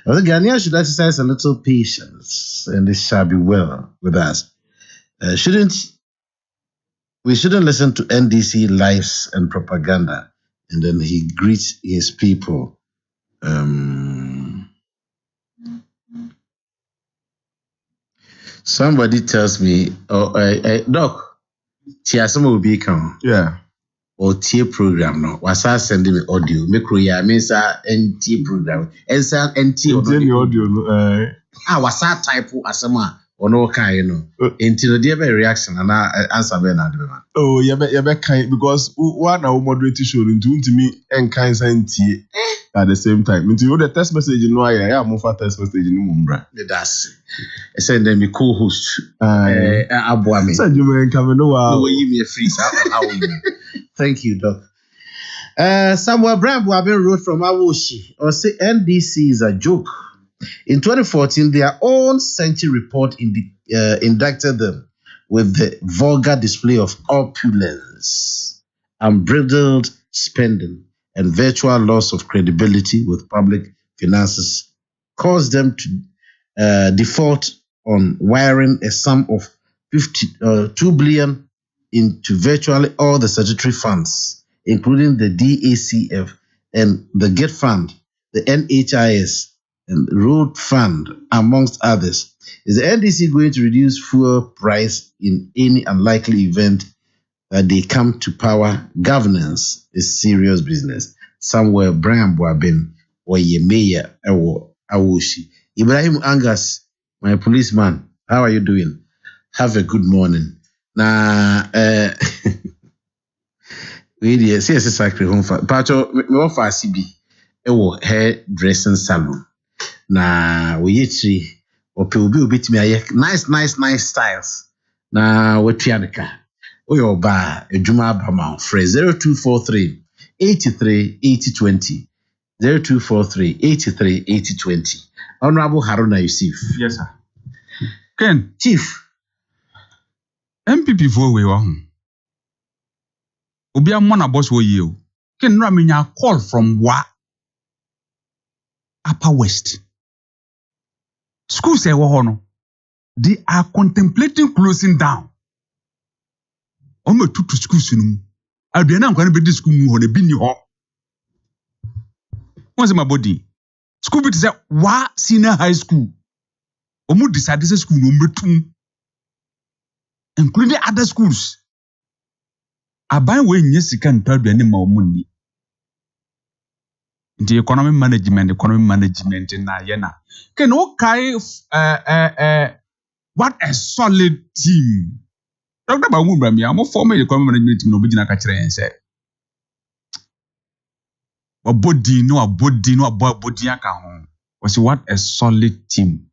C: I think Ghanaians should exercise a little patience, and this shall be well with us. We shouldn't listen to NDC lies and propaganda, and then he greets his people. Somebody tells me, Doc, Tiasama will be come.
H: Yeah.
C: Or T program no. Was I sending me audio? Make ya means NT program. NT
H: audio no.
C: Was I type asama or no kind until the other reaction and I answer Bernard.
H: Oh, yeah, kind because one our moderator show into me and kind NT at the same time. Into the text message in why I am for text message in Mumbra.
C: That's send them a co-host. Abuami.
H: Send you man coming no
C: give me a free Thank you, Doc. Samuel Brambo Abon wrote from Awoshi or say NDC is a joke. In 2014, their own Century report indicted them with the vulgar display of opulence, unbridled spending, and virtual loss of credibility with public finances caused them to default on wiring a sum of 2 billion into virtually all the statutory funds, including the DACF and the GET Fund, the NHIS, and Road Fund, amongst others. Is the NDC going to reduce fuel price in any unlikely event that they come to power? Governance is serious business. Somewhere Brian Boabin or ye mayor Awoshi. Ibrahim Angas, my policeman, how are you doing? Have a good morning. Now, We the CS Sacred Home for Pacho me offer CB. Ewo hair dressing salon. Na we yetri ope obi timi aye nice styles. Na we trianka. Oyo ba edwuma abama free 0243 83 8020 0243 83 8020. Honorable Haruna Yusuf.
G: Yes, sir. Ken,
C: Chief.
G: MPP for we won. Obi amona boss wo ye o. Ken no amenya call from wa Upper West. Schools e wo ho no. They are contemplating closing down. Omo tutu schools no. Aduana nkwa no be di school mu ho na bi ni ho. What's my body? School bit say wa senior high school. Omo decide say school no metum. Including other schools. Aban we nye sika ntaduane ma omo ni. The economic management na yena. Can okay what a solid team. Dr. Bawu Brami, I'm former economic management team no be na ka kire yen say. A body aka ho. Was what a solid team.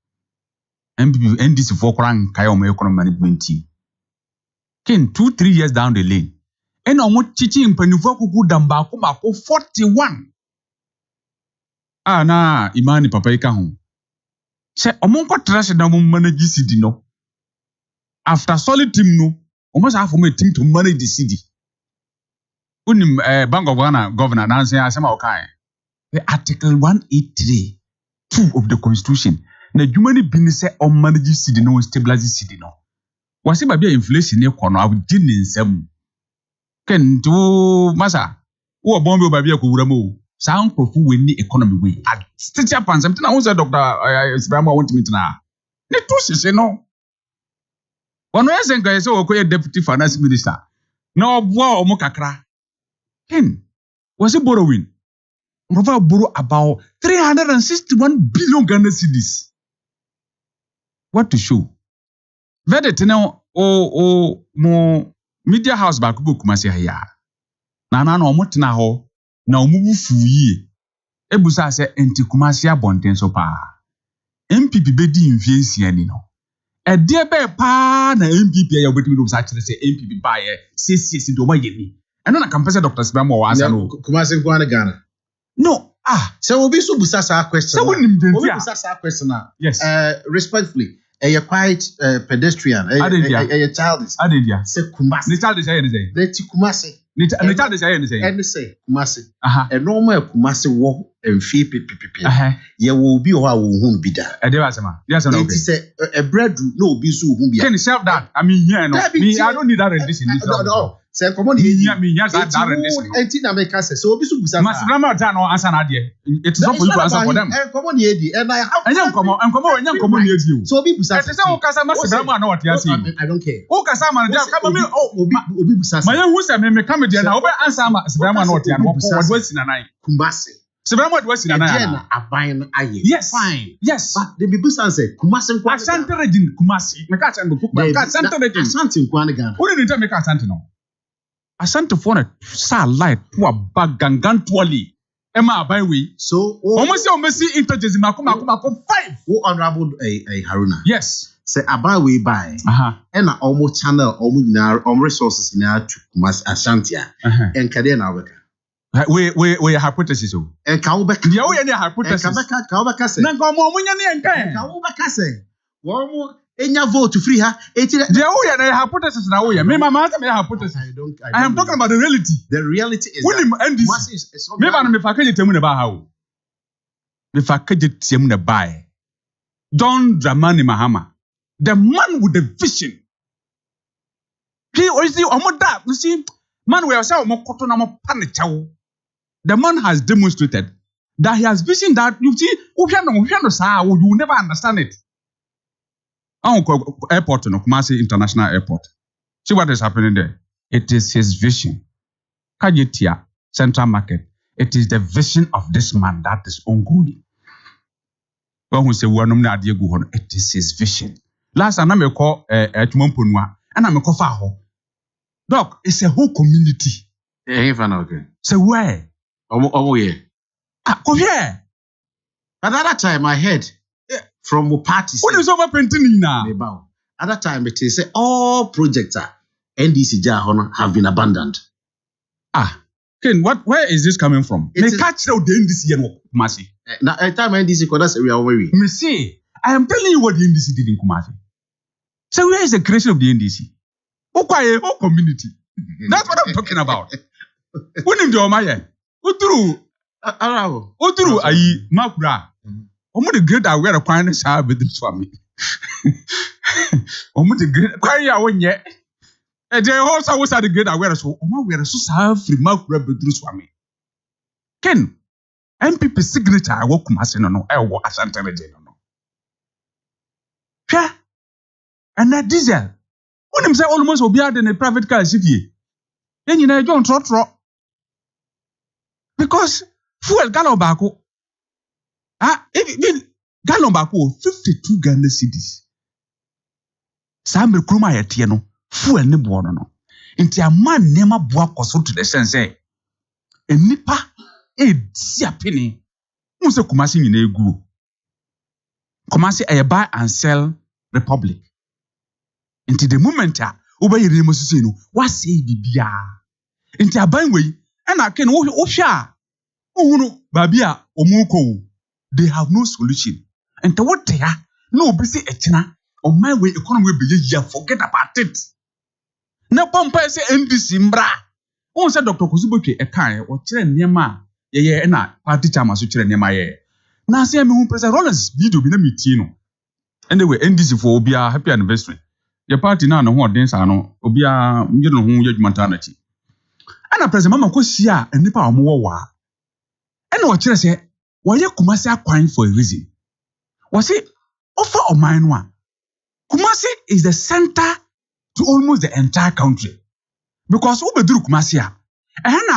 G: MPP NDC for kran kai o economic management team. Ken 2-3 years down the lane. And omo chichi mpanifo kuku damba ko mako 41. Na imani papa ika ho. Se omo nko trash na mo manage CD no. After solid team no, omo sa form a team to manage the CD. Unim Bank of Ghana governor na say asema okai. The article 183 2 of the constitution. Na jumani bin say on manage CD no stabilize CD no. Wasi ba bia inflation e kono awdi ni nsam. Ken to masa wo bombe ba bia ko wura mo. Sound profu we ni economy we. Stitch up and something I was a doctor Sibama want me to na. Ne to se no. One way say guy say okoye deputy finance minister. No boa omo kakra. Ken was it borrowing? Mova borrow about 361 billion Ghana cedis. What to show? Verdict now mo media house back book Kumasi ya. Na omo tena ho na omo fu yie. Ebusa se enti Kumasi abonten so pa. MPP be di influence ani no. E de be pa na MPP ya obetimi no sa kire se MPP ba ye sesi do ma yeni. Eno na kampese Dr. Sibamo wa asa no.
C: Kumasi kwa Ghana.
G: No,
C: so obi so busa sa question.
G: So wonim den
C: obi busa sa question na.
G: Yes.
C: Respectfully, you're quite pedestrian. You're childish.
G: Adedia.
C: Say Kumasi.
G: Ni childish aye ni say.
C: Let Kumasi.
G: Ni childish aye ni say.
C: And say Kumasi. A normal Kumasi wo emfie pipipipi. Ye wo obi o ha wo hu bi da.
G: E dey asema. Yes no.
C: It say a bread no obi so hu bi.
G: Can self that. I mean here no. Me I don't need that rendition.
C: No. Say common
G: me that rendition.
C: Enti na make say so obi so busa.
G: Masrama ta no answer na de. It is not for you to answer for them.
C: Common ye di and I have.
G: Enye nkomo ye di.
C: So obi busa.
G: It is o kasa masrama na what you say.
C: I don't care.
G: O kasa man dey come me
C: obi busa.
G: My who say me come there na obi answer masrama na what you what was in nine.
C: Kumasi.
G: Sibama was in nine.
C: Agena aban aye.
G: Yes.
C: Fine.
G: Yes.
C: But the busa say Kumasi kwa.
G: Asante region Kumasi. Me ka chango kukwa. Ka Asante region.
C: Asante kwa Ghana.
G: Who didn't make Asante no? Asante for a sa light to a bag gangan twali. Emma by way.
C: So
G: almost see intelligence makuma 5.
C: Who honorable Haruna.
G: Yes.
C: Say about way by. And almost channel almost resources now to Kumas Ashantia. And Kade na weka.
G: We hypothesis.
C: And Kaubeka.
G: Yeah, we any hypothesis.
C: Kaubeka say.
G: Na ngomo munya ni enkan.
C: Kaubeka say. Womo enya vote free ha.
G: Yeah, we any hypothesis na we. Me mama me hypothesis. I am talking about the reality.
C: The reality is
G: when
C: that
G: me ba no me fa kaje temu ne ba ha o. Me fa kaje temu ne ba. John Dramani Mahama. The man with the vision. He always omoda, you see, man we are say omokoto na mo panichawo. The man has demonstrated that he has vision that you see, uhia no sa, you will never understand it. Airport no Kumasi International Airport. See what is happening there? It is his vision. Kajetia Central Market. It is the vision of this man that is ongoing. When we say it is his vision. Last time I call Tumompunwa, and I'm a cofaho. Doc, it's a whole community.
C: If I okay.
E: So where?
C: Oh yeah.
E: Come here.
C: At that time, I heard from a party.
E: What is over painting now?
C: At that time, it is all projects NDC Jahon have been abandoned.
E: Ken, where is this coming from? They catch out the NDC and Kumasi.
C: Now, at time NDC, that's area where we.
E: Me see, I am telling you what the NDC did in Kumasi. So where is the creation of the NDC? Oh, community. That's what I'm talking about. When in the Omaya, Uturu, ayi Makura. Omo the great aware of kindness have with this family. Omo the great kwaya wonye. They also was the great aware so Omo we are so free Makura with this family. Ken, MPP signature I work Kumasi no I work Asante Region no. Yeah. And that diesel. When him say almost obiya than a private car city. Then you know John trot. Because fuel gallon bako. If gallon bako 52 Ghana cedis. Sambe kruma yeti no fuel ne bono no. Inti a man nema bua koso to the sense nipa si apini. Unse Kumasi nyina egu. Kumasi a buy and sell republic. Inti the moment oba yiri mosusu no wa say bibia. Inti aban we na ken wo hwa ohunu babia omuko. They have no solution. And what they are, no busy echina, on my way, economy will be here, forget about it. Na pompa say NDC mbra. On said Dr. Kuzuboke ekai, or Chiren Nema, ye na party chama so Chiren Nema ye. Na say me who President Rollins video be na mitino. Anyway, NDC for Obia happy anniversary. Your party na no ho dance ano, Obia no ho yedwumanta na chi. Ana President Mama ko sia enipa omo wa. Ena o Chire say why Kumasi acquiring for a reason? Was it offer of mine one? Kumasi is the center to almost the entire country. Because who be do Kumasi a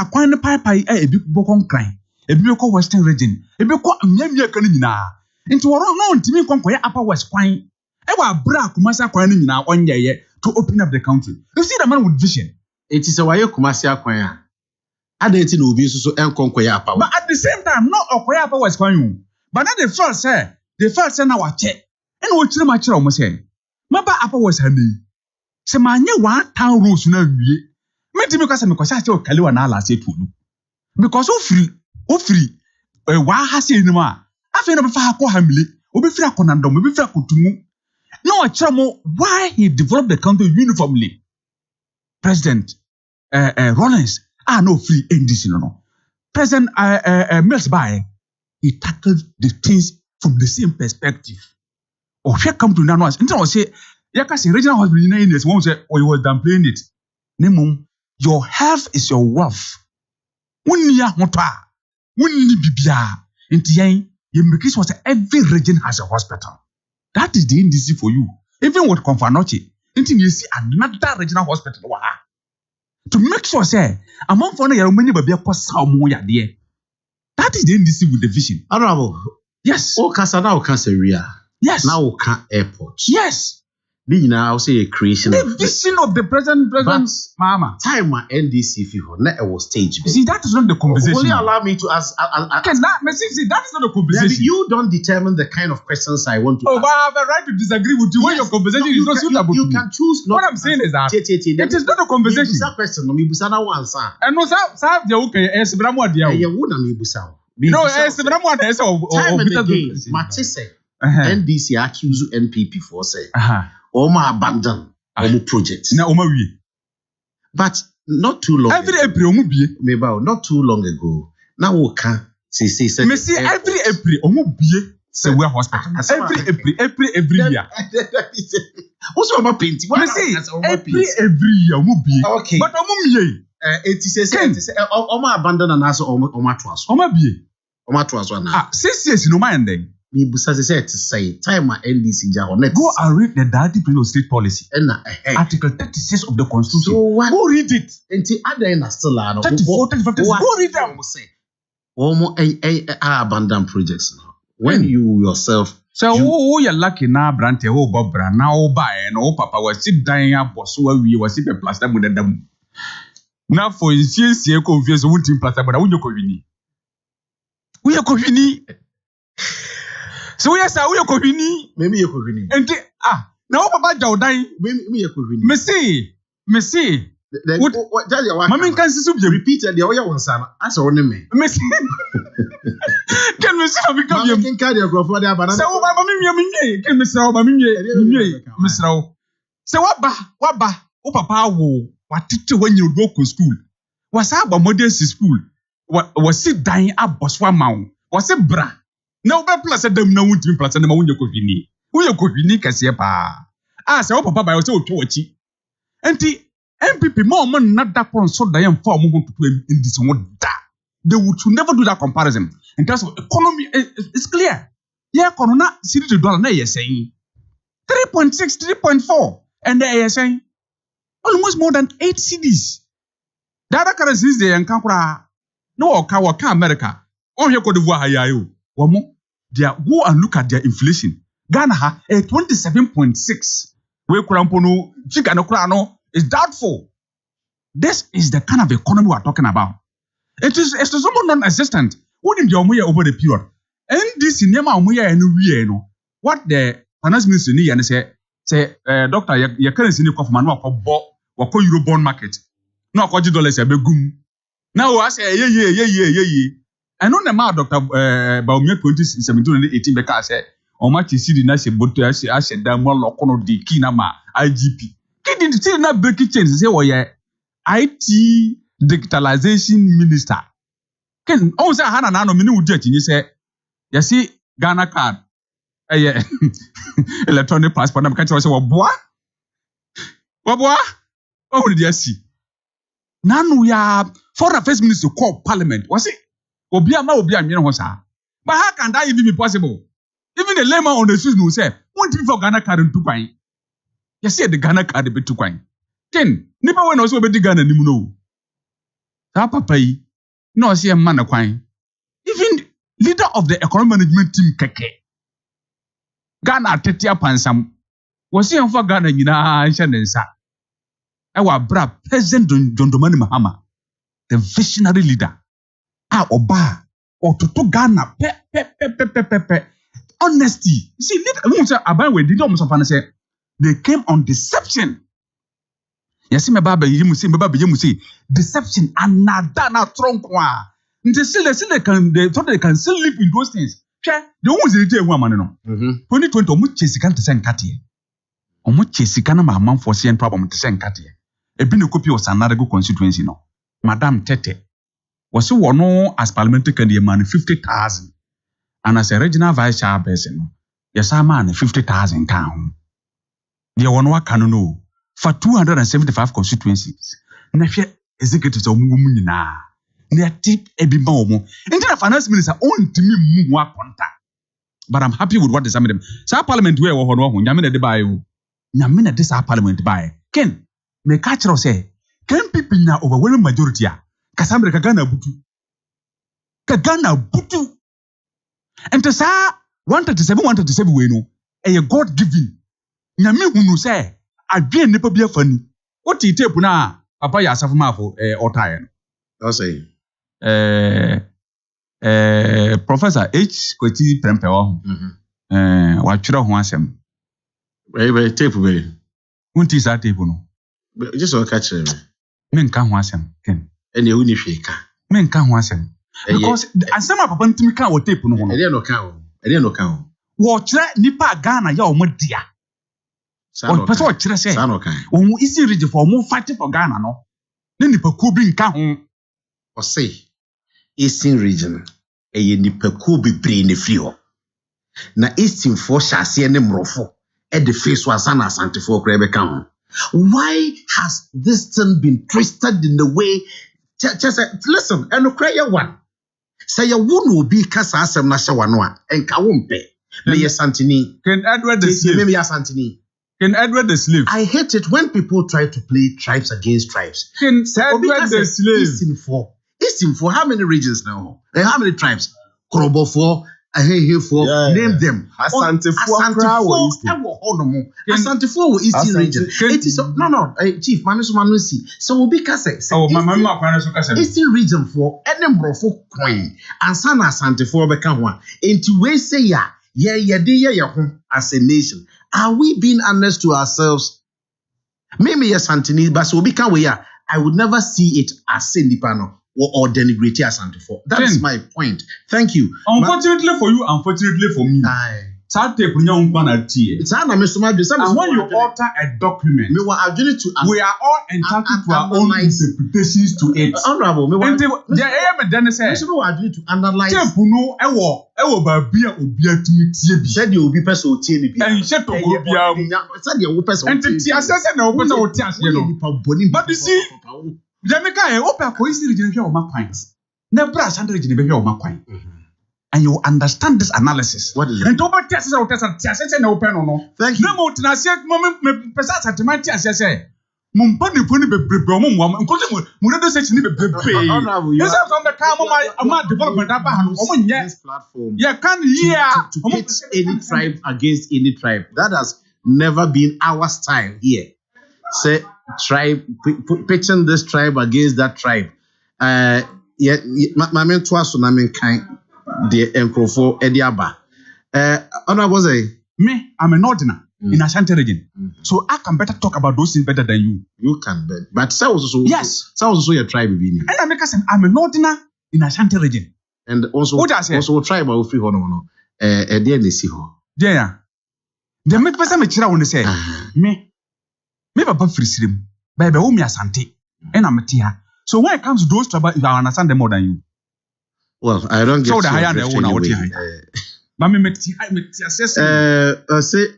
E: acquiring the pipe a big bokon crime, a big western region, a big mia kanina. Into a wrong to me conquer upper west quine. Ewa bra Kumasi acquiring now 1 year to open up the country. You see the man with vision.
C: It is a why Kumasi acquiring. I didn't know be so enconquer power.
E: But at the same time, not acquire power is going. But not the first say now I check. And what you much almost say. Maba upper was handy. Se manye 1 town rules na wie. Meti because I'm because I tell Kaliwa na la say to you. Because o free wa ha say ni ma. Afi na be fa ko hamile. Obi free akonandom, obi free akotumu. No achamo why he developed the country uniformly. President Rollins no free NDC no. President Mills by he tackled the things from the same perspective. Or she come to now until I say yakasi regional hospital in this one say or you was downplaying it. Nemo, your health is your wealth. Unia hota, uni bibia. Inti you make it was every region has a hospital. That is the NDC for you. Even with Confanochi, until you see another regional hospital. To make sure, say, among for your many baby there. That is the NDC with the vision.
C: Honorable.
E: Yes.
C: Oh, Casana Canceria.
E: Yes.
C: Now can airport.
E: Yes.
C: Now say a creation.
E: The vision of the president, Mama.
C: Time my NDC figure, not a stage.
E: See, that is not the conversation.
C: Only allow me to ask.
E: That is not the conversation.
C: You don't determine the kind of questions I want to ask.
E: But I have a right to disagree with you when your conversation is not suitable.
C: You can choose.
E: What I'm saying is that it is not a conversation.
C: It's a question. Me busa na answer.
E: And no, sir, the okay. Es bramu adia.
C: You wouldn't me busa.
E: No, es bramu adia. Es
C: time and again. Matisse. NDC accuse NPP for say. Oma abandon omu projects.
E: Na oma wie.
C: But not too long.
E: Every April omu bie.
C: Maybe not too long ago. Now we can say.
E: Me see every April omu bie. Say we hospital. Every year.
C: What's your painting?
E: Me see every year omu bie.
C: Okay.
E: But omu mie.
C: It is oma abandon and also oma twas.
E: Oma bie.
C: Oma twas one.
E: 6 years no mind then.
C: Me busa say time my NDC ja on
E: go and read the Directive Principle of State Policy.
C: Article
E: 36 of the Constitution.
C: So what?
E: Go read it.
C: Until other na still
E: 34, 35. Go read them.
C: Abandon projects now. When you yourself.
E: So you're lucky now, Brante, Bob Brand, now buy and papa was sit dying up, was so we was sit a plaster with them.
G: Now for instance, you confuse one team plus, but I won't go. We are Kovini. So yes, we are Kovini.
C: Maybe you could win.
G: And now about Jauday,
C: Maybe you could win.
G: Messi.
C: What tell you what?
G: Mamma can see
C: repeated the other one, son. As a name.
G: Messi. Can we see become your
C: king carry go for the banana?
G: So, Mammy, can Miss Rao, So what ba, oh papa, what teacher when you go to school? Was about modest school? Was it dying up Boswa Mount? Was it bra? No, but plus a dem no would be plus and the moon you could be. We could be nick as pa. So papa by so to it. And the MPP more man not that one so I am for moving to in this one. They would never do that comparison. In terms of economy, it's clear. Yeah, Corona city to dollar, you're saying 3.6, 3.4, and they are saying almost more than 8 cities. The other currencies they encounter. No, Waka America. Oh, you could voir Hayayo. One more. Go and look at their inflation. Ghana ha 27.6. Where Kurampono, Chikanokrano is doubtful. This is the kind of economy we are talking about. It is somewhat non-existent. Wouldn't you over the period? And this in Yama Muya and we know what the finance minister need and say, Doctor, your currency in the Kofman or Eurobond market. No, $40 a begum. Now I say, yeah. I know the man, Doctor Baumia 2017 because I said, how much is the national but I said, that more local the Kinama IGP. Can you see not breaking change? Say, oh, yeah, IT digitalization minister. Can also Hannah Nano Minu Jet, you say, you see, Ghana card, electronic passport. I'm catching myself, what? Oh, did you see? None we are foreign affairs minister called parliament. Was it? But how can that even be possible? Even the layman on the street will say, "What if for Ghana card in 2 coin?" You see the Ghana card be 2 coin. Then, never when also be the Ghana ni muno. That papa no see a man a coin. Even leader of the economic management team keke. Ghana tetia pansam. Was he for Ghana yina shanensa? Our brother President John Dramani Mahama, the visionary leader. Oba or to Ghana pe. Honesty. See, they came on deception. Yes, my baby, you must say deception and nada na tronkwa. They thought they can still live in those things. The ones they do one man no. 2020 omu chesikan te sen katie. Omu chesikan ma man for CN problem te sen katie. Ebi ne copy was another good constituency no. Madam Tete was one as parliamentary candidate man 50,000. And as a regional vice chairperson, yes, I man 50,000 town. The one can know for 275 constituencies. Nefia executives of Mumina. Near tip ebi bomo. Into the finance minister own to me more contact. But I'm happy with what they submitted. So parliament where or no, Yamina de Bayo. Yamina this parliament by. Ken, me catch or say, can people now overwhelming majority? Kasamre Kagana Butu. And to say 137 we know, a God given. Nyame hunu say, I be a nipa be funny. What you take na papa ya safuma or time.
C: I'll say.
G: Professor H. Kweti Prempewa. Wachira ho asem.
C: Very tape way.
G: Unti sa tape no.
C: Just so catch me.
G: Men ka ho asem. Ken.
C: Ene uni fika.
G: Men ka ho asem. Because asema papa ntimi ka wo tape no ho.
C: Ede no ka ho.
G: Wo kire nipa Ghana ya o modia. O pese wo kire say.
C: Sa no kan.
G: Wo isi region for mo fight for Ghana no. Ne nipa ku bi nka ho.
C: O say Eastern region eye nipa ku bi bre ne firi ho. Na Eastern for hyase ne mrofo e the face was an asante for kra be kan ho. Why has this thing been twisted in the way? Just listen, and no one. Say you won't be kasa asem na shawanoa and kawumpe. Me Santini.
G: Ken Edward the slave.
C: Me Santini.
G: Ken Edward the slave.
C: I hate it when people try to play tribes against tribes.
G: Ken Edward the slave.
C: Eastern for how many regions now? How many tribes? Krobo for name them.
H: Asante for
C: Eastern region. It is no, Chief Manusi. So we'll be Kase. Eastern region for Edinburgh for Queen and San Asante for Bekanwa. Into we say ya as a nation. Are we being honest to ourselves? Maybe yes, Santini, but so we can we are. I would never see it as Sindipano or denigrate as Santifo. That is my point. Thank you.
I: Unfortunately for you, unfortunately for me. And when you alter a document, we are all entitled to our own interpretations to it.
C: Honorable,
I: and the aim then says,
C: to underline.
I: Said you will be person and said to but you see, Jamaica, open coincidence of my points. Never a Sandra Geneva of my point. And you understand this analysis.
C: What is it?
I: And over tests out tests and open or no.
C: Thank you.
I: No more than I said, moment, Pesas at my tests, I say. Mumpani puni be bromum woman, including Mundo says you need to be paid. Yes, I'm the car of my development.
C: This platform.
I: Yeah, can
C: to pit any tribe against any tribe. That has never been our style here. Say tribe pitching this tribe against that tribe. My mentor so na men kind the Encrofo Ediaba. Honorable say,
I: me, I'm an ordinary in Ashanti region. So I can better talk about those things better than you.
C: You can bet. But so also
I: yes,
C: so also your tribe being.
I: And I make us I'm an ordinary in Ashanti region.
C: And also tribe of free honor. Dear Nisiho.
I: Dear. The make person me chira when say me papa free slim. Baby Umi Asante. And I'm a tia. So when it comes to those trouble, I understand them more than you.
C: Well, I don't get
I: so the higher the one. Mami meti assess.
C: I say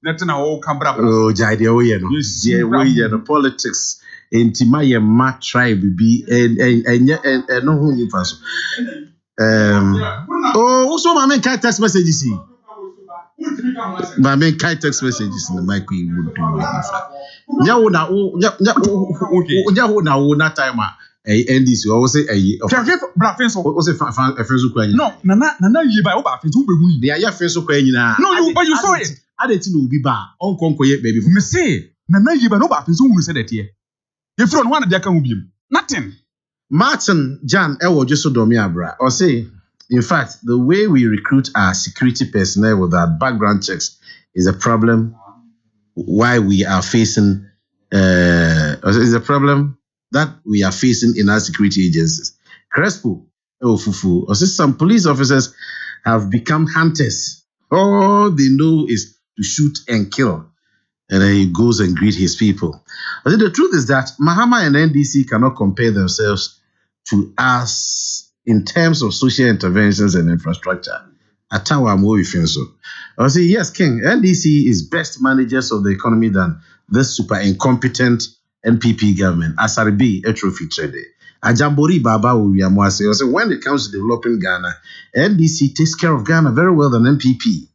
I: nothing all come back.
C: Oh, Jai, the way the politics. Intima ye ma tribe be and no who you pass. Also my main text messages. My main text messages in the mic would do. Na time. NDC always say no, Nana ye by over they are your friends so
I: no, but you saw it.
C: I didn't know be bar on conquer baby.
I: Me say, Nana ye by no back who said that here. If you don't want to can be nothing.
C: Martin Jan Ewo just so domia or say, in fact, the way we recruit our security personnel without background checks is a problem. Why we are facing is a problem that we are facing in our security agencies. Crespo, Fufu, or some police officers have become hunters. All they know is to shoot and kill. And then he goes and greet his people. But the truth is that Mahama and NDC cannot compare themselves to us in terms of social interventions and infrastructure. Atawa Mowi Fenso. I say, yes, King, NDC is best managers of the economy than this super incompetent NPP government. Asaribi Etrophy Trade. Ajambori Baba Uriamwase. I say, when it comes to developing Ghana, NDC takes care of Ghana very well than NPP.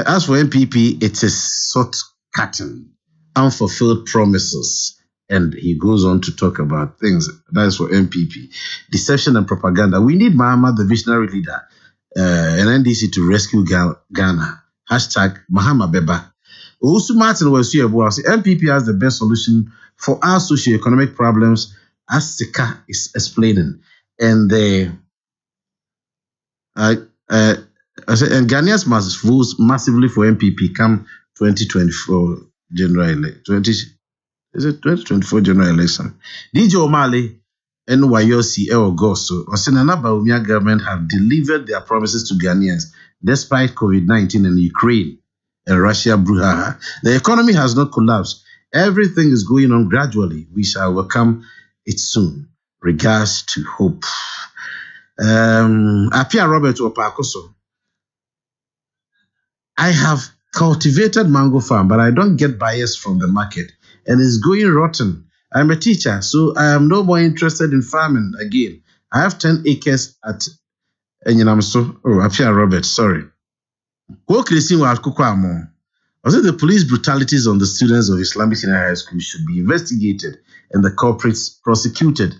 C: As for NPP, it is short-cutting, unfulfilled promises. And he goes on to talk about things. That is for NPP. Deception and propaganda. We need Mahama, the visionary leader, and NDC to rescue Ghana. Hashtag Mahama Beba. Also, Martin was here. NPP has the best solution for our socio-economic problems, as Sika is explaining. And and Ghanaians must vote massively for NPP come 2024 general election. Is it 2024 general election? DJ Omale and Wayosi Eogoso or Senana Baumia government have delivered their promises to Ghanaians despite COVID-19 and Ukraine and Russia brouhaha. The economy has not collapsed. Everything is going on gradually. We shall welcome it soon. Regards to hope. Apia Robert Opakoso. I have cultivated mango farm, but I don't get buyers from the market, and it's going rotten. I'm a teacher, so I am no more interested in farming again. I have 10 acres at Enyinamso. Oh, Apia Robert, sorry. I said the police brutalities on the students of Islamic Senior High School should be investigated and the culprits prosecuted.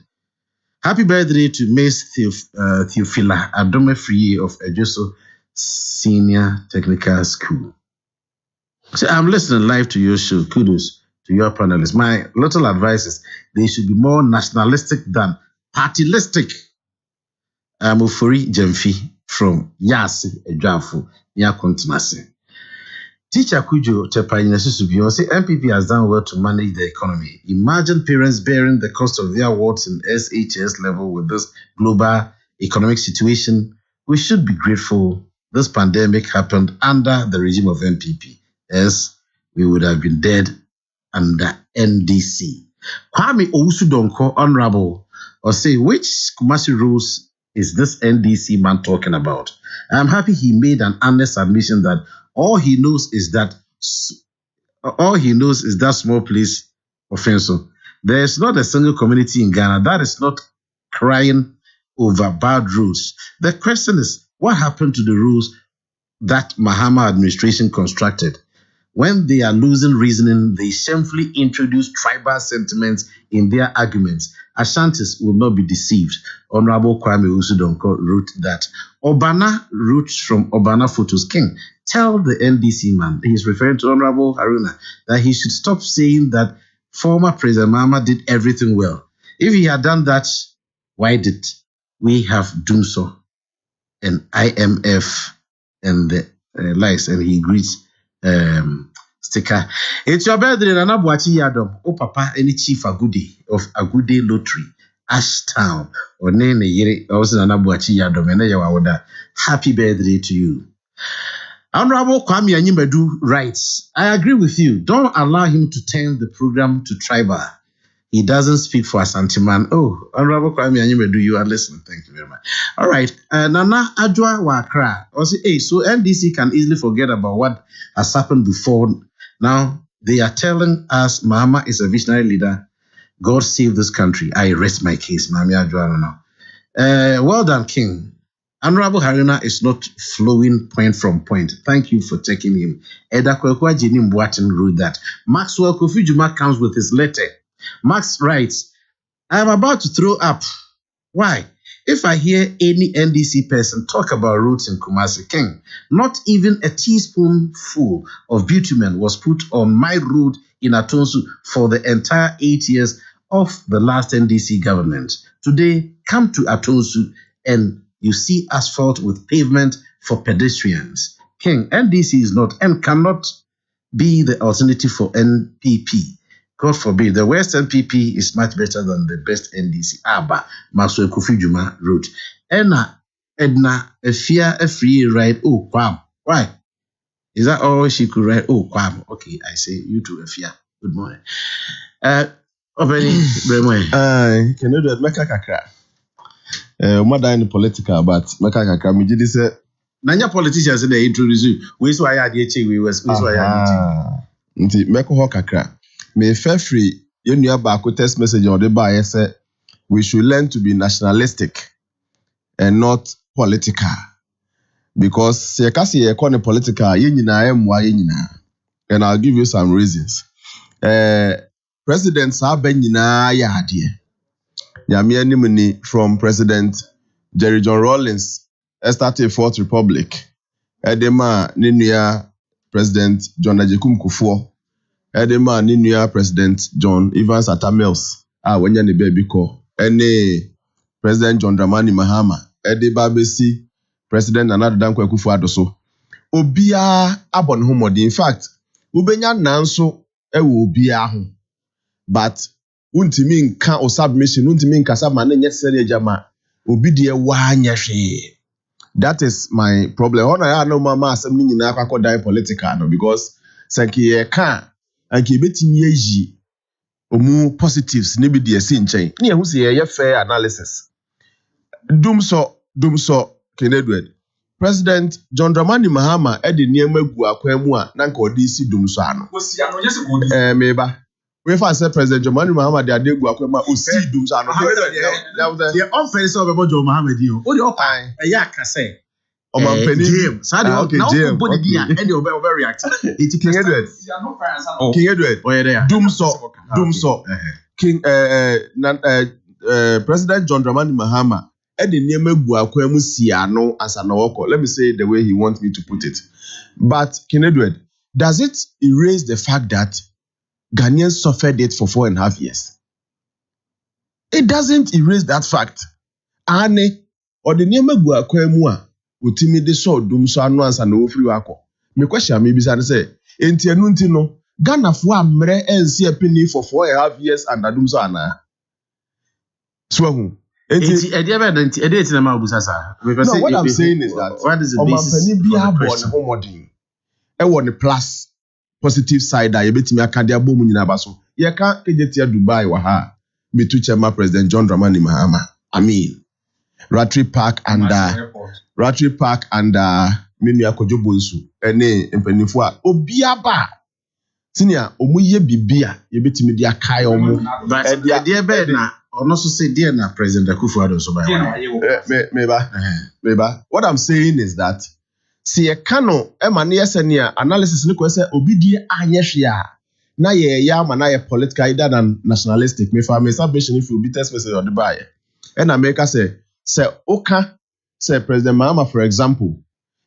C: Happy birthday to Miss Theophila Adomefriye of Ejoso Senior Technical School. So I'm listening live to your show. Kudos to your panelists. My little advice is they should be more nationalistic than partylistic. Mufori Jemfi from Yasi Ejafu, Nyakontinase. Teacher Kujo Tepanyina Susubi say MPP has done well to manage the economy. Imagine parents bearing the cost of their wards in SHS level with this global economic situation. We should be grateful this pandemic happened under the regime of MPP, as we would have been dead under NDC. Kwame Owusu-Donkor, Honorable, or say, which Kumasi rules is this NDC man talking about? I'm happy he made an honest admission that all he knows is that small place offense. There's not a single community in Ghana that is not crying over bad rules. The question is, what happened to the rules that Mahama administration constructed? When they are losing reasoning, they shamefully introduce tribal sentiments in their arguments. Ashantis will not be deceived. Honorable Kwame Owusu-Donkor wrote that. Obana wrote from Obana Photos. King, tell the NDC man, he's referring to Honorable Haruna, that he should stop saying that former President Mahama did everything well. If he had done that, why did we have Dumso and IMF and the likes? And he greets sticker. It's your birthday, Nana Buachi Yadom. Oh, Papa, any chief Agude of Agude Lottery, Ashtown, or Nene Yere, also Nana Buachi Yadom, and Yawawoda. Happy birthday to you. Honorable Kwame Anyimedu writes, I agree with you. Don't allow him to turn the program to tribal. He doesn't speak for Asanteman. Oh, Honorable Kwame Anyimedu, you are listening. Thank you very much. All right. Nana Adwa Wakra. Hey, so NDC can easily forget about what has happened before. Now, they are telling us Mahama is a visionary leader. God save this country. I rest my case. Mami Adwa, no. Well done, King. Honorable Haruna is not flowing point from point. Thank you for taking him. Eda Kwekwa Jenny Mbuatin wrote that. Maxwell Kofi Juma comes with his letter. Max writes, I am about to throw up. Why? If I hear any NDC person talk about roads in Kumasi, King, not even a teaspoonful of bitumen was put on my road in Atonsu for the entire 8 years of the last NDC government. Today, come to Atonsu and you see asphalt with pavement for pedestrians. King, NDC is not and cannot be the alternative for NPP. God forbid. The West NPP is much better than the best NDC. Abba, Maxwell Kofi Juma wrote. Edna, a free ride. Oh, Kwam. Why? Is that all she could write? Oh, Kwam. Okay, I say you too, Efia. Good morning. Opening,
H: can you do it? Meka kakra. Mother in political, but Meka kakra. Me did say.
C: Nanya politicians say they introduce you. We saw I had we was. We saw I had
H: Nti Meko ho kakra. Me free you nua baako text message on the buy say we should learn to be nationalistic and not political, because se kasi ye kone political ye nyina emwa ye nyina, and I'll give you some reasons. President sa ben nyina ya ade nyame anim ni from President Jerry John Rawlings started Fourth Republic edema ne nua President John Ajekum Kufuor edema ne nua President John Evans Atta Mills wanya ne baby ko ene President John Dramani Mahama edeba besi President Nana Dankwa Akufo-Addo so obia Abon ho modi. In fact ubenya nanso ewo obia ho, but untimi nka o submission untimi nka sama na nyesere ejama obi de wa nya hwe. That is my problem. Ona ya no mama asem ni nyina akwa die political no, because sanki ye ka anki betimi yi omu positives ni bi de esi nchen na ye hu se ye fair analysis. Dumso Kenedwed President John Dramani Mahama edi niema gu akwan mu a na nka odi si dumso ano meba we fa say President John Dramani Mahama de ade gu akwan mu o si dumso ano
C: the offense of John Mahama di o de opan e ya ka say
H: o man pani
C: James sa de na o body dia e de over react it
H: King Edward Dumso King President John Dramani Mahama ede niema gu akwam siano as an oko. Let me say it the way he wants me to put it. But Edward, does it erase the fact that Ghanaians suffered it for 4.5 years? It doesn't erase that fact. Ane or the niema gu akwam a utimi de so dum so anu ansa na ofiri akọ. Me question me bisa say enti enu nti no Ghana fo amre ensi epini for 4.5 years and adum so ana. So who?
C: No, what I'm saying is that
H: what is the basis for the price? Plus positive side that you betimi aka dia bom nyina ba so. Ye ka kejetia Dubai wa ha metu chema President John Dramani Mahama. I mean Ratri Park and menu Akojo Bonsu ene empanifo a obiaba senior omuye bibia ye betimi dia kai omo
C: but dia be na ono so say dia na President Akufo-Addo so by
H: meba what I'm saying is that see e kano e ma na yesenia analysis ni ko say obi die anyehwe a na ye ya ma na ye political either than nationalistic me fa me submission if you be test message or the buy and America say oka say President Mahama for example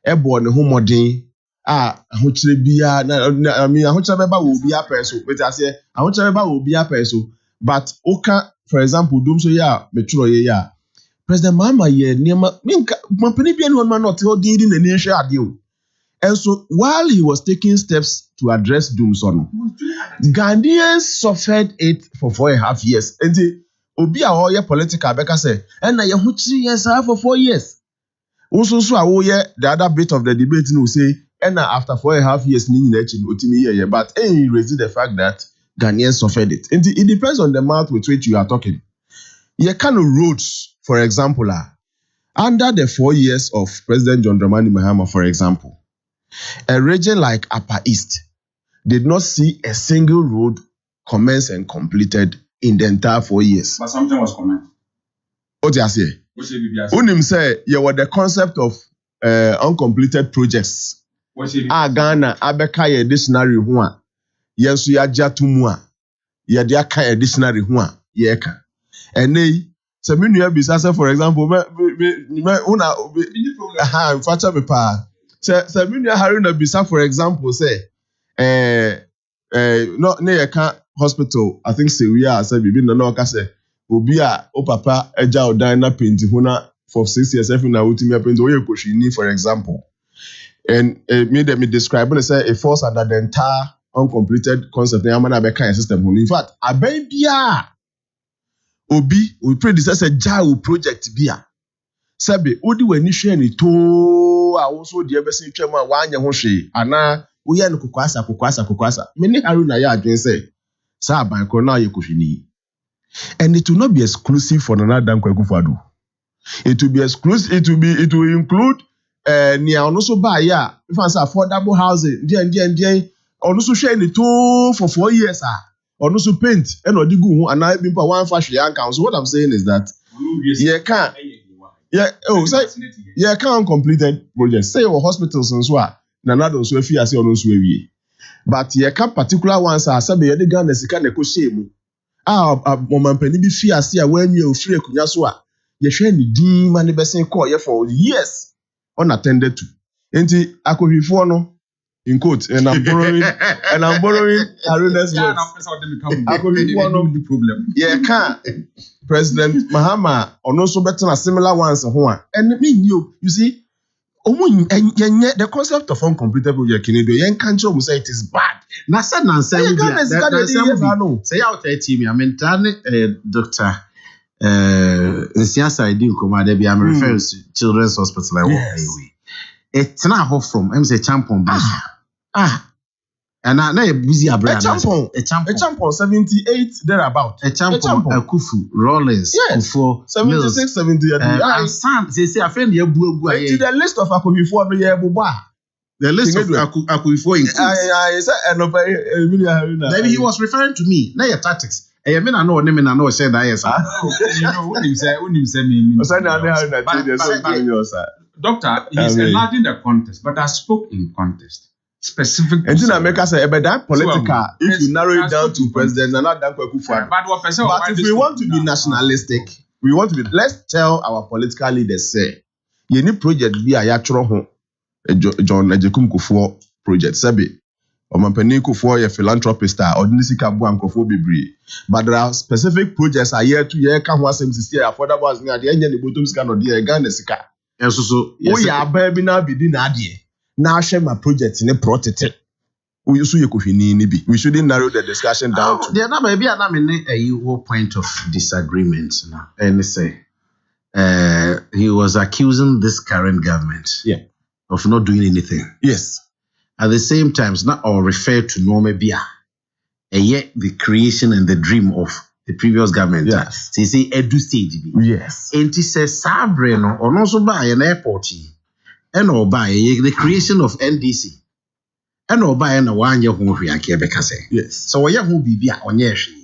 H: ebo ne ho modern ahokyere bia na I mean ahokyere beba wo bia peso but I say ahokyere beba wo bia peso but oka for example dum so ya metro ye ya President Mahama ye niema minka company bia no man not hold in na ni hwe ade o. And so while he was taking steps to address Doomson, Ghanaians suffered it for 4.5 years. And obi a all political beka say and na ye ho 3 years for 4 years. Also so the other bit of the debate no say and after 4.5 years ni nyina echi otimi ye but he raised the fact that Ghanaians suffered it. And it depends on the mouth with which you are talking. Ye kind of roads, for example, under the 4 years of President John Dramani Mahama, for example, a region like Upper East did not see a single road commenced and completed in the entire 4 years.
I: But something was commenced.
H: What do you say? Unim say you were the concept of uncompleted projects. Ghana abeka ye dictionary ho a yenso ya jatumu a ye de aka ye dictionary ho a ye ka. Enei se me nua bisa say for example me una facha me pa se me nua Haruna bisa for example say no ne ye ka hospital I think say we are say bibi no ka say obi a o papa eja odan na paint ho na for 6 years if na ultimate paint o ye koshini for example and me describe it say it falls under the entire uncompleted concept na amana be kind system ho in fact aban bia obi we predecessor jaw project bia sabe odi wani hwe ni to a wo so de besin twam a wanya ho hwe ana wo ye no kokwasa me ni Haruna ya adwen say sa aban ko na ye kohwini and it will not be exclusive for Nana Dankwa Akufo-Addo. It will be exclusive it will include near also buy if I say affordable housing then also share ni to for 4 years also paint and odigu ho and I been for one fashion account. So what I'm saying is that can't completed projects say your hospitals and so Nana don so fi ase ono so awie but ye can particular ones are sabe ye de Ghana sika na ko shame momampani bi fi ase a wanwie ofiri akunya so a ye hwe ni din ma ne besen call ye for years unattended to. Enti akohwifo no in quote and I'm borrowing Haruna's words. Akohwifo no the problem. Yeah, can President Mahama or no so better a similar ones ho a and me you see the concept of uncompleted project in India, can't show say it is bad.
C: Nasa say out a team. I mean, Dr. Nsiasa Idin Komade be I'm referring to Children's Hospital. I walk away. It's not hope from MC Champon. And now a busy a champion
H: 78 thereabout.
C: A champion Akufu Rollins.
H: Yes. For 76, 70.
C: And some they say a friend the
H: list of Akufo no ye buba.
C: The list of Akufo in maybe he was referring to me. Now your tactics. I mean I know name and I know said that yes.
I: You know when you say me. Doctor, he's enlarging the context, but I spoke in context. specific.
H: And then I make us say, but that political, if
I: yes,
H: you narrow it down
I: that's
H: to President Nana Dankwa Akufo-Addo.
I: But
H: if we want to be nationalistic, we want to be, let's tell our political leaders, say, you need project be a yatro ho, John Ejekum Kufuor project, sabi. Omampani Kufuor a philanthropist, ordinary Kabu and Kufuor Bibri. But there are specific projects a year to year, can was affordable as near the end of the bottom scan or the Ghana Sika.
C: And so,
H: Yeah, baby, now be din adie. Now share my project in a protect. We shouldn't narrow the discussion down to.
C: The other maybe I'm in a point of disagreement now. And say, he was accusing this current government of not doing anything.
H: Yes.
C: At the same time, it's not all referred to Norme Bia. And yet the creation and the dream of the previous government.
H: Yes.
C: So you say edu stage.
H: Yes.
C: And he says Sabre no or also buy an airport. And or buy the creation of NDC. And or buy an 1 year home because
H: yes.
C: so we have be on yeshi.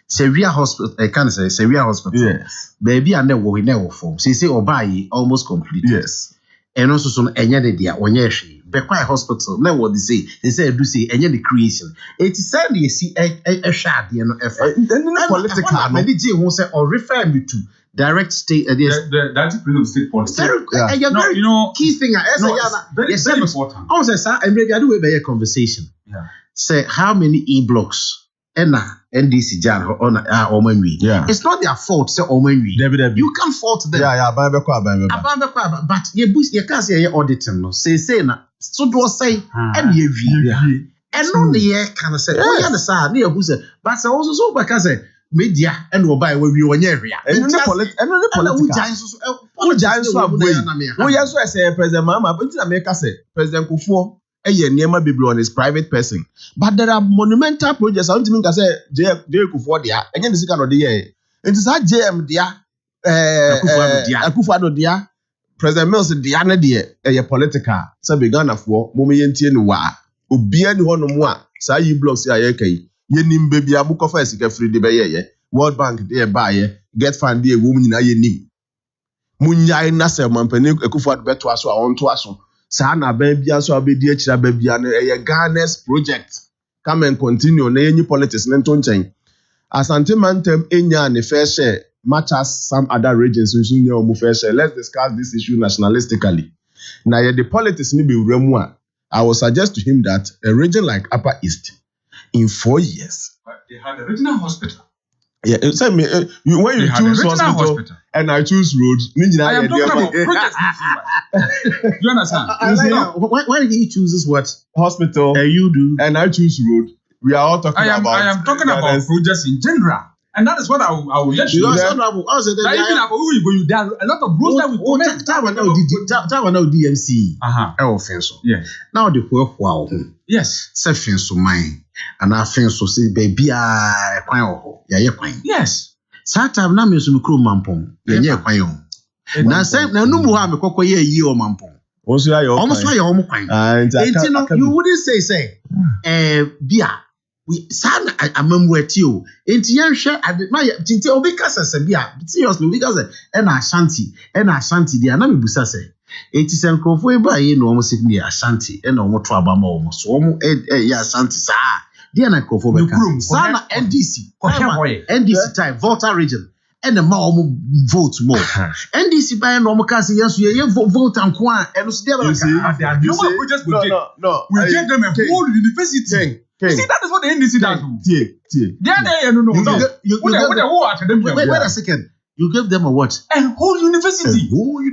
C: Severe hospital, I can't say Severe hospital.
H: Yes.
C: Baby and we never form. So you say or buy almost complete.
H: Yes.
C: And also some any dia on yeshi. Bequia hospital, now what they say do say any the creation. It is said you see a shad, you know, political many who say or refer me to direct state
I: that's the state policy.
C: You know, key thing
I: very important.
C: I was sir, I'm ready to do a conversation.
I: Yeah.
C: Say how many e-blocks NDC Jan on Omanwi.
H: Yeah.
C: It's not their fault, say Omanwi. You can't fault them.
H: Yeah, but
C: you can't say auditing no. Say na so do say and you and no the can say oh yeah the sir near who say but also so because media and will buy we one area.
H: And the political who giants so we also say President Mama but America say President Kufuor Nema Biblo on his private person. But there are monumental projects. I don't think I say J. Kufuor there. Again, this kind of the year. It is that JM there. Akufo-Addo there. President Mills there. There political. So began for moment in wa. Ubia ni hono mwa. Sa yi blocks ya yeke. Ye nim baby amuko fa sika free de be ye. World Bank there buy get fund there woman na ye nim. Munya na se mampani Akufo-Addo beto aso a on to aso. Sana baby so abedi achira baby an Ghana's project come and continue na any politics na ntonchen Asante Mantem enya ne fair share much as some other regions nso nya omu fair share. Let's discuss this issue nationalistically. Na ye the politics ni be wuramu a I will suggest to him that a region like Upper East in 4 years
I: but they had a regional hospital.
H: Yeah, it's when you choose hospital and I choose roads.
I: I am talking about projects. You understand?
C: Why did he choose what
H: hospital?
C: You do,
H: and I choose road. We are all talking about.
I: I am talking about projects in general, and that is what I will let you know. There are a lot of roads that we comment.
C: That now DMC. Offense.
I: Yeah.
C: Now the wow.
I: Yes.
C: Self-fence to mine. And I feel so say baby a kwan ho ya ye kwan
I: yes
C: satam na me so mikro mampon ye ye kwan ho na say na numu ha me kokko ye yi o mampon
H: also ya
C: almost why your kwan you wouldn't say bia we san amamu ati o enti ye hwe ma tinti obi kasa se bia seriously obi kasa e na ashanti dia na me busa say enti se nkrofo e ba ye no omo sikni ashanti e na omo to abama omo so omo ya ashanti sa dia na nkrofo be ka sana NDC time Volta region and the more vote more NDC by no omo ka se yes ye vote anko a e no so dia ba
I: no we gave them a whole university. See, that is what the NDC does.
C: Wait a second. You gave them a what?
I: A whole university.
C: You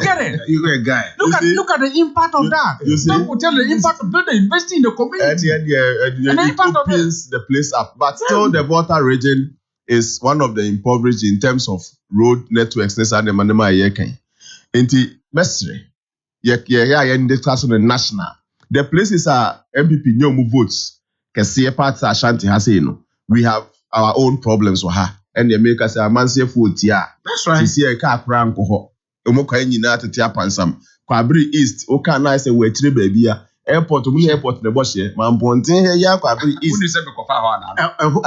I: get it?
C: You're a guy.
I: Look at the impact of that. Some will tell the impact of building, investing in the community.
H: And it opens the place up. But still, the Volta region is one of the impoverished in terms of road networks. And the Mestre, national. The places are MPP Nyomu votes. Kesiye parts Ashanti Hasino. We have our own problems with her. And the make us a man say food here.
C: That's right.
H: See a car prank ho. Omoka nyina tetia pansam. Kwabri East. Oka na say we three baby airport. Omu airport the boss here. Man pontin here ya Kwabri East.
C: The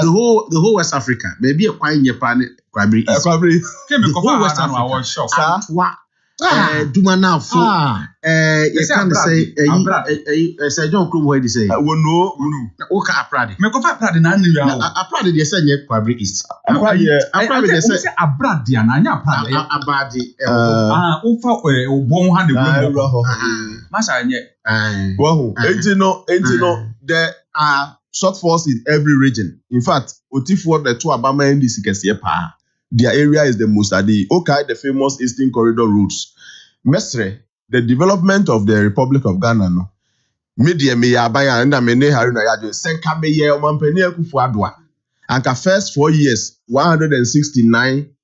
C: whole West Africa. Maybe a kwanye pan Kwabri East.
H: Kwabri.
C: The whole West Africa. Dumanafo. You can say, say, John Krum, where they say, Oka Aprade.
I: Mekofa Aprade na nri awo.
C: Aprade they say near Kwabri East.
I: Aprade they say Aprade ya na anya Aprade.
C: Abadi.
I: Ofa obon ha de wo. Masha nye.
H: Wow. There are shortfalls in every region. In fact, Otifo the two Abama NDC kesiye pa. Their area is the most adi. Okay, the famous Eastern Corridor routes. Mesre, the development of the Republic of Ghana, no. Media me abaya and mene haruna yajo. Senka me ye omampeni ekufu adwa. Anka first 4 years, 169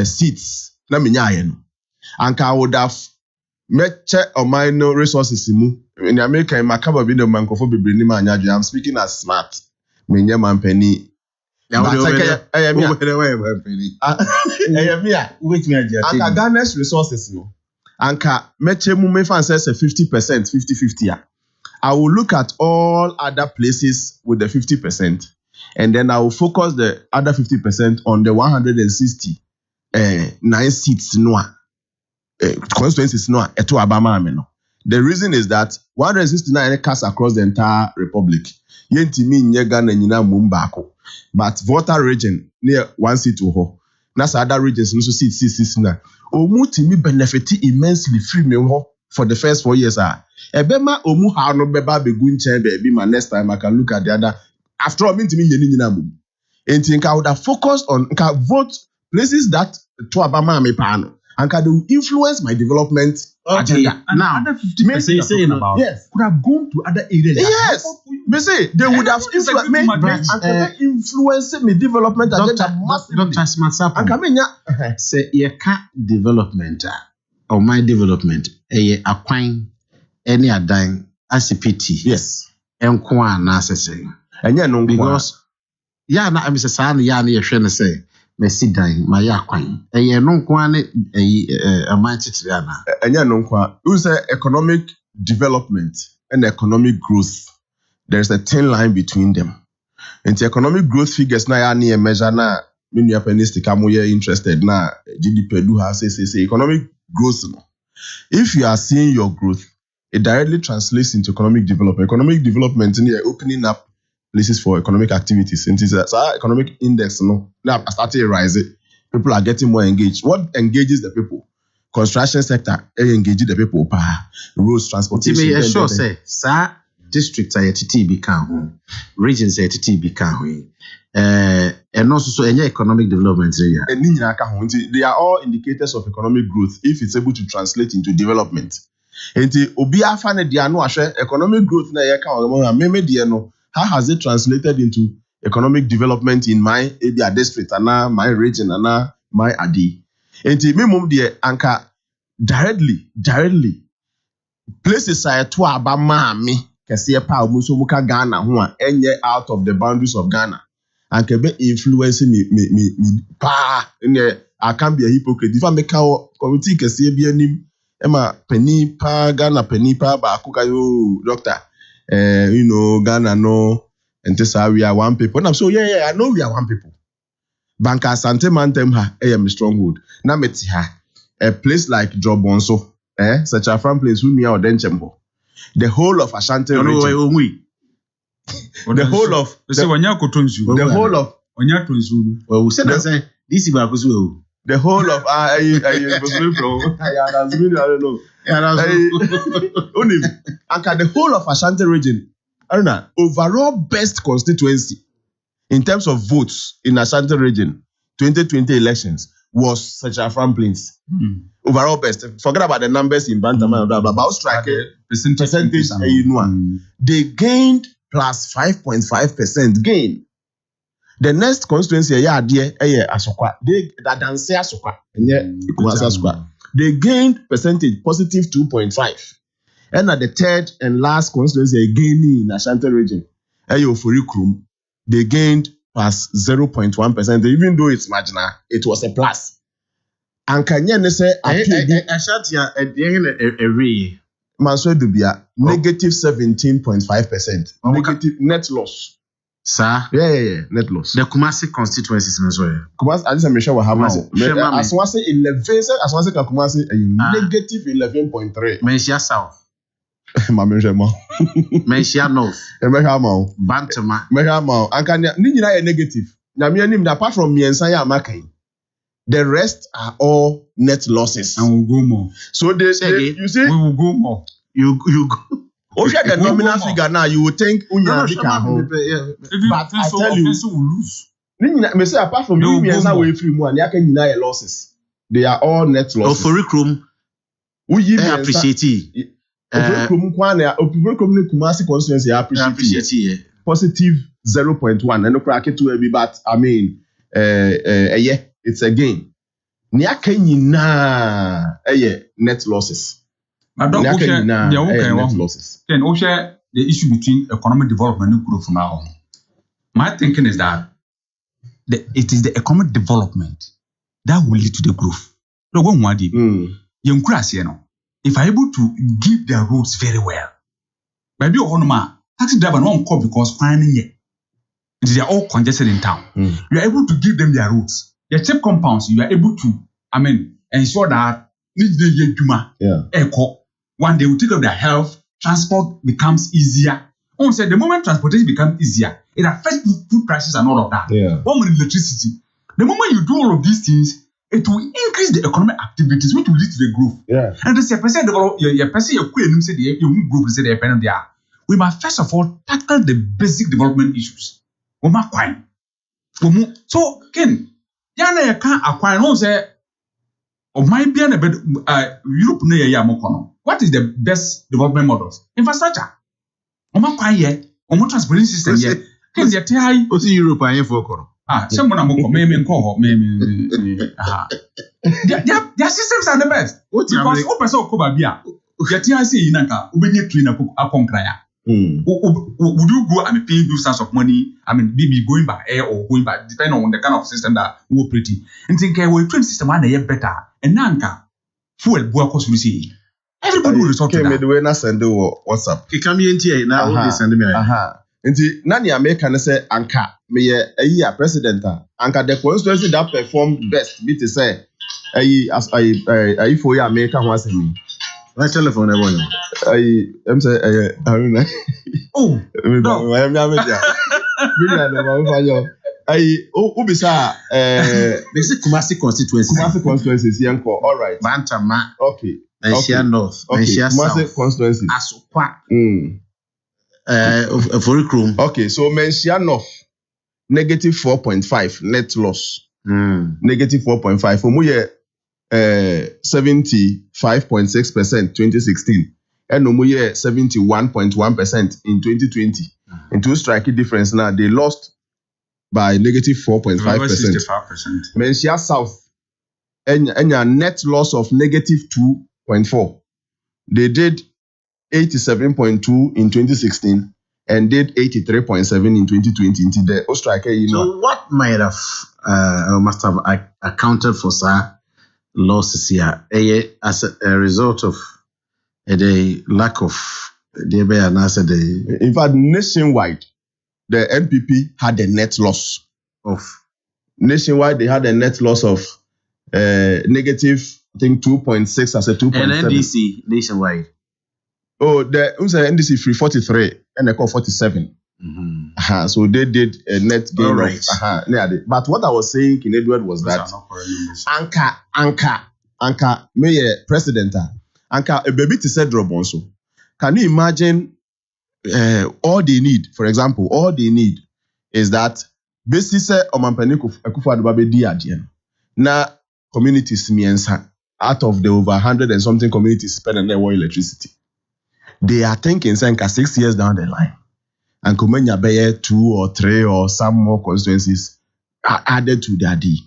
H: seats. Na minya no. Anka would have meche omaino resources mu. In America, in Makaba video mankofo bibrini ma anyajo. I'm speaking as smart. Menye mampeni. Anka Ghana's resources no. Anka meche mu me fan says 50%, 50-50. I will look at all other places with the 50%, and then I will focus the other 50% on the 169 seats noa. Constituencies noa eto Abama ameno. The reason is that 169 cast across the entire republic. Yentimi nye Ghana nyina mumbako. But voter region near 1 seat to ho. That's other regions no seats na. Omu timi benefit immensely free me ho for the first 4 years. Ebema omu ha no beba begun chen baby my next time I can look at the other. After all, timi nyina mum. Enti I would have focused on vote places that to Abama me pano. And they will influence my development agenda.
I: And now, other 50% about
H: yes,
I: could have gone to other areas.
H: Yes, they say they would have influenced me and influenced my development agenda massively.
C: Dr. Smartsapo, say you can't development or my development. Acquire any adying ICPT.
H: Yes,
C: and Kwan necessary.
H: And yeah, no,
C: because I'm Mr. San Yani, you're trying to say. Messi dying, my yakwan. No kwane a mighty triana.
H: Enya no kwa. You say economic development and economic growth. There's a thin line between them. And the economic growth figures na ya ni measure na many Japanese kamuye interested na GDP do have say economic growth. If you are seeing your growth, it directly translates into economic development. Economic development in here opening up places for economic activities. And it's our economic index, now started rising. People are getting more engaged. What engages the people? Construction sector engages the people. Roads, transportation.
C: Sure, say, sir, districts are TTB can regions are TTB can and also so any economic development area.
H: They are all indicators of economic growth if it's able to translate into development. And the Obia Fane Diano economic growth na yaka meme diano. How has it translated into economic development in my area district, and my region, and my adi? And the minimum there, anka directly, places are to Abama me, kasiye pa umuso muka Ghana, who are enye out of the boundaries of Ghana, and can be influencing me pa. I can't be a hypocrite. If I make our committee kasiye be anim, Emma penny pa Ghana penny pa ba kuka yo doctor. Ghana, no, and this we are one people. And I'm so, yeah, I know we are one people. Banka Sante Mantem ha, I am a stronghold. Na meti ha, a place like Jobonso, such a farm place who near Odenchembo. The whole of Ashanti region. The whole of,
C: well, we said that this is about
H: the whole of I don't know. The whole of Ashanti region, I don't know, overall best constituency in terms of votes in Ashanti region, 2020 elections was such a Franklin's. Overall best. Forget about the numbers in Bantam, blah blah blah. Strike percentage. They gained plus 5.5% gain. The next constituency, Asokwa. They gained percentage positive 2.5. And at the third and last constituency, gaining in Ashanti region, they gained plus 0.1%. Even though it's marginal, it was a plus. And can you say
C: Ashanti every
H: Manso Dubia negative 17.5%. Negative net loss.
C: Sir.
H: Yeah. Net loss.
C: The Kumasi constituencies in Israel.
H: Kumasi, I just make sure we have
C: Kumasi.
H: as one say 11, as one say Kumasi, negative 11.3.
C: Menshia South.
H: Menshia
C: North. Bantama.
H: Menshia Anka ni nyina negative. Na me anim apart from me ensan ya makai. The rest are all net losses.
I: And we'll go more.
H: So you see,
I: we will go more.
C: You go.
H: Okay, the nominal figure now, you would think Unya but I tell you,
I: will lose.
H: Me say apart from you, me way free more, and you losses. They are all net losses.
C: Curriculum,
H: we
C: appreciate it.
H: Curriculum Kumasi constituency appreciate it. Positive 0.1, and no crack it to every, but I mean, yeah, it's a gain. Net losses.
I: Net losses. Then the issue between economic development and growth now. My thinking is that it is the economic development that will lead to the growth. No one want it. If I'm able to give their roads very well, maybe taxi driver no come because finding it. They are all congested in town. You are able to give them their roads, their cheap compounds. You are able to, ensure that one day we take care of their health, transport becomes easier. The moment transportation becomes easier, it affects food prices and all of that. One with electricity. The moment you do all of these things, it will increase the economic activities, which will lead to the growth. And this person develop your person growth. We must first of all tackle the basic development issues. So, Ken, yana can't acquire no say. Or might be a bit Europe near Yamokono. What is the best development models? Infrastructure. Omo transportation system here. Can you tell you?
C: What's Europe I for Koro?
I: Someone I'm maybe call their systems are the best. Because open so Kobabia. Yatia say Inaka, Ubeni clean up upon Kraya. Would you go and pay those sorts of money? Maybe going by air or going by, depending on the kind of system that we're operating. And think we train system one year better. And Nanka, fuel workers will see. Everybody will resort to that.
H: The way na send WhatsApp.
C: He come in here now. Send me.
H: Nti nani American say Anka me a year president. Anka the constituency that performed best. Be to say I for your American was me.
C: My telephone,
H: I'm saying,
I: oh, no,
H: I'm Ubisa,
C: they say Kumasi
H: constituency, all right.
C: Bantama,
H: okay.
C: Menshia North,
H: Menshia South, constituency.
C: Asokwa, Curriculum.
H: Okay, so Menshia North, negative 4.5 net loss. Negative 4.5. For me, 75.6% 2016 and no more 71.1% in 2020. In two striking difference now, they lost by negative 4.5%. Menshia South and a net loss of negative 2.4. They did 87.2 in 2016 and did 83.7 in 2020. Into the striker,
C: So what might have must have accounted for losses here as a result of the lack of the
H: in fact nationwide the NPP had a net loss of nationwide they had a net loss of negative I think 2.6 as a 2.7
C: and NDC nationwide
H: the NDC 343 and they call 47 so they did a net gain of but what I was saying King Edward was that Anka me president Anka a baby to say drop also. Can you imagine all they need, for example, all they need is that basically Omampani Akufo-Addo babe di adie. Na communities miensa out of the over 100 and something communities spending their electricity. They are thinking saying 6 years down the line. And Kumenya Beye 2 or 3 or some more constituencies are added to their D.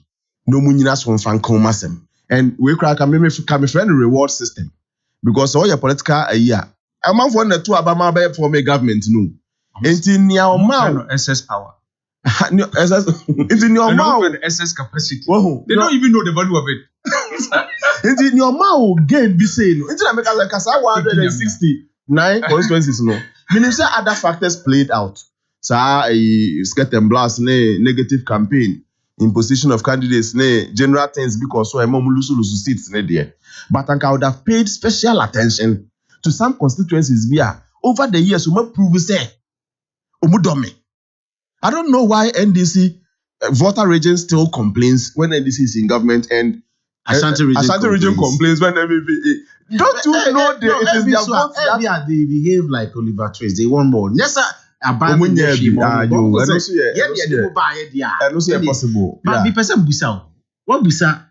H: No muninas from Fankomasem. And we crack a friend reward system. Because all your political a man for the 2 Abama Beye for me government no. It's in your mouth.
I: SS power.
H: It's in your mouth.
I: SS capacity.
H: Whoa.
I: They don't even know the value of it.
H: It's in your mouth. Gain be saying. It's in America like 169 constituencies no. Meaning say other factors played out. Sa skirt and blast ne negative campaign, imposition of candidates ne general things because so mom lose seats ne there. But I would have paid special attention to some constituencies via over the years we prove say omudome. I don't know why NDC voter region still complains when NDC is in government and Ashanti region complains when MVA. Don't you know it is their votes that
C: they behave like Oliver Twist. They want more. Yes, sir. Abandon
H: possible.
C: But the person busa. What busa?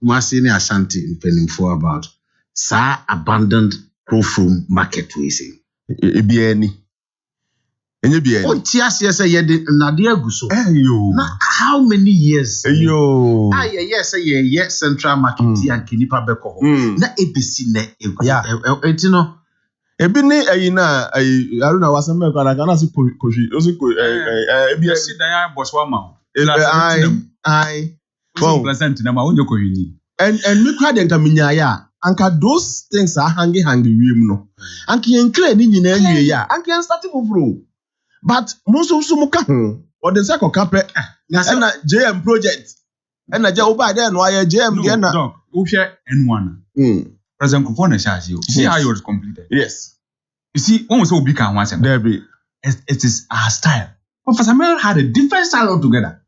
C: Masini Ashanti penning about. Sir, abandoned Crowfroom market we say. Oh, yes, Nadia Guso. How many years? Yes, Central Market and Kinipa Beko. Na ABC ne. Yeah, etino.
H: Ebine ayina aruna wasame kwa kana si koshi osi ko
I: ebisi dan boswa ma.
H: I
I: well present na ma onye ko yini.
H: And me kwa den kaminya ya anka those things are hanging wiem no. Anki en clear ni nyina awie ya. Anki en start foforo. But most of some can or the second carpet and JM project and a job by then why JM Gena
I: N1 President Kupone Shazi. See how yours completed.
H: Yes.
I: You see, one was so big and once
H: Debbie.
I: It is our style. Professor Mel had a different style altogether.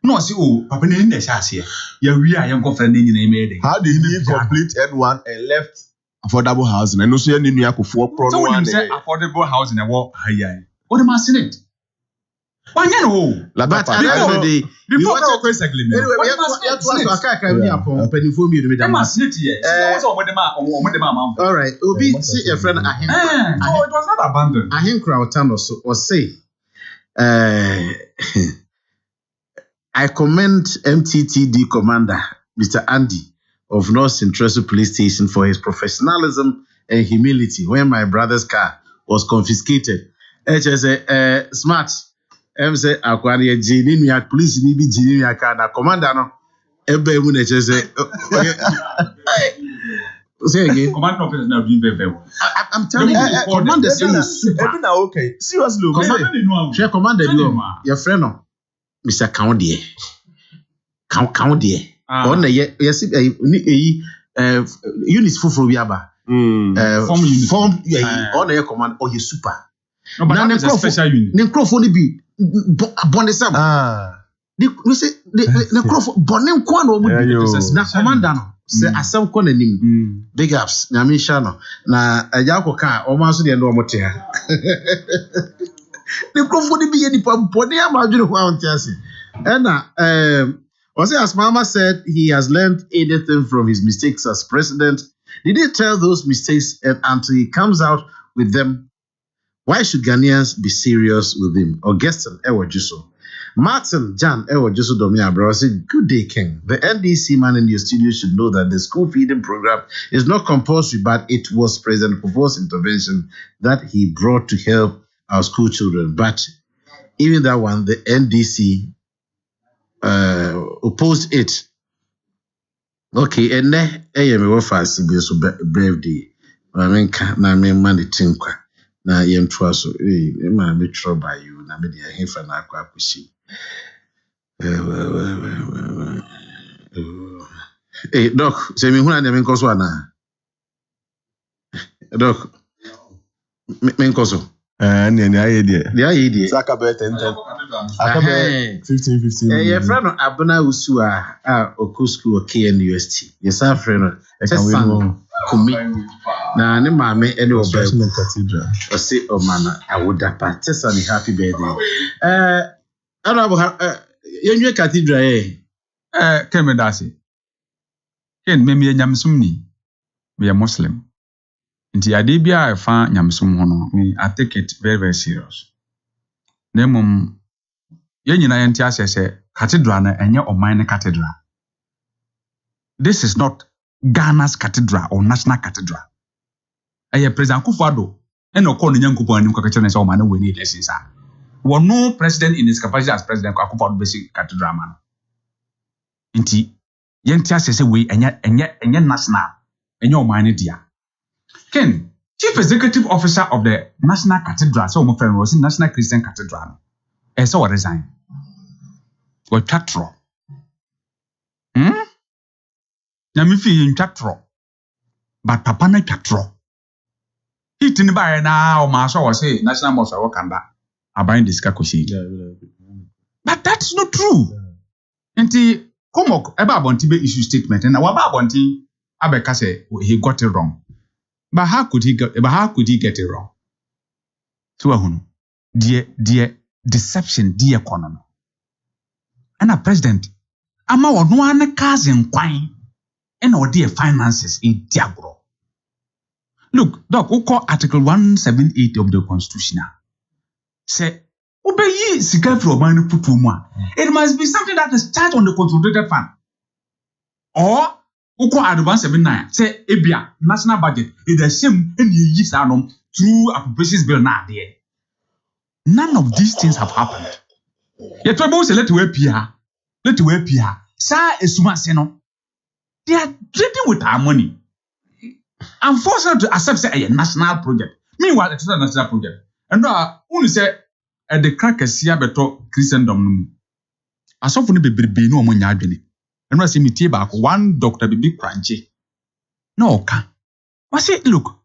I: No, see, Papa in the Shazi. Yeah, we are young friend in the made.
H: How did he complete N1 and left affordable housing? And no see any new for pro.
I: So when you say affordable housing and what high. What am I saying it? Why no?
C: But before
I: we
C: all right, Obi see your friend Ahim.
I: So it was not abandoned.
C: Ahim Krautano was say, I commend MTTD commander Mr. Andy of North Central Police Station for his professionalism and humility when my brother's car was confiscated. HSA smart. Say akwani jini nuya police ni bi jini nuya ka na commander no ebe mu na HSA. Say again.
I: Commander officer na be very.
C: I'm telling you, commander say is super.
H: Even now okay. Seriously,
C: share commander your friend no Mr. Kaudie. Kaudie. On the yes unit fufu bi aba. Form on the command or you super.
I: No, but that's a special unit.
C: The microphone be bonisam. We say the microphone bonim kwano mu bi. Na commander no say asem ko na nim. Big ups. Nyame sha no. Na ajako ka o ma so de ndo omote ha. The microphone be ye nipa boni amadwene ho antiase. And as Mama said, he has learned anything from his mistakes as president. Did he tell those mistakes and until he comes out with them? Why should Ghanaians be serious with him? Augustin Ewajuso. Martin Jan Ewajuso Domia Bro said, good day, King. The NDC man in your studio should know that the school feeding program is not compulsory, but it was President Kufuor's intervention that he brought to help our school children. But even that one, the NDC opposed it. Okay, and then I am a fast brave day. I mean, na me money tinkwa. Na yem twaso ma me tro by you na me de hefa na akwa akushi doc se me huna na me nkoso ana doc me nkoso
H: ni aye die
C: saka be
H: 10 akabe 15
C: your friend abuna usu a okusku o KNUST your son friend kumi na ne maame ene oba
H: cathedral
C: o say o mana awoda pa tesa ni happy birthday honorable yenwe cathedral
I: keme dasi ken me nyamsum ni me Muslim nti ade bia fa nyamsum ho no me I take it very very serious nemum yenyina yenti asese cathedral na enye oman ne cathedral. This is not Ghana's cathedral or national cathedral. President Akufo-Addo and Okon Nyankopon anim ka kachene say o man we need lessons are. One no president in his capacity as president Akufo-Addo basic cathedral man. Inti yenti asese we enye national enye o man dia. Ken, chief executive officer of the National Cathedral, so my friend was in National Christian Cathedral. Esa wa resign. Wa twatro. Na me fi in twatro. But papa na twatro. Hitini ba na o ma so wa say national mosque wa kanda. Aban disika koshi. But that's not true. Enti komok eba abonti be issue statement na wa ba abonti abeka say he got it wrong. But how could he get it wrong? So dear deception, dear economy. And a president, ama ono ane cousin kwine, and or dear finances in diabro. Look, Doc, who call Article 178 of the Constitution? Say, obey sika from money put to one. It must be something that is charged on the consolidated fund. Or who call Article 179? Say, ebia national budget is the same in the years through appropriations bill now there. None of these things have happened. Yet trouble say let we appear. Sa esuma seno. They are trading with our money. I'm forced to accept say a national project. Meanwhile, it's not a national project. And only say at the crackers here beto Christendom. Asofo no bebrebe no omo nya adwene. And say me tie back one Dr. Bibi Kranche. No ka. What say look.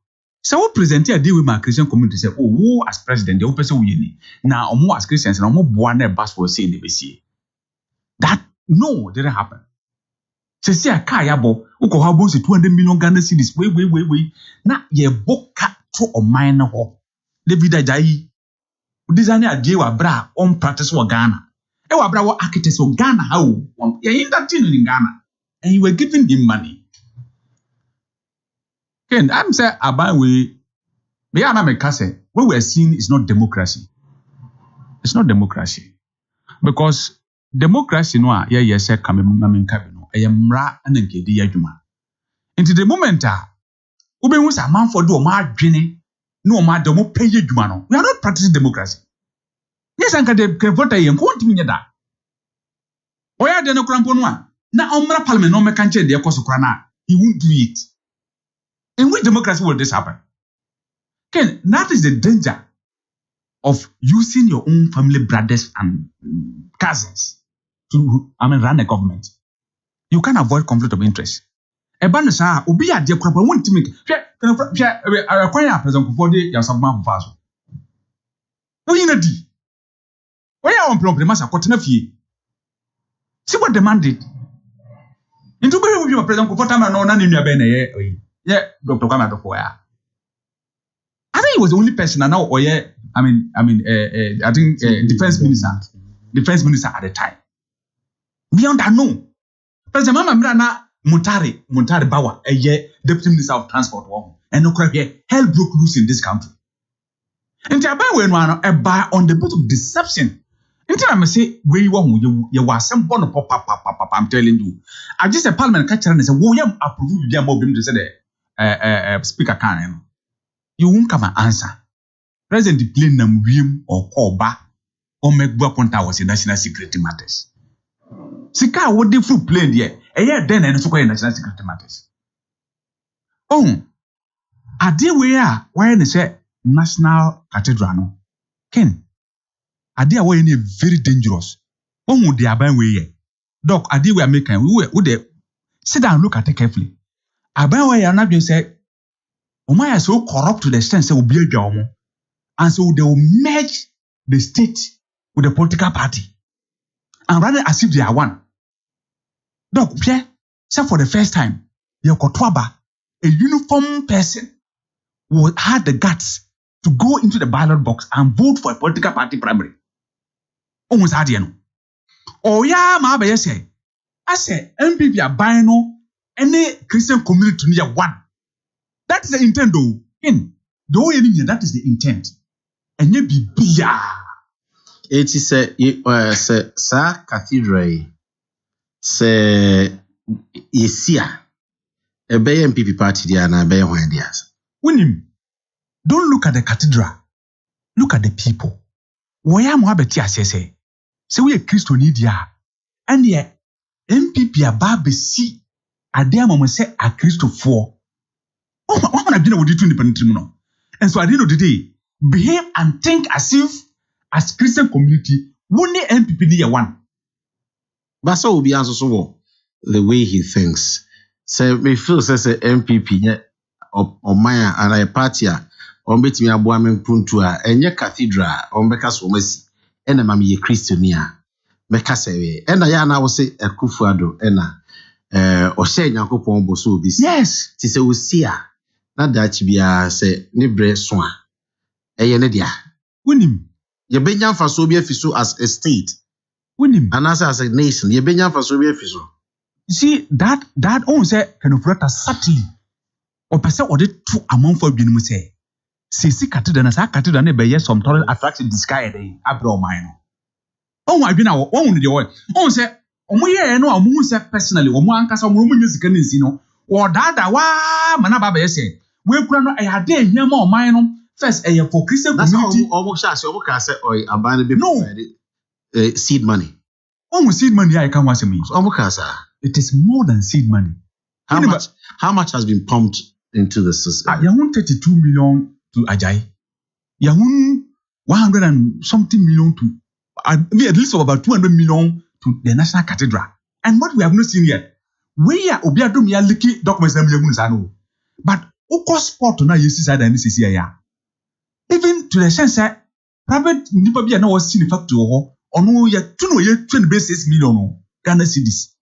I: So we present a deal with my Christian community say, oh, who as president, the person we need. Now, omo as Christians, and omo buane bas for say the BC. That no, didn't happen. Se a car yabo, uko habo se 200 million Ghana cedis. Wait. Na ye boka to o mine ho. David Ajayi. Udizani a deal wa bra on practice wa Ghana. E wa bra wa architects wa Ghana how. Ye in that thing in Ghana. And you were giving him money. Ken, I'm saying about we are not say what we are seeing is not democracy. It's not democracy. Because democracy no say come kabino. Mra and nkedi adwuma. Into the moment ube hu sa man for do ma adwene no ma de mo pay adwuma no. We are not practicing democracy. Yes, anka de voter yen ko ntimi nyeda. Oya de no krampo no a na omra parliament no meka nche de ekoso kra na he won't do it. In which democracy will this happen? Ken, that is the danger of using your own family brothers and cousins to run a government. You can't avoid conflict of interest. Ebane sa obi ade kwapa won't make akwan president for the yasabman faso. Wo yina di. Wo ya on problem masa kotena fie. See what demanded. Into be we president for time na na nua be na ye. Yeah, Dr. Kamado for ya. I think he was the only person and now I think defense minister at the time. Beyond that, no. President Mama Mrana Muntari Bawa, a deputy minister of transport, and no crap here, hell broke loose in this country. And a buy on the boat of deception. Until I say, where you were some born pop, I'm telling you. I just a parliament catcher and say, William approved your mobile to say speaker can you won't come and answer. President plain nam wiem or call back or make work on towers in national security matters. Sika what the full plane here, a year then and so in national security matters. Oh, I did where they say national cathedral no. Ken, I did away in a very dangerous. Oh, would they abide way? Doc, I did we are making we would sit down and look at it carefully. Abawa ya na say Omaya so corrupt to the extent say obi adwa and so they will merge the state with the political party and rather as if they are one. Doc, say for the first time, Yokotwaba, a uniform person who had the guts to go into the ballot box and vote for a political party primary. Almost had you know. Oh yeah, ma be say. I say MPP are buying no any Christian community near one. That is the intent though. That is the intent. And you be bia.
C: It is a sa cathedral. Say yesia. A bay MPP party there and a bay when there's.
I: Winning. Don't look at the cathedral. Look at the people. Why am I betia say? Say we a Christian India. And the MPP are babe see. Adia mama say a Christo for. Oh, what have dinner with you independent tribunal? And so at the end of the day, behave and think as if, as Christian community, Wouldn't MPP near one?
C: But so will be also the way he thinks. So me feel says a MPP or Maya and a party on bet me a boaman puntua and your cathedral on Becca's Womesi and a mammy Christiania. Mekasebe and I now say a kufuado or say Yakupon Bosu bis.
I: Yes,
C: tis a usia. Not that you be a say Nibre Swan. A yenedia.
I: Win him.
C: Ye Benyan for Sobia Fiso as a state.
I: Win him.
C: And as a nation, ye Benyan for Sobia Fiso.
I: You see, that own say can of rata subtly. Or per se or the 2 amount for being say. See, Catedra as I catted on a bay some total attraction disguise abroad mine. Oh, I've been our own the way. Oh, say, we no, I say personally, or one cast of music and you or that, wa, Manaba say, we could not a day here more mine first a for Christian community.
C: Almost as your say, or abandoned no seed money.
I: Almost seed money, I can watch me. It is more than seed money.
C: How much has been pumped into the system?
I: You want 32 million to Ajay. You want 100 and something million to at least about 200 million to the National Cathedral. And what we have not seen yet, we are Obiadumia leaky documents and but Oko sport na you see and this is here. Even to the sense that private Nipabia no was seen factor or no ya 20 million Ghana cedis.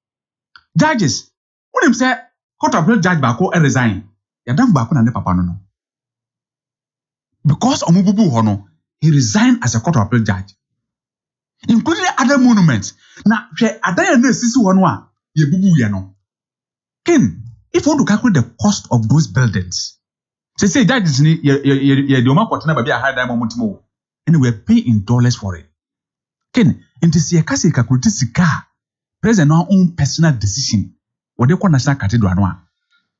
I: Judges, when him say court of judge bako and resign, ya daf bako na ne papa no. Because Omububu Hono, he resigned as a court of appeal judge, including other monuments. Now, Adaya Nesisi Wanwa, ye bubu yano. Ken, if you want to calculate the cost of those buildings, say judges ni ye doma kwatena baby a high diamond mutimo, and we pay in dollars for it. Ken, into see a kasi calculate sika, present our own personal decision. What they call National Cathedral Anwa,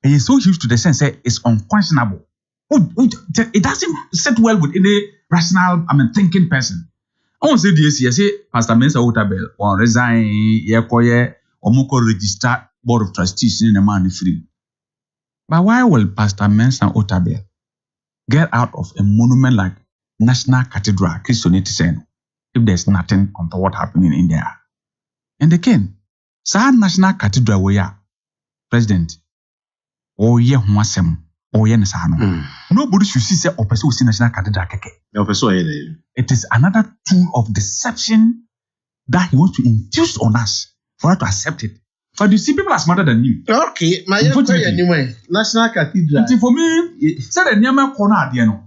I: and it's so huge to the sense that it's unquestionable. It doesn't sit well with any rational, thinking person. I won't say this. I say Pastor Mensa Otabel or resign, Yekoye, or Moko register board of trustees in a man free. But why will Pastor Mensa Otabel get out of a monument like National Cathedral, Christianity Sen, if there's nothing on what happening in there? And again, Sa National Cathedral where President, oh yeah, wasem. Nobody should see or pursue National Cathedral. It is another tool of deception that he wants to infuse on us for us to accept it. But you see, people are smarter than you.
C: Okay, my anyway, National Cathedral.
I: For me, say the Nyama corner, you know.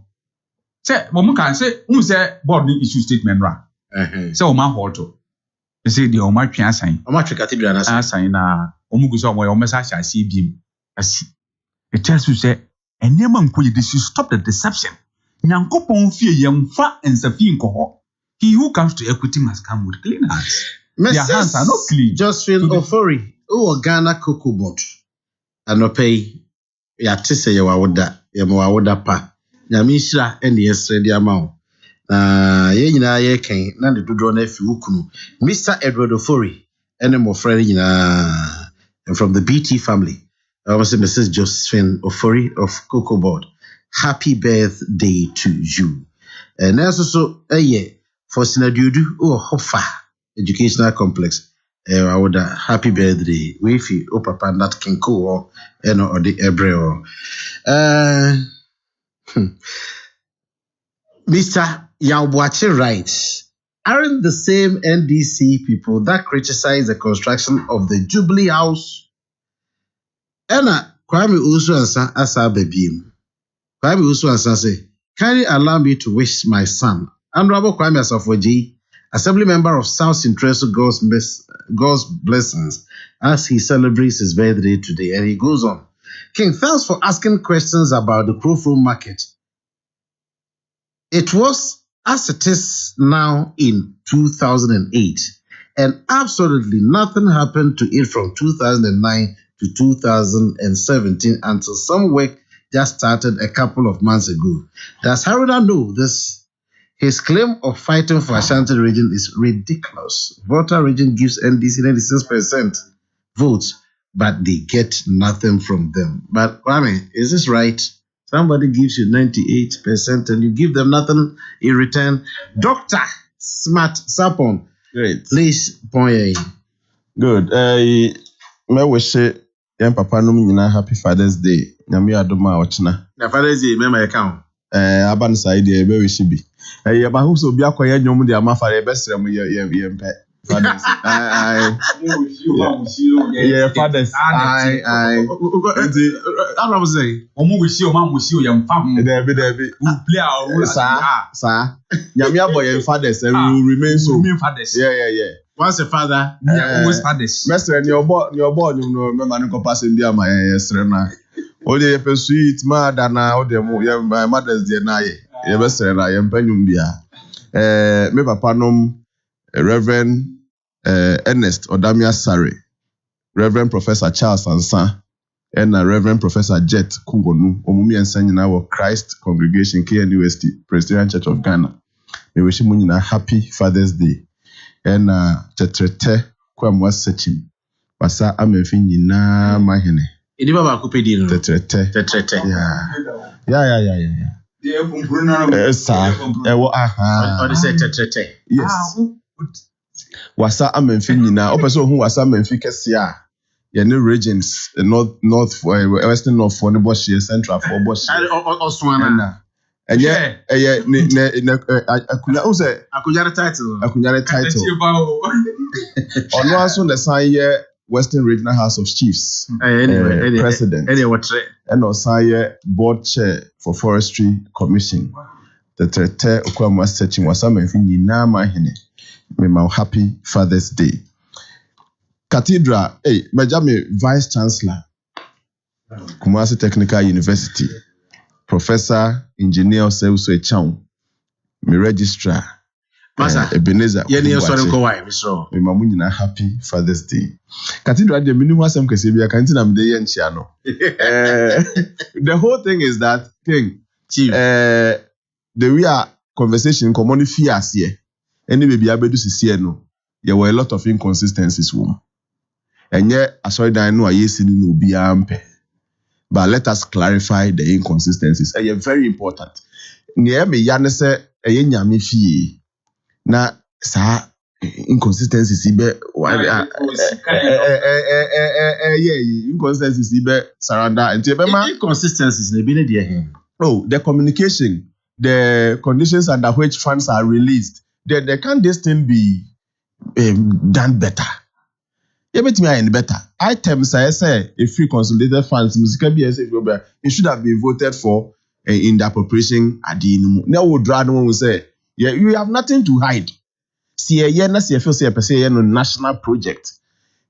I: Say, Momuka, say, who say board issue statement, right? Say, Oma Holto. They say the Oma Pian sign. Oma
C: Cathedral,
I: sign, Omugusa, my Omessa, I see him. It tells you, say, and Yaman they should stop the deception. Nyankopon fear yamfa and Safin cohort. He who comes to equity must come with clean hands. Their hands are not clean.
C: Josephine Ofori, who Ghana Cocoa Board. And no pay Yatisa Yawawoda pa. Yamisha and yes, ready amount. Yena ye can none to draw nephew Ukunu. Mr. Edward Ofori, and more friend from the BT family. I was Mrs. Josephine Ofori of Cocoa Board. Happy birthday to you. And also, for Sinadudu or Hofa Educational Complex. I would happy birthday. Wifi, O Papa, not Kinko or the Ebreo. Mr. Yawbachi writes, aren't the same NDC people that criticize the construction of the Jubilee House? Ena Kwame Usu Ansa asa babim. Kwame Usu Ansa say, kindly allow me to wish my son, Honorable Kwame Asafoji, Assembly Member of South Central God's blessings as he celebrates his birthday today. And he goes on. King, thanks for asking questions about the Krofro market. It was as it is now in 2008, and absolutely nothing happened to it from 2009 to 2017 until some work just started a couple of months ago. Does Haruna know this? His claim of fighting for Ashanti region is ridiculous. Volta region gives NDC 96% votes, but they get nothing from them. But Kwame, is this right? Somebody gives you 98% and you give them nothing in return. Doctor Smart Sapon.
H: Great.
C: Please, Poye.
H: Good. Me wish young papa no nyina happy Father's Day. Nyame adoma ochina.
C: Na Father's Day, remember account.
H: Aban side be wish be. Ba hu so bi akoye nwom de ama Father besrem ye mpe. Fathers. Yeah, fathers. I
C: was saying,
I: Omo wish you, man wish you, young fam.
H: There be.
I: Who play our role,
H: sir. Nyame boy and fathers and will remain so.
I: Fathers.
H: Yeah.
C: Once a father,
I: always fathers.
H: Mestre, your boy, you know, remember no passing be my yesterday. All the sweet mother now, the my mother's dear na ye. Ye mestre na ye mpenyum bia. Me papa nom Reverend Ernest Odamia Sare, Reverend Professor Charles Ansa, and Reverend Professor Jet Kungonu, Omumi and Sanyina wa Christ Congregation KNUST, Presbyterian Church of Ghana. We wish you a happy Father's Day. And tetrete kwa mwasechim. Basa amefi nyina mahene.
C: Idi baba kupedi no.
H: Tetrete. Yeah. Sir. Aha.
C: Or say tetrete.
H: Yes. Wasa amefi nyina. Opeso hu wasa amefi kese a. Ye ne regions north western north for ne boshi central for boshi.
C: Oswana.
H: Akunya use
C: akunyare title.
H: Ono aso the sign here Western Regional House of Chiefs. President. And also board chair for Forestry Commission. The Trete Okwama searching was some nyina mahene. Me ma happy Father's Day. Cathedral, Majame Vice Chancellor, Kumasi Technical University, Professor Engineer Seuso Echang, me Registrar, Ebenezer. Me ma munyina happy Father's Day. Cathedral de minimum asem kesebia kantina mde ye nchia no. The whole thing is that Chief, the we are conversation common fears here. Any baby abedu sisi no. There were a lot of inconsistencies woman. And yet I saw that no ayesi no bi ampe. But let us clarify the inconsistencies. They are very important. Near me yane se eye nyame fie. Na sa inconsistencies be inconsistencies be surrender and
C: inconsistencies ne bi ne de.
H: Oh, the communication, the conditions under which funds are released. They can't this thing be done better. Better. Items I say a free consolidated funds it should have been voted for in the appropriation at the now would rather one will say, yeah, you have nothing to hide. See a year na see a national project.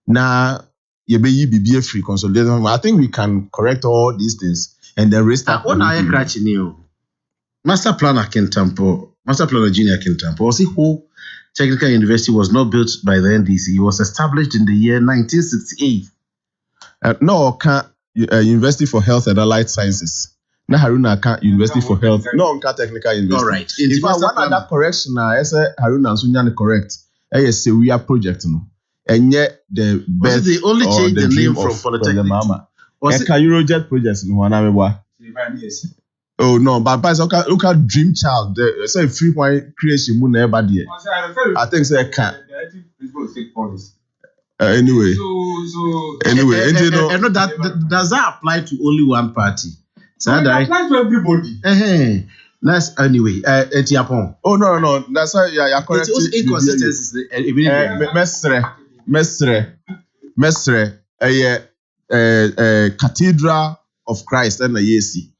H: Now you be free consolidated. I think we can correct all these things and then restart.
C: What are you catching you? Master Planner Kentampo, Master Planner Junior Kentampo, was who Technical University was not built by the NDC. It was established in the year 1968.
H: University for Health and Allied Sciences. Na Haruna University for Health. No, Technical University.
C: All right.
H: In fact, one other correction, I say Haruna Sunyani correct. Yes, we are project no. And yet the best.
C: The only change the name from Polytechnic.
H: Was it Eurojet project no? Oh no, but look at Dream Child. Say free wine creation moon everybody. I think say can. Anyway,
C: and that does that apply to only one party?
I: So it applies to everybody.
C: That's anyway. Etiapon.
H: Oh no. That's why you're correct.
C: It's also inconsistencies.
H: Mestre. Cathedral of Christ and the Yesi.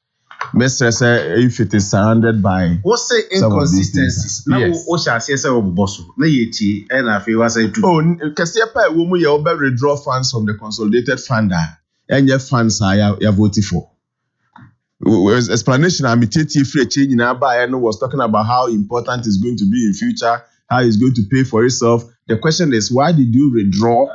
H: Mestre say if it is surrounded by
C: what's say inconsistencies now what shall say oboboso na yeti and afi was say
H: kese pa wo mu ye obe withdraw funds from the consolidated fund and your funds are you voting for explanation amiteti free change na ba no was talking about how important it's going to be in future, how it's going to pay for itself. The question is, why did you withdraw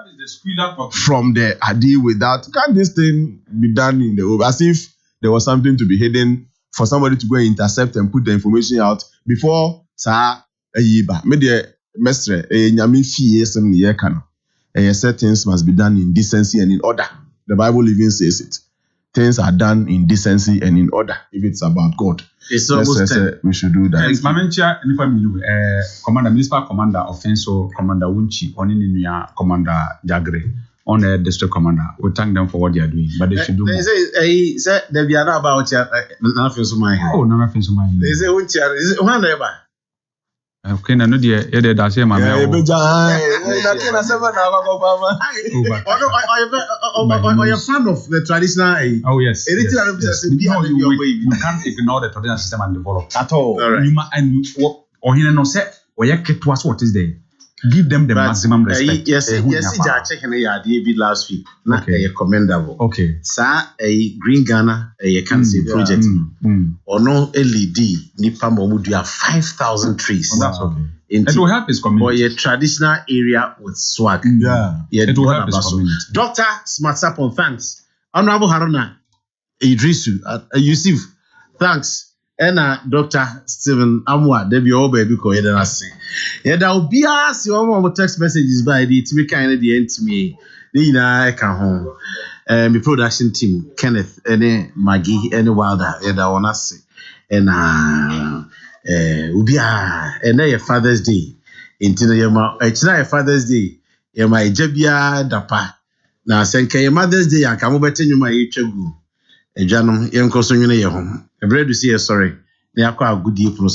H: from the ADI without? Can this thing be done in the as if there was something to be hidden for somebody to go and intercept and put the information out before ayiba? Media mestre nyame fie sem ne ye ka no. Certain things must be done in decency and in order. The Bible even says it. things are done in decency and in order. If it's about God,
C: it's almost
H: we should do that.
I: Mamentia in family commander municipal commander offenso commander Wunchi Oninia commander Jagre on the district commander. We thank them for what they are doing, but they should do more.
C: They say they be about nothing so my.
I: Oh, nothing so my.
C: They say Wunchi is one ever.
I: Okay, no dear, that's my
C: your fan of the traditional.
I: Oh yes.
C: You
I: can't ignore the traditional system and develop
C: at all.
I: And what he no say, what is there? Give them the maximum respect.
C: Yes, checking David last week. Not commendable.
I: Okay.
C: Sir, a Green Ghana, a cancer project. Or no LED, Nipa Momudu have 5,000 trees.
I: That's okay. It will help his community.
C: Or a traditional area with swag.
I: It will help his community.
C: Dr. Smartsapon, thanks. Honorable Haruna Idrisu, Yusuf, thanks. And Dr. Stephen Amwa, Debbie Obe, because you don't see. Yeah, there will be one text messages by the to be kind of the end to me. I can home. My production team, Kenneth, any Maggie, any Wilder, yeah, that one I see. And Ubia, and then your Father's Day. Into your Father's Day. Yeah, my Jebia Dapa. Now, send your Mother's Day, I come over to you, my HW. Janum, young cousin, you know, home. A bread to see a sorry. They are quite good deal for